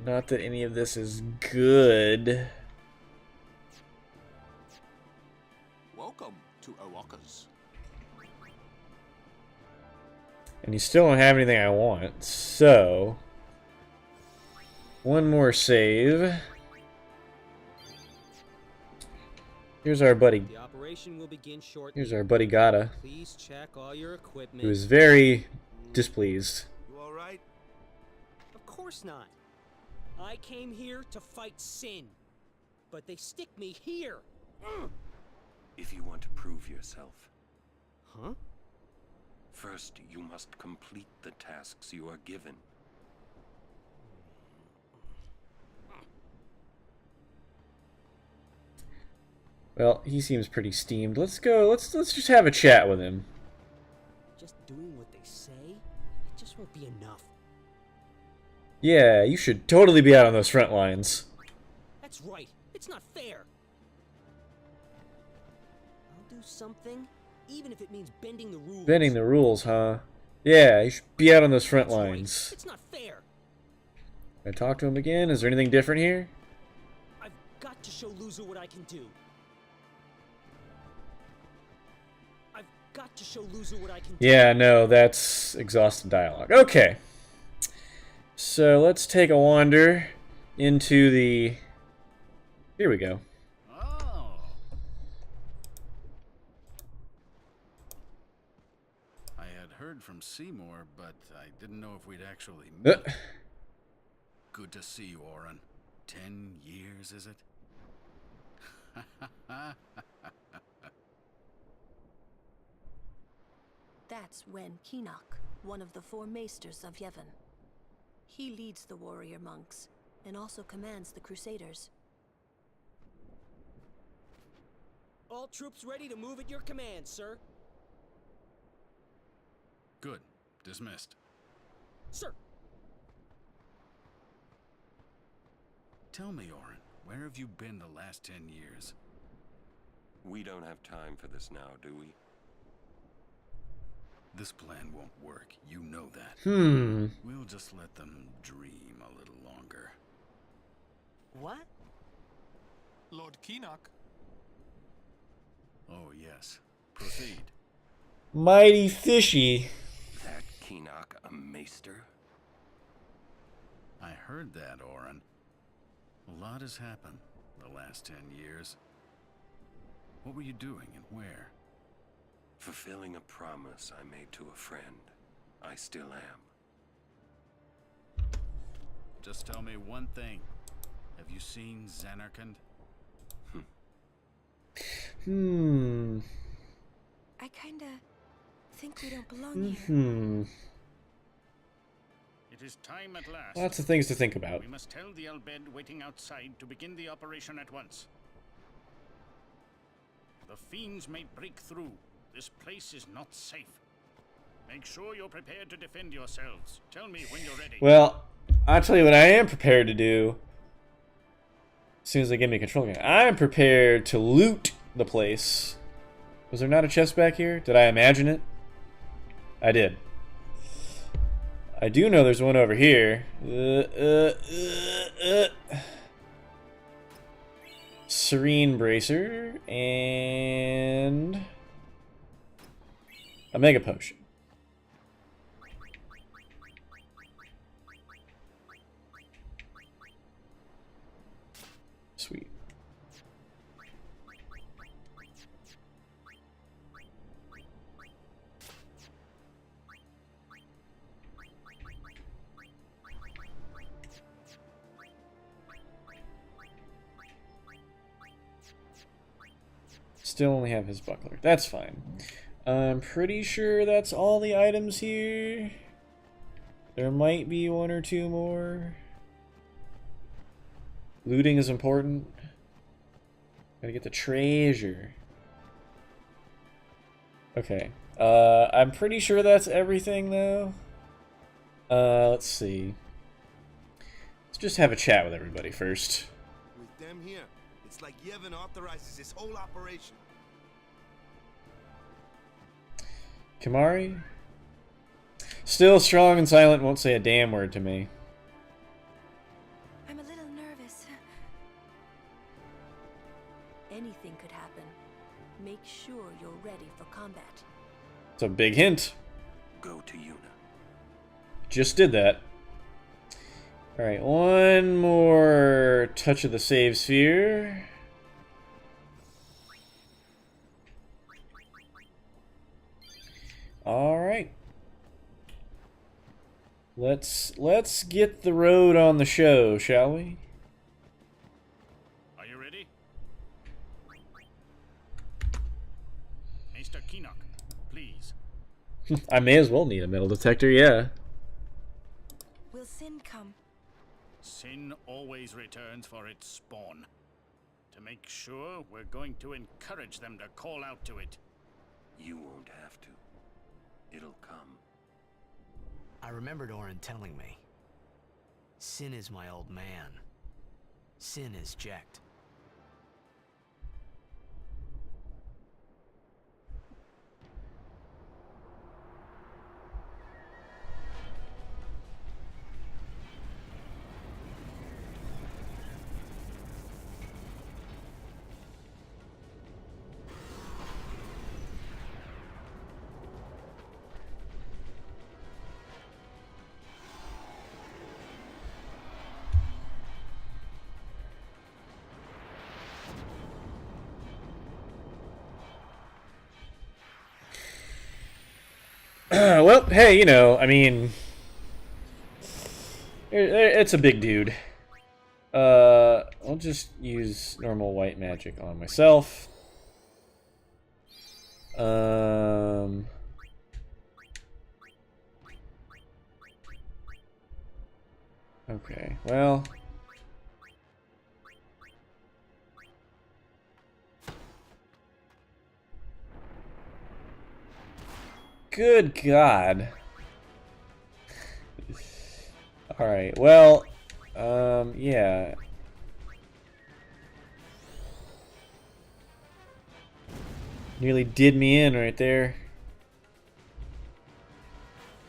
Not that any of this is good. Welcome to Owaka's. And you still don't have anything I want, so... One more save. Here's our buddy. The operation will begin shortly. Here's our buddy Gata, Please check all your equipment. who is very displeased. You all right? Of course not. I came here to fight sin, but they stick me here. If you want to prove yourself, Huh? first you must complete the tasks you are given. Well, he seems pretty steamed. Let's go. Let's just have a chat with him. Just doing what they say, it just won't be enough. Yeah, you should totally be out on those front lines. That's right. It's not fair. I'll do something, even if it means bending the rules. Bending the rules, huh? Yeah, you should be out on those front That's right. lines. It's not fair. Can I talk to him again? Is there anything different here? I've got to show Loser what I can do. I've got to show Loser what I can do. Yeah, no, that's exhausted dialogue. Okay. So let's take a wander into the... Here we go. Oh. I had heard from Seymour, but I didn't know if we'd actually meet. Good to see you, Orin. 10 years, is it? That's Wen Keenock, one of the 4 maesters of Yevon. He leads the warrior monks, and also commands the Crusaders. All troops ready to move at your command, sir. Good. Dismissed. Sir. Tell me, Orin, where have you been the last 10 years? We don't have time for this now, do we? This plan won't work. You know that. We'll just let them dream a little longer. What? Lord Keenock. Oh, yes. Proceed. Mighty fishy. That Keenock a maester? I heard that, Orin. A lot has happened the last 10 years. What were you doing and where? Fulfilling a promise I made to a friend. I still am. Just tell me one thing. Have you seen Zanarkand? I kinda think we don't belong here. Hmm. It is time at last. Lots of things to think about. We must tell the Al Bhed waiting outside to begin the operation at once. The fiends may break through. This place is not safe. Make sure you're prepared to defend yourselves. Tell me when you're ready. Well, I'll tell you what I am prepared to do. As soon as they give me control again, I'm prepared to loot the place. Was there not a chest back here? Did I imagine it? I did. I do know there's one over here. Serene Bracer and a Mega Potion. Sweet. Still only have his buckler. That's fine. I'm pretty sure that's all the items here. There might be one or two more. Looting is important. Gotta get the treasure. Okay. I'm pretty sure that's everything, though. Let's see. Let's just have a chat with everybody first. With them here, it's like Yevon authorizes this whole operation. Kimahri? Still strong and silent, won't say a damn word to me. I'm a little nervous. Anything could happen. Make sure you're ready for combat. It's a big hint. Go to Yuna. Just did that. Alright, one more touch of the save sphere. Alright. Let's get the road on the show, shall we? Are you ready? Mr. Keenock, please. I may as well need a metal detector, yeah. Will Sin come? Sin always returns for its spawn. To make sure, we're going to encourage them to call out to it. You won't have to. It'll come. I remembered Orin telling me. Sin is my old man. Sin is Jecht. Well, hey, you know, I mean, it's a big dude. I'll just use normal white magic on myself. Okay, well. Good God. Alright, well, yeah. Nearly did me in right there.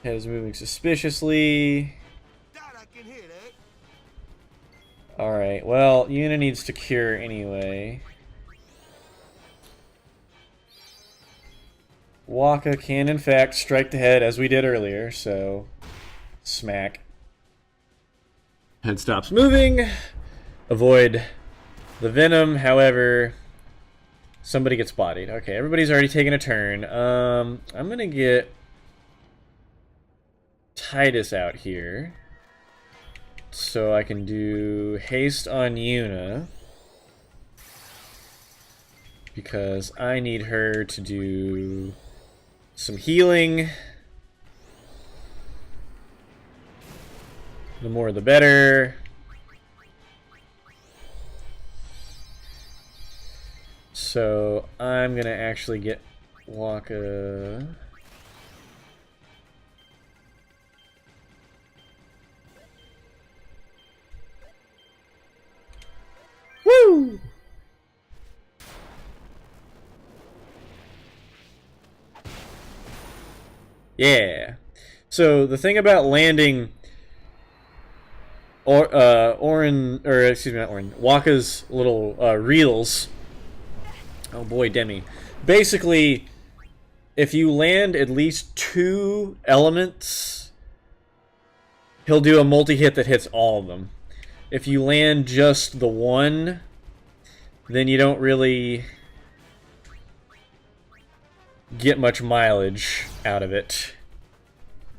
Head is moving suspiciously. Alright, well, Yuna needs to cure anyway. Wakka can, in fact, strike the head as we did earlier, so smack. Head stops moving. Avoid the venom, however, somebody gets bodied. Okay, everybody's already taken a turn. I'm gonna get Tidus out here so I can do haste on Yuna. because I need her to do some healing. The more the better. So I'm gonna actually get Wakka. Woo! Yeah. So the thing about landing Wakka's little reels. Oh boy, Demi. Basically, if you land at least 2 elements, he'll do a multi-hit that hits all of them. If you land just the one, then you don't really get much mileage out of it.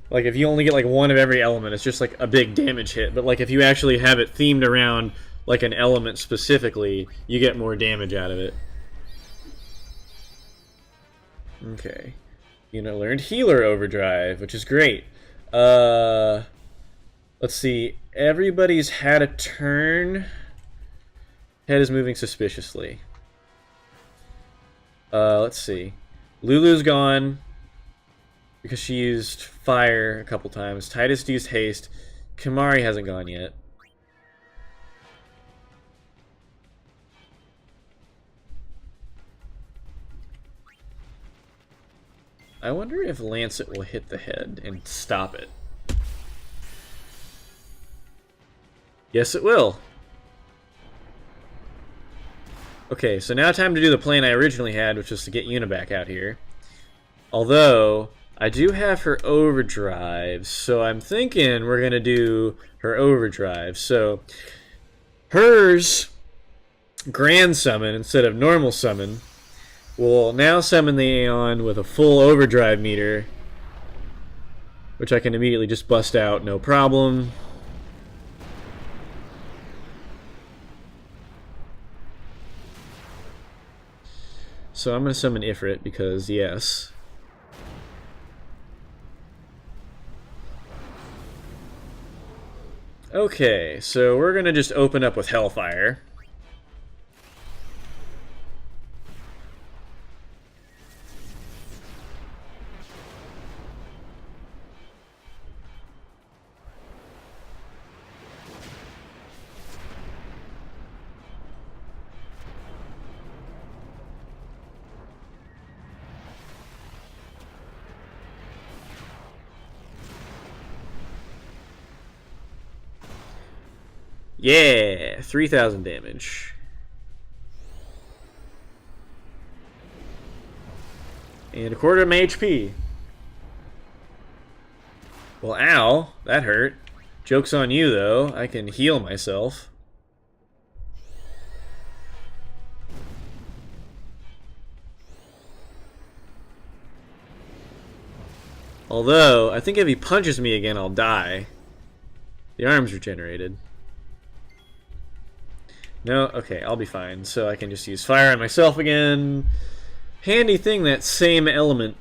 Like, if you only get, like, one of every element, it's just, like, a big damage hit. But, like, if you actually have it themed around, like, an element specifically, you get more damage out of it. Okay. Learned Healer Overdrive, which is great. Let's see. Everybody's had a turn. Head is moving suspiciously. Let's see. Lulu's gone because she used fire a couple times. Titus used haste. Kimahri hasn't gone yet. I wonder if Lancet will hit the head and stop it. Yes, it will. Okay, so now time to do the plan I originally had, which was to get Yuna back out here. Although, I do have her overdrive, so I'm thinking we're going to do her overdrive. So, hers grand summon instead of normal summon will now summon the Aeon with a full overdrive meter, which I can immediately just bust out, no problem. So I'm going to summon Ifrit because, yes. Okay, so we're going to just open up with Hellfire. Yeah, 3,000 damage. And a quarter of my HP. Well, ow, that hurt. Joke's on you, though. I can heal myself. Although, I think if he punches me again, I'll die. The arm's regenerated. No? Okay, I'll be fine. So I can just use fire on myself again. Handy thing, that same element.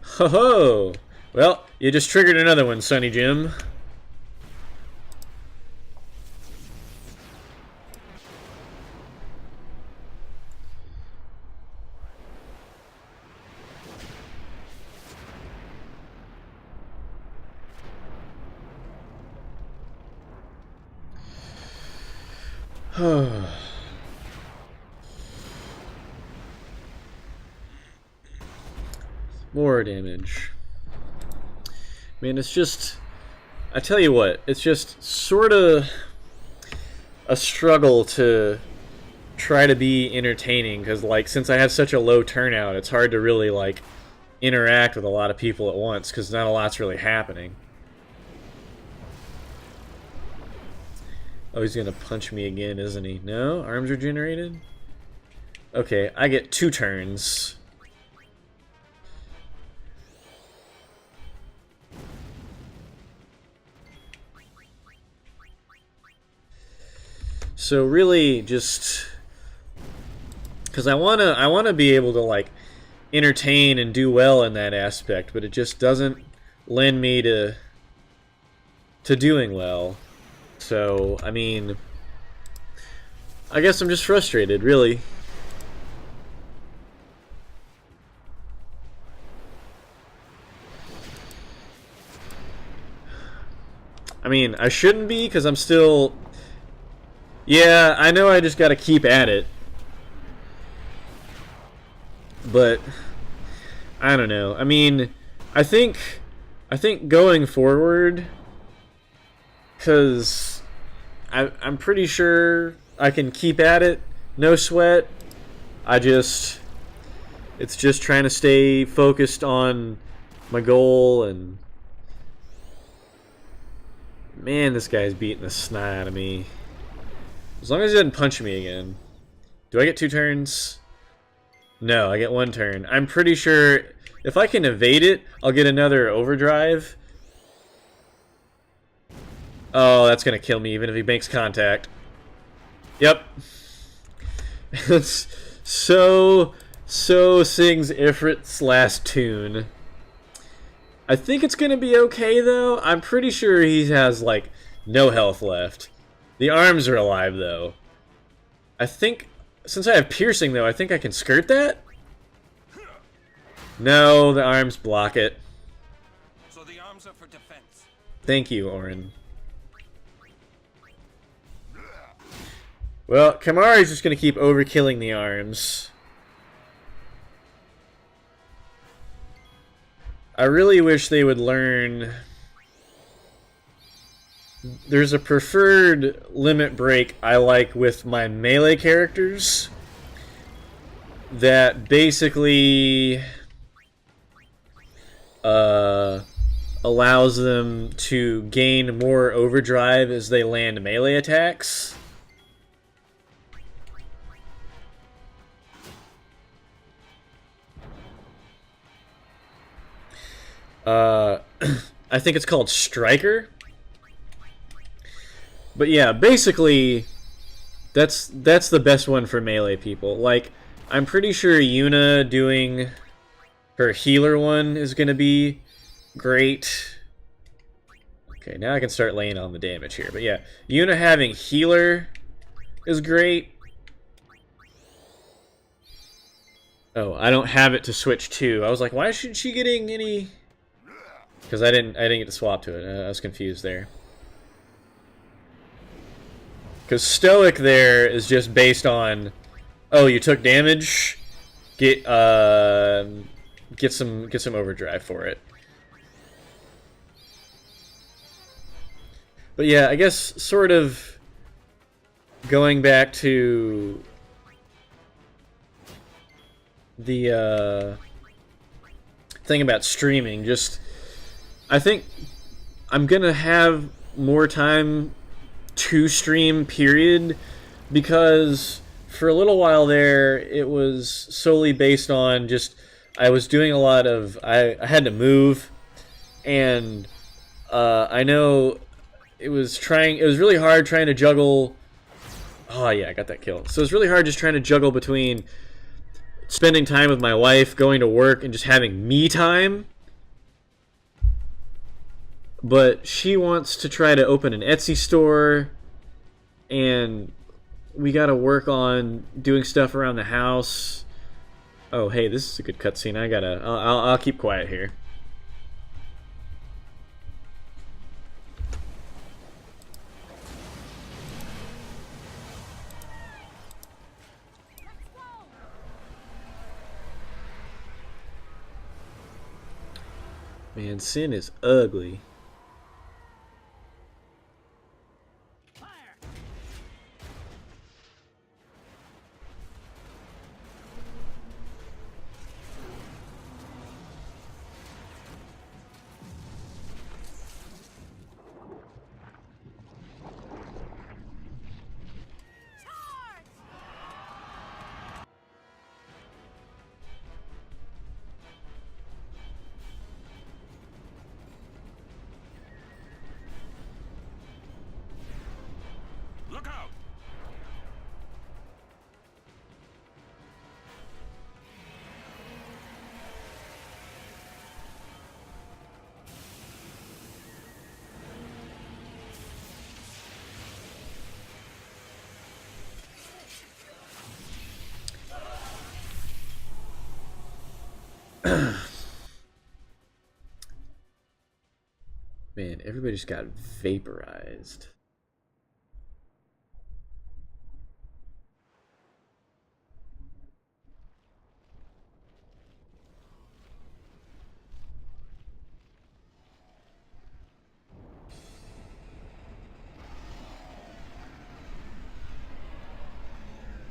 Ho-ho! Well, you just triggered another one, Sonny Jim. More damage. I mean, it's just... I tell you what, it's just sort of a struggle to try to be entertaining, because, like, since I have such a low turnout, it's hard to really, like, interact with a lot of people at once, because not a lot's really happening. Oh, he's gonna punch me again, isn't he? No? Arms regenerated? Okay, I get 2 turns. So really, just because I wanna be able to like entertain and do well in that aspect, but it just doesn't lend me to doing well. So I mean, I guess I'm just frustrated, really. I mean, I shouldn't be, because I'm still... Yeah, I know I just gotta keep at it. But, I don't know. I mean, I think going forward, because I'm pretty sure I can keep at it, no sweat. It's just trying to stay focused on my goal, and man, this guy's beating the snot out of me. As long as he doesn't punch me again. Do I get 2 turns? No, I get 1 turn. I'm pretty sure if I can evade it, I'll get another overdrive. Oh, that's gonna kill me even if he makes contact. Yep. It's so sings Ifrit's last tune. I think it's gonna be okay though. I'm pretty sure he has like no health left. The arms are alive though. I think since I have piercing though, I think I can skirt that. No, the arms block it. So the arms are for defense. Thank you, Orin. Well, Kamari's just gonna keep overkilling the arms. I really wish they would learn... There's a preferred limit break I like with my melee characters that basically allows them to gain more overdrive as they land melee attacks. I think it's called Striker. But yeah, basically, that's the best one for melee people. Like, I'm pretty sure Yuna doing her healer one is gonna be great. Okay, now I can start laying on the damage here. But yeah, Yuna having healer is great. Oh, I don't have it to switch to. I was like, why isn't she getting any... Because I didn't get to swap to it. I was confused there. Because Stoic there is just based on, oh, you took damage, get some overdrive for it. But yeah, I guess sort of going back to the thing about streaming, just I think I'm gonna have more time to stream, period, because for a little while there it was solely based on just I was doing a lot of I had to move, and I know it was really hard trying to juggle. Oh yeah, I got that kill. So it's really hard just trying to juggle between spending time with my wife, going to work, and just having me time. But she wants to try to open an Etsy store, and we gotta work on doing stuff around the house. Oh, hey, this is a good cutscene. I'll keep quiet here. Man, Sin is ugly. Man, everybody just got vaporized.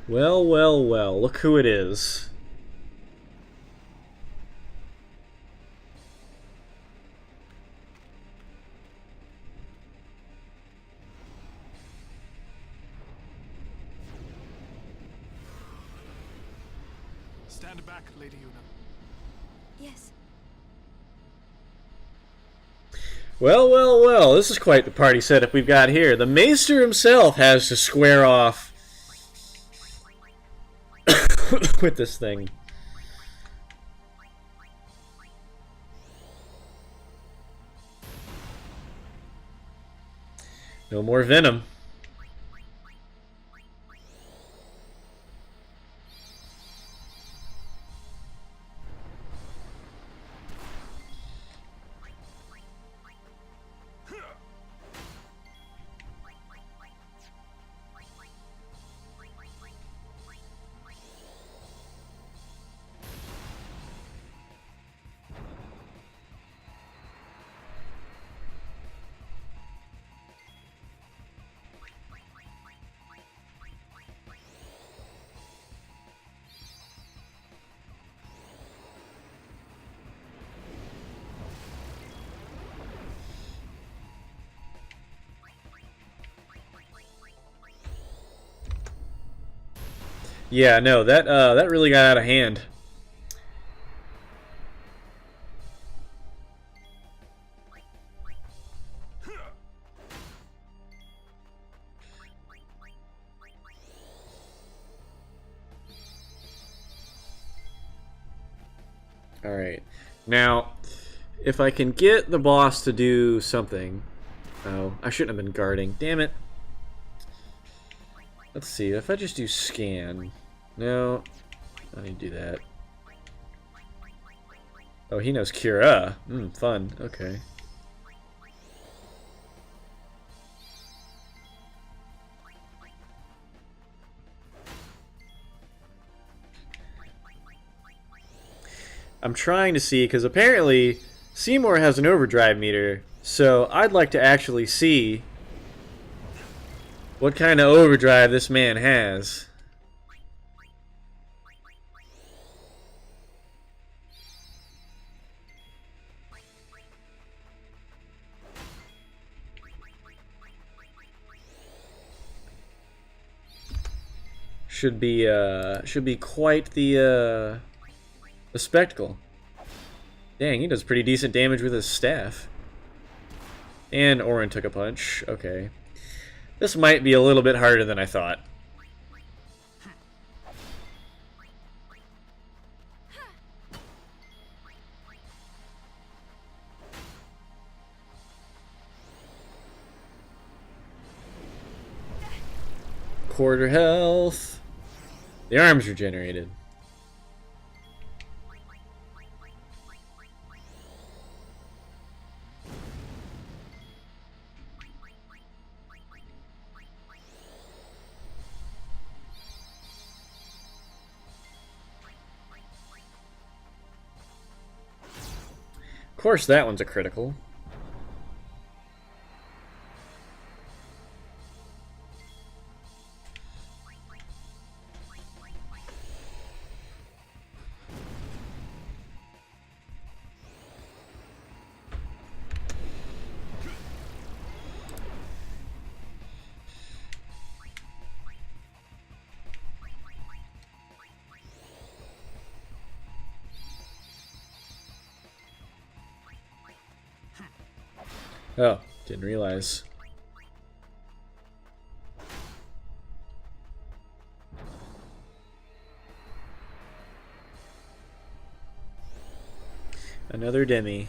Well, well, well, look who it is. Stand back, Lady Yuna. Yes. Well, well, well, this is quite the party setup we've got here. The Maester himself has to square off with this thing. No more venom. Yeah, no, that really got out of hand. Alright. Now, if I can get the boss to do something... Oh, I shouldn't have been guarding. Damn it. Let's see, if I just do scan... No, I need to do that. Oh, he knows Cura. Fun. Okay. I'm trying to see, because apparently Seymour has an overdrive meter, so I'd like to actually see what kind of overdrive this man has. Should be quite the spectacle. Dang, he does pretty decent damage with his staff. And Auron took a punch. Okay. This might be a little bit harder than I thought. Quarter health. The arm's regenerated. Of course, that one's a critical. Oh, didn't realize. Another Demi.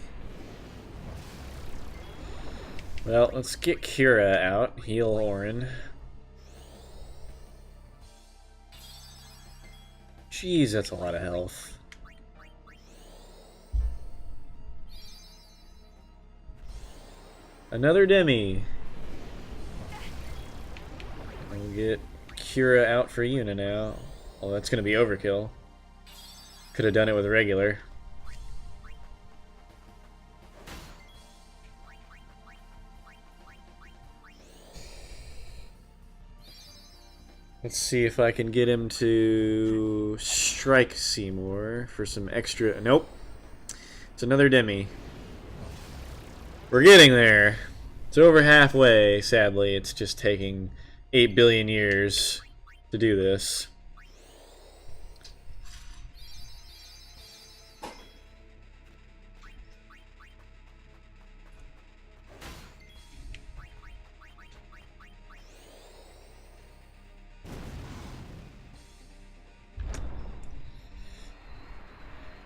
Well, let's get Cura out. Heal Auron. Jeez, that's a lot of health. Another Demi. We'll get Kira out for Yuna now. Oh, that's gonna be overkill. Could have done it with a regular. Let's see if I can get him to strike Seymour for some extra... Nope. It's another Demi. We're getting there. It's over halfway, sadly. It's just taking 8 billion years to do this.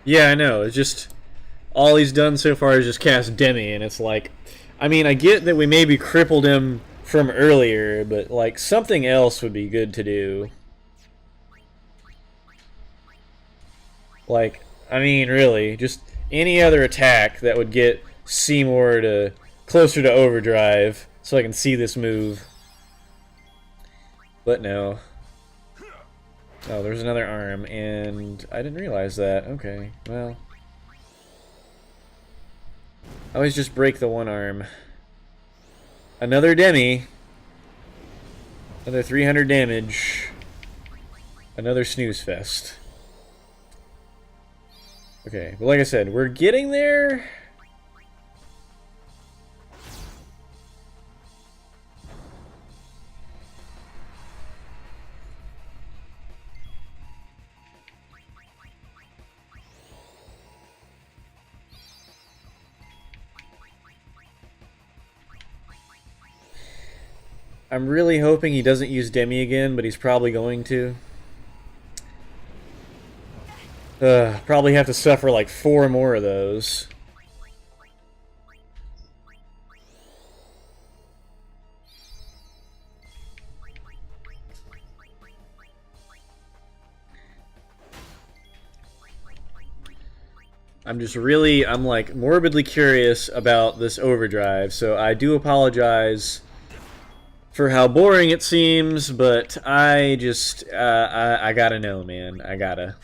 Yeah, I know. It's just all he's done so far is just cast Demi, and it's like, I mean, I get that we maybe crippled him from earlier, but like something else would be good to do. Like, I mean, really, just any other attack that would get Seymour to closer to overdrive, so I can see this move. But no. Oh, there's another arm, and I didn't realize that. Okay, well. I always just break the one arm. Another Demi. Another 300 damage. Another snooze fest. Okay, but like I said, we're getting there. I'm really hoping he doesn't use Demi again, but he's probably going to. Probably have to suffer like 4 more of those. I'm like morbidly curious about this overdrive, so I do apologize for how boring it seems, but I just, I gotta know, man. I gotta.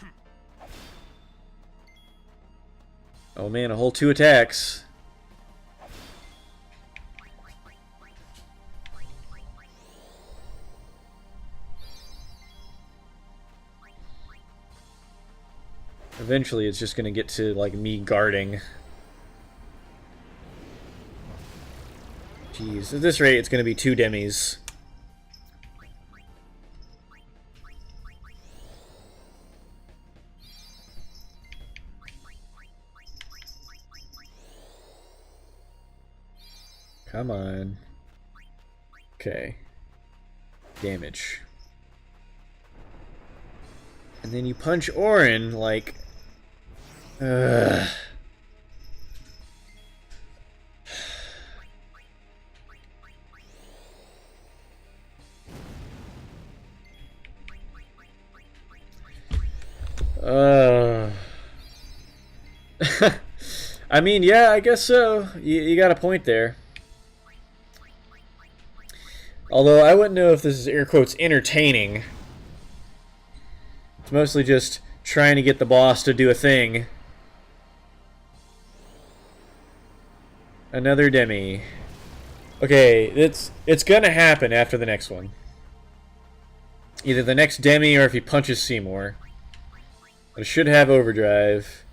Oh man, a whole 2 attacks. Eventually it's just gonna get to, like, me guarding. Jeez, at this rate it's gonna be 2 Demis. Come on. Okay. Damage. And then you punch Auron, like... Ugh. I mean, yeah, I guess so. You got a point there. Although I wouldn't know if this is air quotes entertaining. It's mostly just trying to get the boss to do a thing. Another Demi. Okay, it's gonna happen after the next one. Either the next Demi or if he punches Seymour. But it should have overdrive.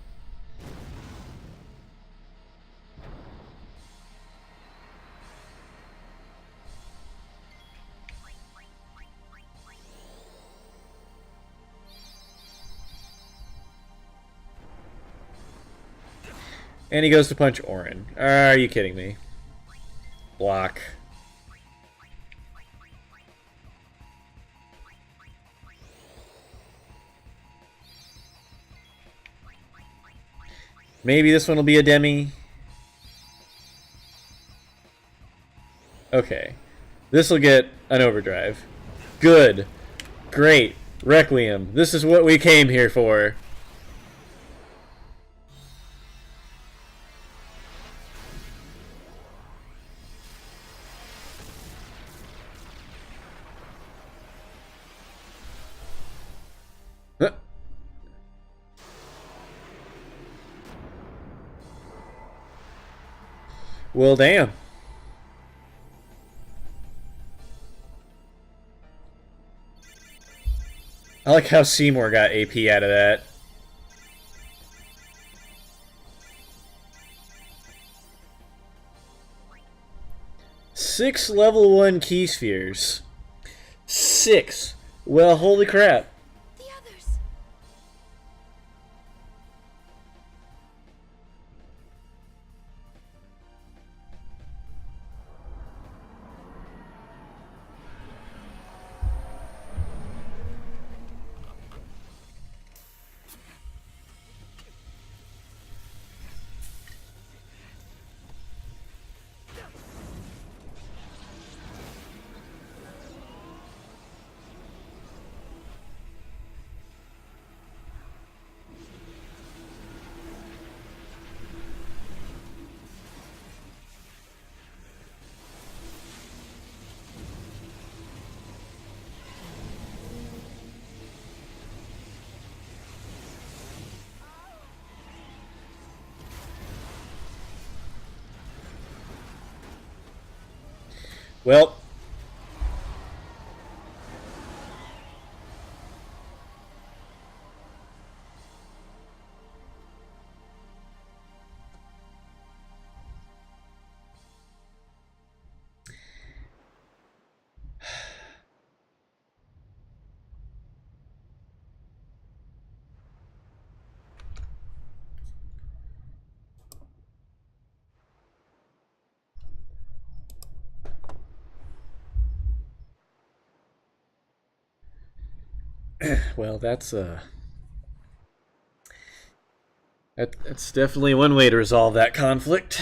And he goes to punch Auron. Are you kidding me? Block. Maybe this one will be a Demi. Okay. This will get an overdrive. Good. Great. Requiem. This is what we came here for. Well, damn. I like how Seymour got AP out of that. Six level 1 key spheres. 6. Well, holy crap. The others. Well. Well, that's that's definitely one way to resolve that conflict.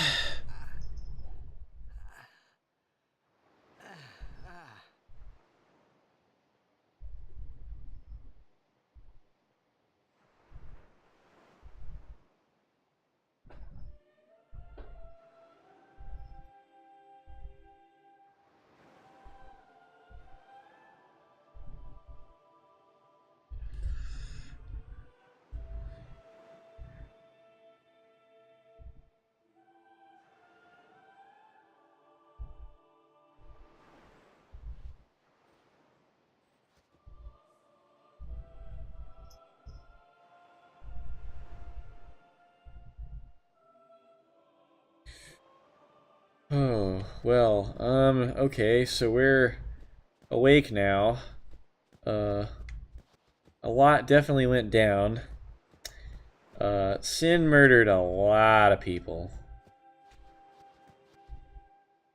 Oh, well, okay, so we're awake now. A lot definitely went down. Sin murdered a lot of people.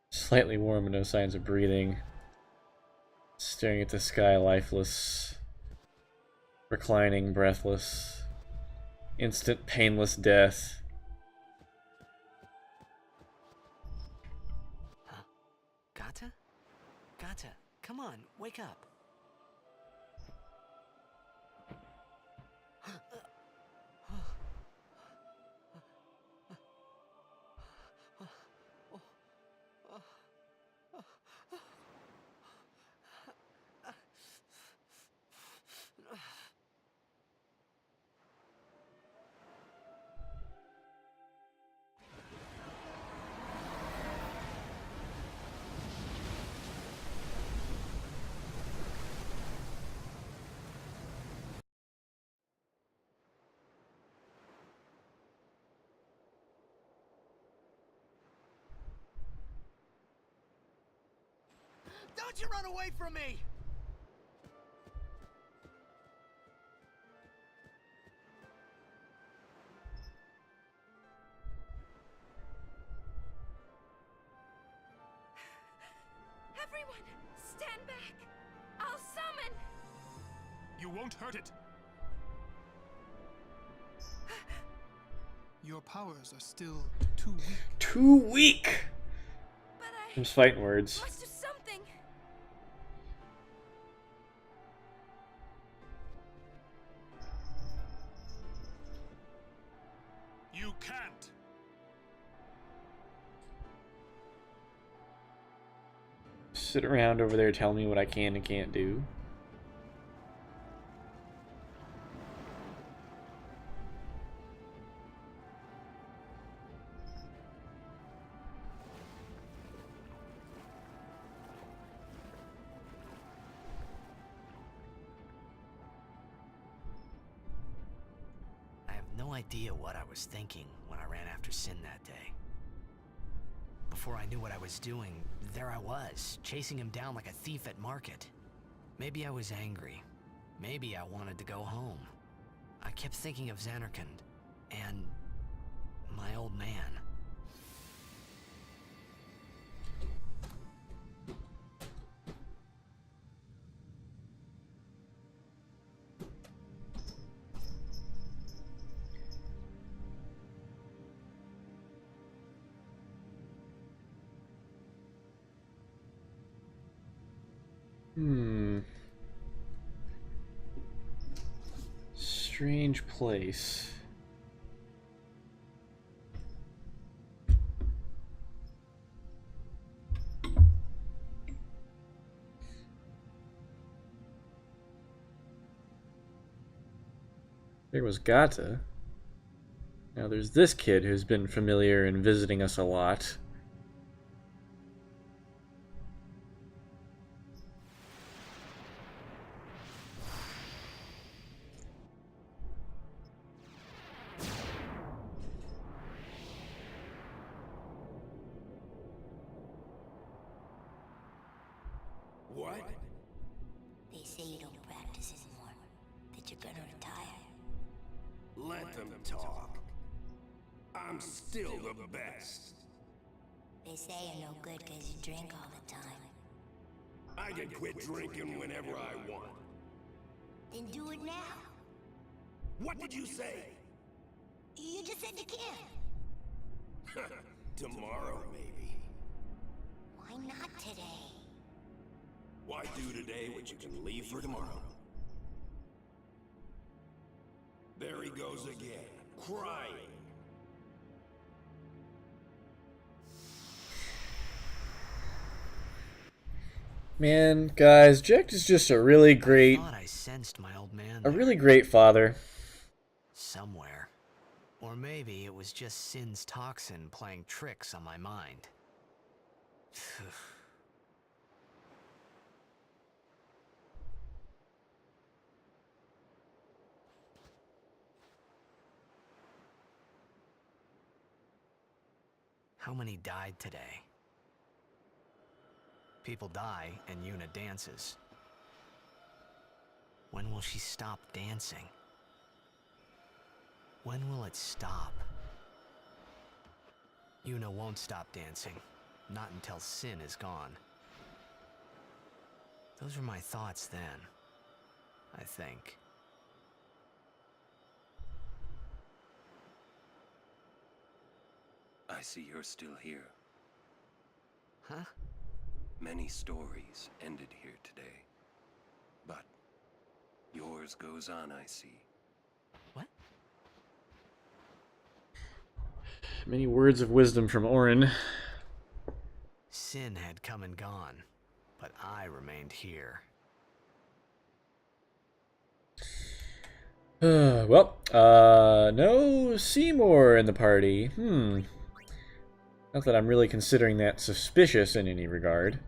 Slightly warm and no signs of breathing. Staring at the sky, lifeless. Reclining, breathless. Instant, painless death. Gata? Gata, come on, wake up. Don't you run away from me! Everyone, stand back! I'll summon! You won't hurt it! Your powers are still too weak. Too weak! But I'm just fighting words. must do something! You can't! Sit around over there telling me what I can and can't do. idea what I was thinking when I ran after Sin that day. Before I knew what I was doing, there I was, chasing him down like a thief at market. Maybe I was angry. Maybe I wanted to go home. I kept thinking of Zanarkand and my old man. Strange place. There was Gata. Now there's this kid who's been familiar and visiting us a lot. What? They say you don't practice anymore. That you're gonna retire. Let them talk. I'm still the best. They say you're no good because you drink all the time. I can quit drinking whenever I want. Then do it now. What did you say? You just said you can. Tomorrow, maybe. Why not today? Why do today what you can leave for tomorrow? There he goes again, crying. Man, guys, Jecht is just a really great, I thought I sensed my old man a there. really great father. Somewhere. Or maybe it was just Sin's toxin playing tricks on my mind. How many died today? People die and Yuna dances. When will she stop dancing? When will it stop? Yuna won't stop dancing. Not until Sin is gone. Those were my thoughts then, I think. I see you're still here. Huh? Many stories ended here today. But yours goes on, I see. What? Many words of wisdom from Orin. Sin had come and gone, but I remained here. No Seymour in the party. Not that I'm really considering that suspicious in any regard.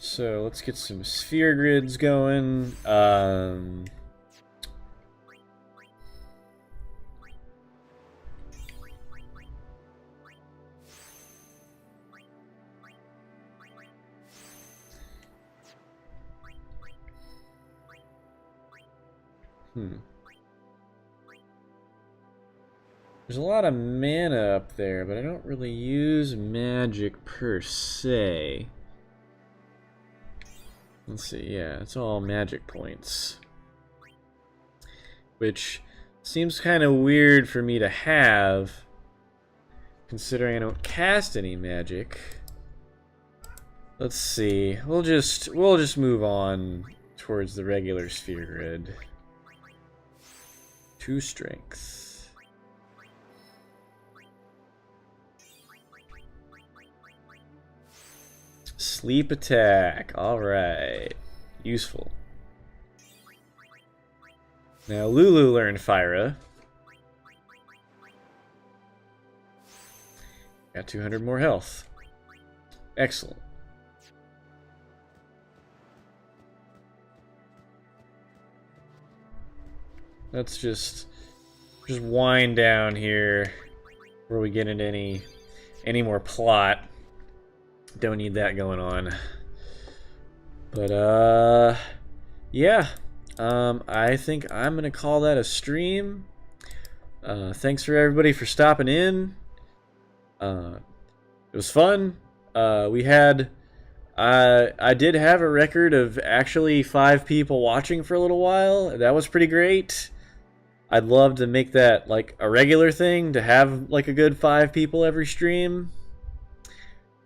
So let's get some sphere grids going. There's a lot of mana up there, but I don't really use magic per se. Let's see, yeah, it's all magic points. Which seems kind of weird for me to have, considering I don't cast any magic. Let's see, we'll just move on towards the regular sphere grid. 2 strength. Sleep attack. Alright. Useful. Now Lulu learned Fyra. Got 200 more health. Excellent. Let's just wind down here before we get into any more plot. Don't need that going on. But yeah. I think I'm gonna call that a stream. Thanks for everybody for stopping in. It was fun. We had I did have a record of actually 5 people watching for a little while. That was pretty great. I'd love to make that like a regular thing, to have like a good 5 people every stream.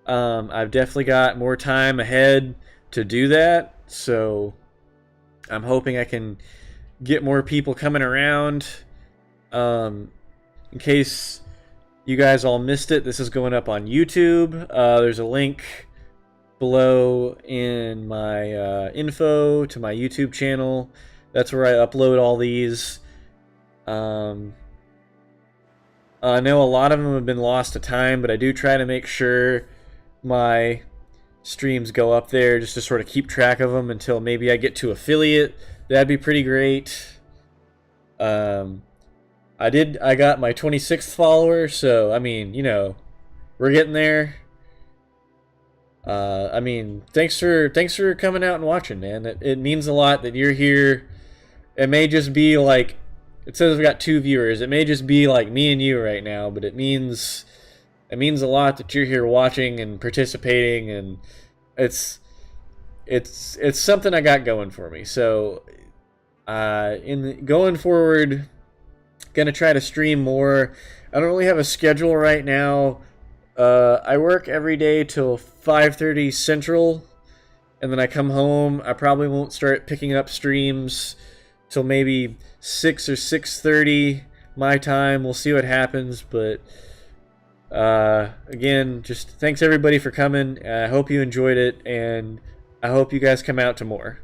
I've definitely got more time ahead to do that, so I'm hoping I can get more people coming around. In case you guys all missed it, this is going up on YouTube. There's a link below in my info to my YouTube channel. That's where I upload all these. I know a lot of them have been lost to time, but I do try to make sure my streams go up there just to sort of keep track of them until maybe I get to affiliate. That'd be pretty great. I got my 26th follower, so I mean, you know, we're getting there. I mean, thanks for coming out and watching, man. It means a lot that you're here. It may just be like, it says we got 2 viewers. It may just be like me and you right now, but it means a lot that you're here watching and participating, and it's something I got going for me. So going forward, gonna try to stream more. I don't really have a schedule right now. I work every day till 5:30 Central, and then I come home. I probably won't start picking up streams till maybe 6 or 6:30 my time. We'll see what happens, but again, just thanks everybody for coming. I hope you enjoyed it, and I hope you guys come out to more.